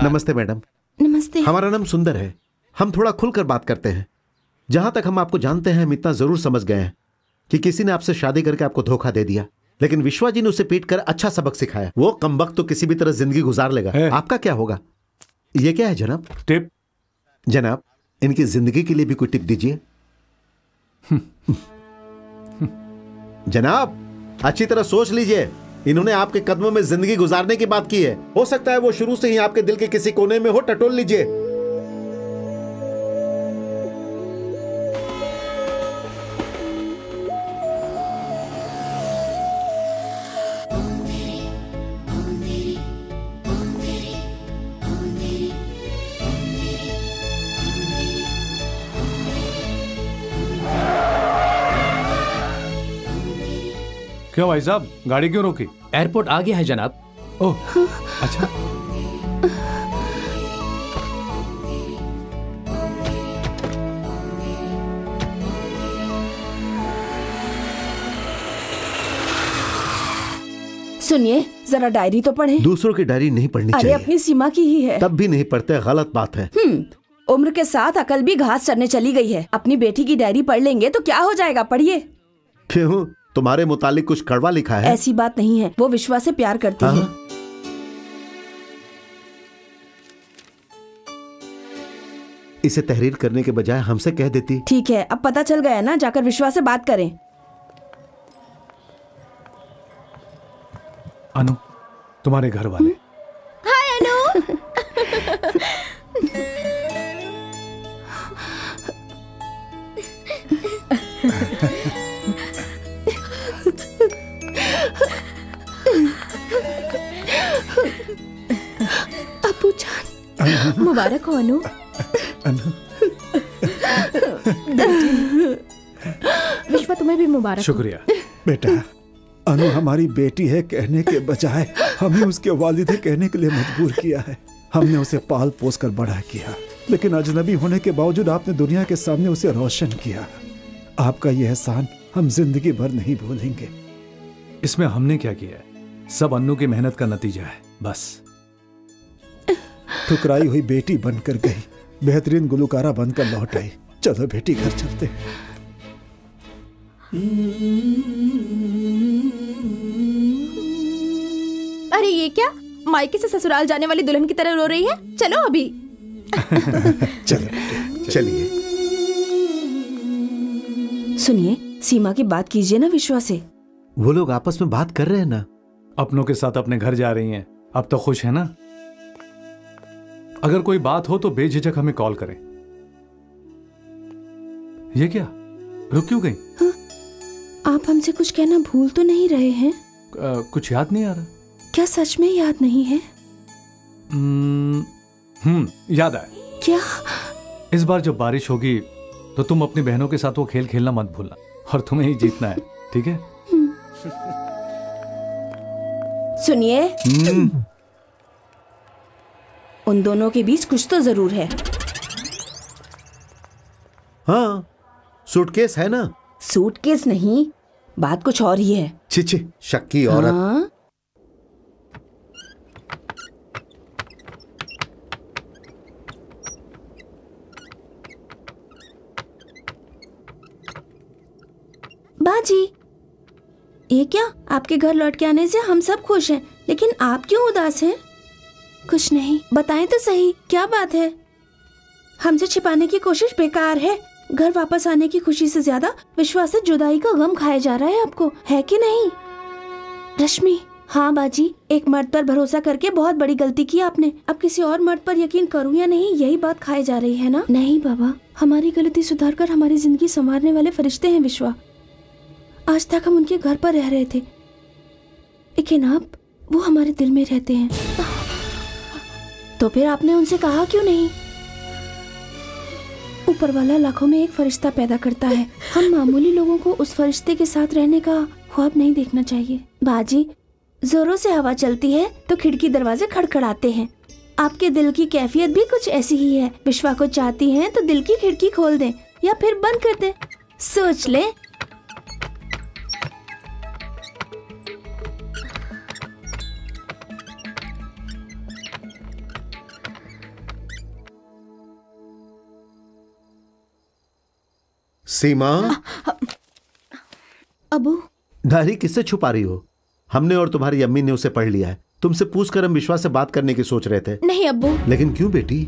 नमस्ते मैडम। नमस्ते। हमारा नाम सुंदर है। हम थोड़ा खुलकर बात करते हैं। जहां तक हम आपको जानते हैं हम इतना जरूर समझ गए हैं कि किसी ने आपसे शादी करके आपको धोखा दे दिया, लेकिन विश्वा जी ने उसे पीट कर अच्छा सबक सिखाया। वो कमबख्त तो किसी भी तरह जिंदगी गुजार लेगा। आपका क्या होगा? ये क्या है जनाब? टिप। जनाब, इनकी जिंदगी के लिए भी कोई टिप दीजिए। जनाब, अच्छी तरह सोच लीजिए। इन्होंने आपके कदमों में जिंदगी गुजारने की बात की है। हो सकता है वो शुरू से ही आपके दिल के किसी कोने में हो। टटोल लीजिए। क्यों भाई साहब, गाड़ी क्यों रोकी? एयरपोर्ट आ गया है जनाब। ओह, अच्छा। सुनिए, जरा डायरी तो पढ़ें। दूसरों की डायरी नहीं पढ़नी अरे चाहिए। अपनी सीमा की ही है। तब भी नहीं पढ़ते, गलत बात है। उम्र के साथ अकल भी घास चरने चली गई है। अपनी बेटी की डायरी पढ़ लेंगे तो क्या हो जाएगा? पढ़िए। क्यों, तुम्हारे मुतालिक कुछ कड़वा लिखा है? ऐसी बात नहीं है, वो विश्वा से प्यार करती है। इसे तहरीर करने के बजाय हमसे कह देती। ठीक है, अब पता चल गया ना, जाकर विश्वा से बात करें। अनु, तुम्हारे घर वाले। हाय अनु। अबू जान, मुबारक हो अनु। विश्वा, तुम्हें भी मुबारक। शुक्रिया बेटा। अनु हमारी बेटी है कहने के बजाय हमें उसके वालिद कहने के लिए मजबूर किया है। हमने उसे पाल पोस कर बड़ा किया, लेकिन अजनबी होने के बावजूद आपने दुनिया के सामने उसे रोशन किया। आपका यह एहसान हम जिंदगी भर नहीं भूलेंगे। इसमें हमने क्या किया है? सब अन्नू की मेहनत का नतीजा है, बस। ठुकराई हुई बेटी बनकर गई, बेहतरीन गुलकारा बनकर लौट आई। चलो बेटी, घर चलते हैं। अरे ये क्या, मायके से ससुराल जाने वाली दुल्हन की तरह रो रही है? चलो अभी। चलिए। सुनिए, सीमा की बात कीजिए ना विश्वा से। वो लोग आपस में बात कर रहे हैं ना। अपनों के साथ अपने घर जा रही हैं, अब तो खुश है ना? अगर कोई बात हो तो बेझिझक हमें कॉल करें। ये क्या, रुक क्यों गई? हाँ? आप हमसे कुछ कहना भूल तो नहीं रहे हैं? कुछ याद नहीं आ रहा? क्या सच में याद नहीं है? याद आया। क्या? इस बार जब बारिश होगी तो तुम अपनी बहनों के साथ वो खेल खेलना मत भूलना, और तुम्हें ही जीतना है, ठीक है? सुनिए, उन दोनों के बीच कुछ तो जरूर है। हाँ, सूटकेस है ना? सूटकेस नहीं, बात कुछ और ही है। छी, शक्की औरत। हाँ? बाजी, ये क्या, आपके घर लौट के आने से हम सब खुश हैं, लेकिन आप क्यों उदास हैं? कुछ नहीं, बताएं तो सही, क्या बात है? हमसे छिपाने की कोशिश बेकार है। घर वापस आने की खुशी से ज्यादा विश्वास से जुदाई का गम खाया जा रहा है आपको, है कि नहीं? रश्मि, हाँ बाजी, एक मर्द पर भरोसा करके बहुत बड़ी गलती की आपने। अब किसी और मर्द पर यकीन करूं या नहीं, यही बात खाई जा रही है ना? नहीं बाबा, हमारी गलती सुधार कर हमारी जिंदगी संवारने वाले फरिश्ते हैं विश्वा। आज तक हम उनके घर पर रह रहे थे, लेकिन अब वो हमारे दिल में रहते हैं। तो फिर आपने उनसे कहा क्यों नहीं? ऊपर वाला लाखों में एक फरिश्ता पैदा करता है, हम मामूली लोगों को उस फरिश्ते के साथ रहने का ख्वाब नहीं देखना चाहिए। बाजी, जोरों से हवा चलती है तो खिड़की दरवाजे खड़खड़ाते हैं। आपके दिल की कैफियत भी कुछ ऐसी ही है। विश्वा को चाहती हैं तो दिल की खिड़की खोल दें या फिर बंद कर दें, सोच लें। सीमा, अबू, डायरी किससे छुपा रही हो? हमने और तुम्हारी अम्मी ने उसे पढ़ लिया है। तुमसे पूछकर हम विश्वा से बात करने की सोच रहे थे। नहीं अब्बू। लेकिन क्यों बेटी?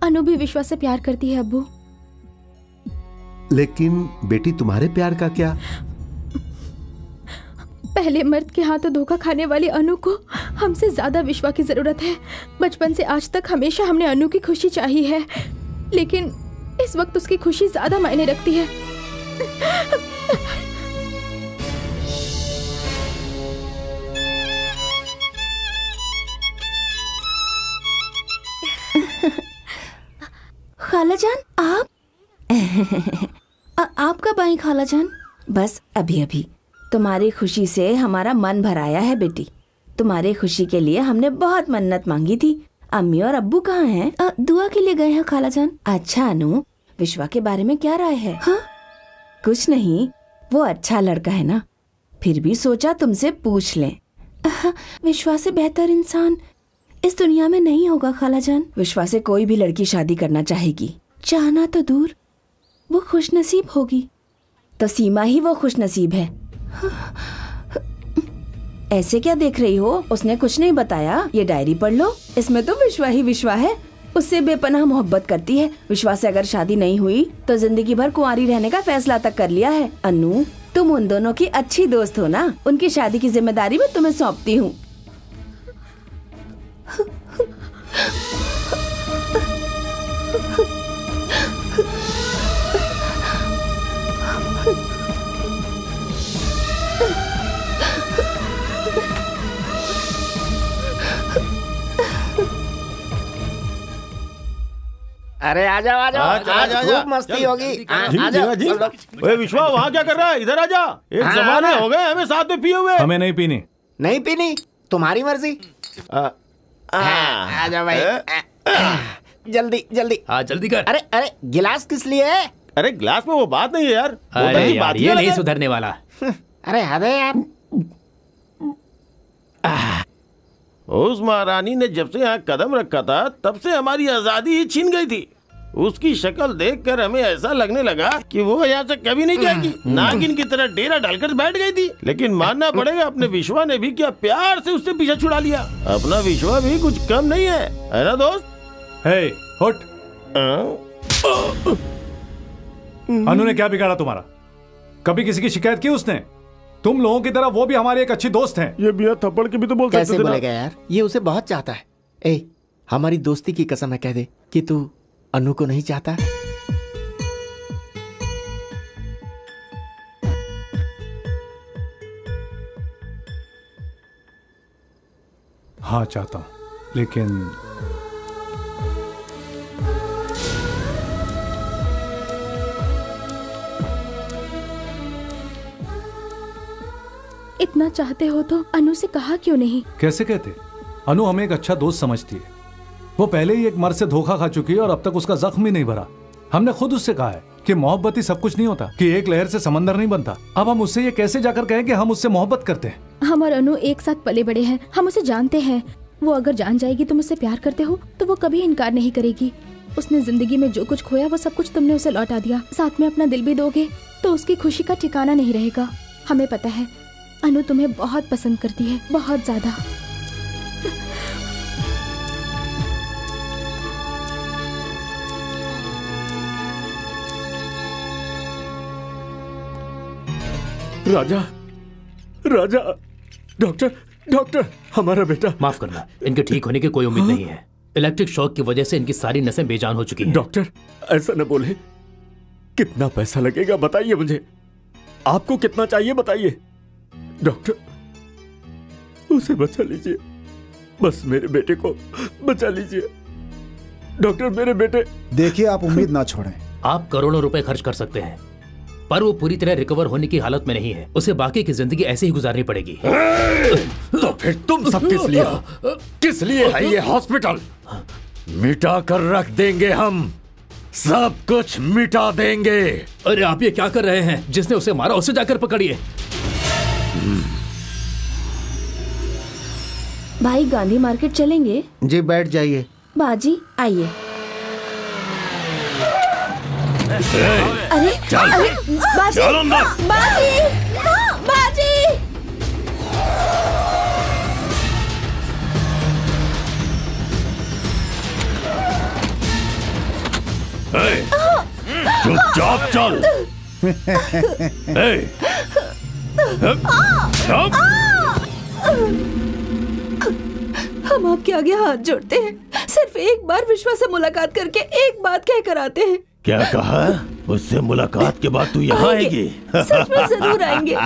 अनु भी विश्वा से प्यार करती है अब्बू। लेकिन बेटी तुम्हारे प्यार का क्या? पहले मर्द के हाथों धोखा खाने वाली अनु को हमसे ज्यादा विश्वा की जरूरत है। बचपन से आज तक हमेशा हमने अनु की खुशी चाही है, लेकिन इस वक्त उसकी खुशी ज्यादा मायने रखती है। खालाजान, आप आप कब आई खालाजान? बस अभी अभी। तुम्हारी खुशी से हमारा मन भराया है बेटी। तुम्हारी खुशी के लिए हमने बहुत मन्नत मांगी थी। अम्मी और अब्बू कहाँ हैं? दुआ के लिए गए हैं खालाजान। अच्छा अनु, विश्वा के बारे में क्या राय है? हाँ? कुछ नहीं, वो अच्छा लड़का है ना, फिर भी सोचा तुमसे पूछ लें। विश्वा से बेहतर इंसान इस दुनिया में नहीं होगा खालाजान। विश्वा से कोई भी लड़की शादी करना चाहेगी। चाहना तो दूर, वो खुशनसीब होगी। तो सीमा ही वो खुशनसीब है। ऐसे क्या देख रही हो? उसने कुछ नहीं बताया। ये डायरी पढ़ लो, इसमें तो विश्वा ही विश्वा है। उससे बेपनाह मोहब्बत करती है। विश्वा से अगर शादी नहीं हुई तो जिंदगी भर कुंवारी रहने का फैसला तक कर लिया है। अनु, तुम उन दोनों की अच्छी दोस्त हो ना, उनकी शादी की जिम्मेदारी मैं तुम्हें सौंपती हूँ। अरे आ जाओ, आ जाओ, खूब मस्ती होगी। ओए विश्वा, वहाँ क्या कर रहा है? इधर आ जा। एक जमाने हो गए हमें साथ में पिए हुए। हमें नहीं पीनी। नहीं पीनी? तुम्हारी मर्जी। आ जाओ भाई, जल्दी जल्दी। हाँ जल्दी कर। अरे अरे, गिलास किस लिए है? अरे गिलास में वो बात नहीं है यार। अरे यार, ये नहीं सुधरने वाला। अरे हद है यार। उस महारानी ने जब से यहाँ कदम रखा था तब से हमारी आजादी ही छीन गई थी। उसकी शक्ल देखकर हमें ऐसा लगने लगा कि वो यहाँ से कभी नहीं जाएगी। नागिन की तरह डेरा डालकर बैठ गई थी। लेकिन मानना पड़ेगा, अपने विश्वा ने भी क्या प्यार से उससे पीछा छुड़ा लिया। अपना विश्वा भी कुछ कम नहीं है ना दोस्त? हे, उठ। अनु ने क्या बिगाड़ा तुम्हारा? कभी किसी की शिकायत की उसने? तुम लोगों की तरह वो भी हमारी एक अच्छी दोस्त हैं। ये बिना थप्पड़ के भी तो बोल सकते थे ना। कैसे बोलेगा यार? ये उसे बहुत चाहता है। ए, हमारी दोस्ती की कसम है, कह दे कि तू अनु को नहीं चाहता। हाँ चाहता हूं, लेकिन इतना चाहते हो तो अनु से कहा क्यों नहीं? कैसे कहते? अनु हमें एक अच्छा दोस्त समझती है। वो पहले ही एक मर्द से धोखा खा चुकी है और अब तक उसका जख्म ही नहीं भरा। हमने खुद उससे कहा है कि मोहब्बत ही सब कुछ नहीं होता, कि एक लहर से समंदर नहीं बनता। अब हम उससे ये कैसे जाकर कहें कि हम उससे मोहब्बत करते हैं? हम और अनु एक साथ पले बड़े हैं, हम उसे जानते हैं। वो अगर जान जाएगी तुम उससे प्यार करते हो तो वो कभी इनकार नहीं करेगी। उसने जिंदगी में जो कुछ खोया वो सब कुछ तुमने उसे लौटा दिया। साथ में अपना दिल भी दोगे तो उसकी खुशी का ठिकाना नहीं रहेगा। हमें पता है अनु तुम्हें बहुत पसंद करती है, बहुत ज्यादा। राजा, राजा, डॉक्टर, डॉक्टर, हमारा बेटा। माफ करना, इनके ठीक होने की कोई उम्मीद नहीं है। इलेक्ट्रिक शॉक की वजह से इनकी सारी नसें बेजान हो चुकी हैं। डॉक्टर, ऐसा न बोले। कितना पैसा लगेगा बताइए मुझे। आपको कितना चाहिए बताइए। डॉक्टर, उसे बचा लीजिए, बस मेरे बेटे को बचा लीजिए। डॉक्टर, मेरे बेटे। देखिए, आप उम्मीद ना छोड़ें। आप करोड़ों रुपए खर्च कर सकते हैं, पर वो पूरी तरह रिकवर होने की हालत में नहीं है। उसे बाकी की जिंदगी ऐसे ही गुजारनी पड़ेगी। तो फिर तुम सब किस लिए है ये हॉस्पिटल? मिटा कर रख देंगे हम, सब कुछ मिटा देंगे। अरे आप ये क्या कर रहे हैं? जिसने उसे मारा उसे जाकर पकड़िए। भाई, गांधी मार्केट चलेंगे? जी, बैठ जाइए। बाजी आइए। अरे चल। अरे बाजी चल अंदर। बाजी बाजी चुपचाप चल। हम आपके आगे हाथ जोड़ते हैं, सिर्फ एक बार विश्वा से मुलाकात करके एक बात कह कर आते हैं। क्या कहा? उससे मुलाकात के बाद तू यहाँ आएगी? सच में जरूर आएंगे।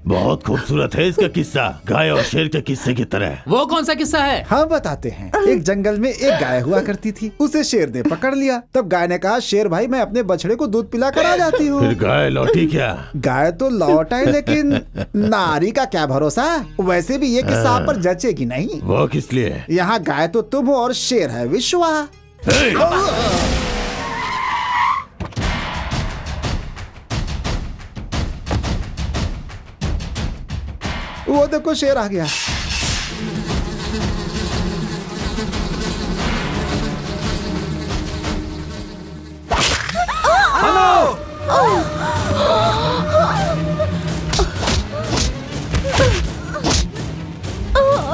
बहुत खूबसूरत है इसका किस्सा, गाय और शेर के किस्से की तरह। वो कौन सा किस्सा है? हाँ बताते हैं। एक जंगल में एक गाय हुआ करती थी, उसे शेर ने पकड़ लिया। तब गाय ने कहा, शेर भाई मैं अपने बछड़े को दूध पिला कर आ जाती हूँ। फिर गाय लौटी क्या? गाय तो लौट आई, लेकिन नारी का क्या भरोसा। वैसे भी ये किस्सा आप पर जचेगी नहीं। वो किस लिए? यहाँ गाय तो तुम हो और शेर है विश्वा। वो देखो शेर आ गया।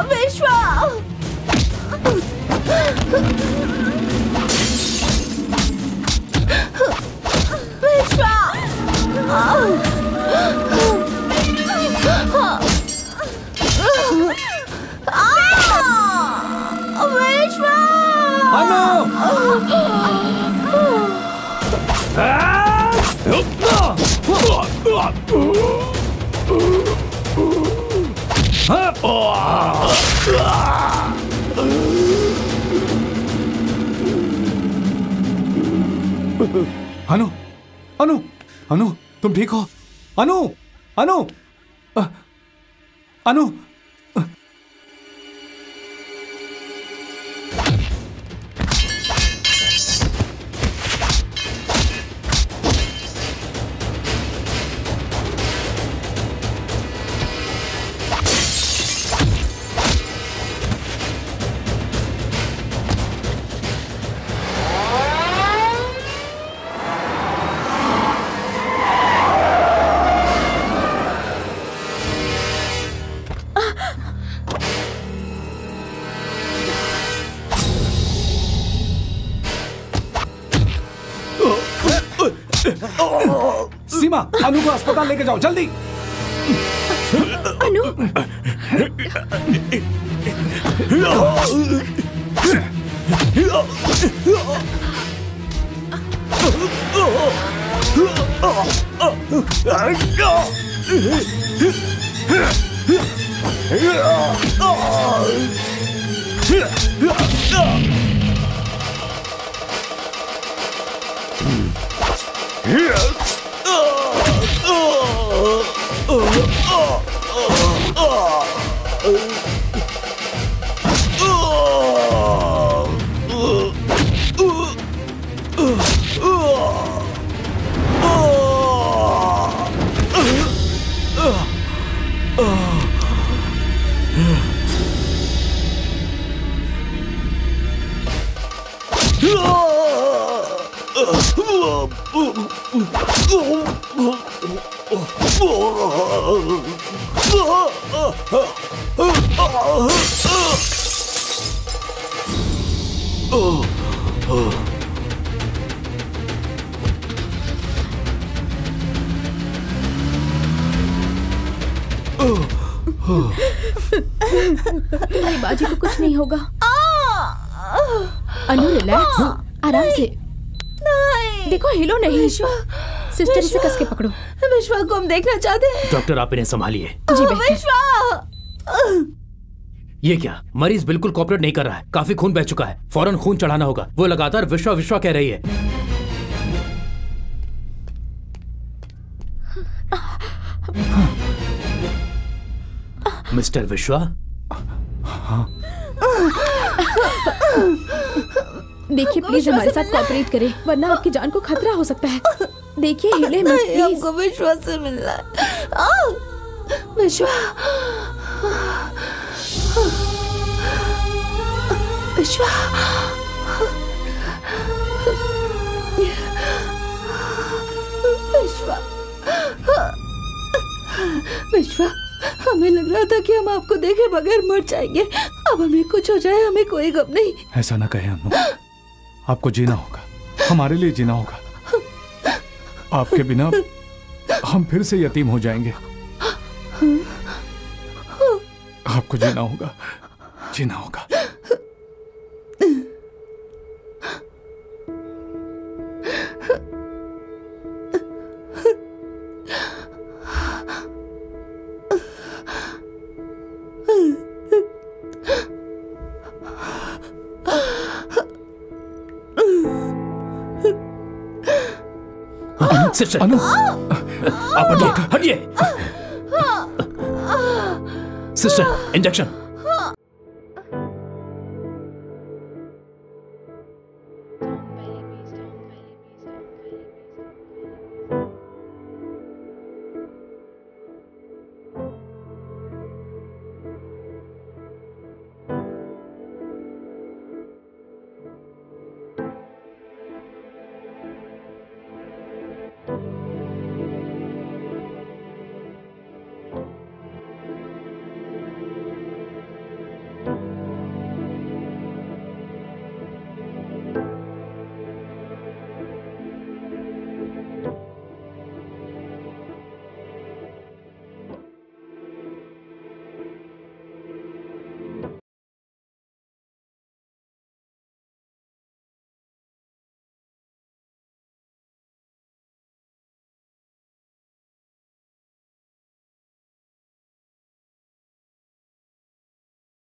विश्वा विश्वा अनु अनु अनु तुम ठीक हो? अनु अनु अनु सीमा, अनु को अस्पताल लेके जाओ जल्दी। अनु तुम्हारी बाजी को कुछ नहीं होगा। अनु रिलैक्स, आराम से। देखो हिलो नहीं। सिस्टर इसे कस के पकड़ो। विश्वा को हम देखना चाहते हैं। डॉक्टर आप इन्हें संभालिए। जी विश्वा। ये क्या? मरीज बिल्कुल कोऑपरेट नहीं कर रहा है। काफी खून बह चुका है, फौरन खून चढ़ाना होगा। वो लगातार विश्वा विश्वा कह रही है। मिस्टर विश्वा, देखिए प्लीज हमारे साथ कोऑपरेट करें, वरना आपकी जान को खतरा हो सकता है। देखिए हिले मत प्लीज। हमको विश्वा से मिलना है। विश्वा विश्वा विश्वा, हमें लग रहा था कि हम आपको देखे बगैर मर जाएंगे। अब हमें कुछ हो जाए हमें कोई गम नहीं। ऐसा ना कहे अनु, आपको जीना होगा, हमारे लिए जीना होगा। आपके बिना हम फिर से यतीम हो जाएंगे। आपको जीना होगा, जीना होगा। सिस्टर, आप हटिए। Sister, injection.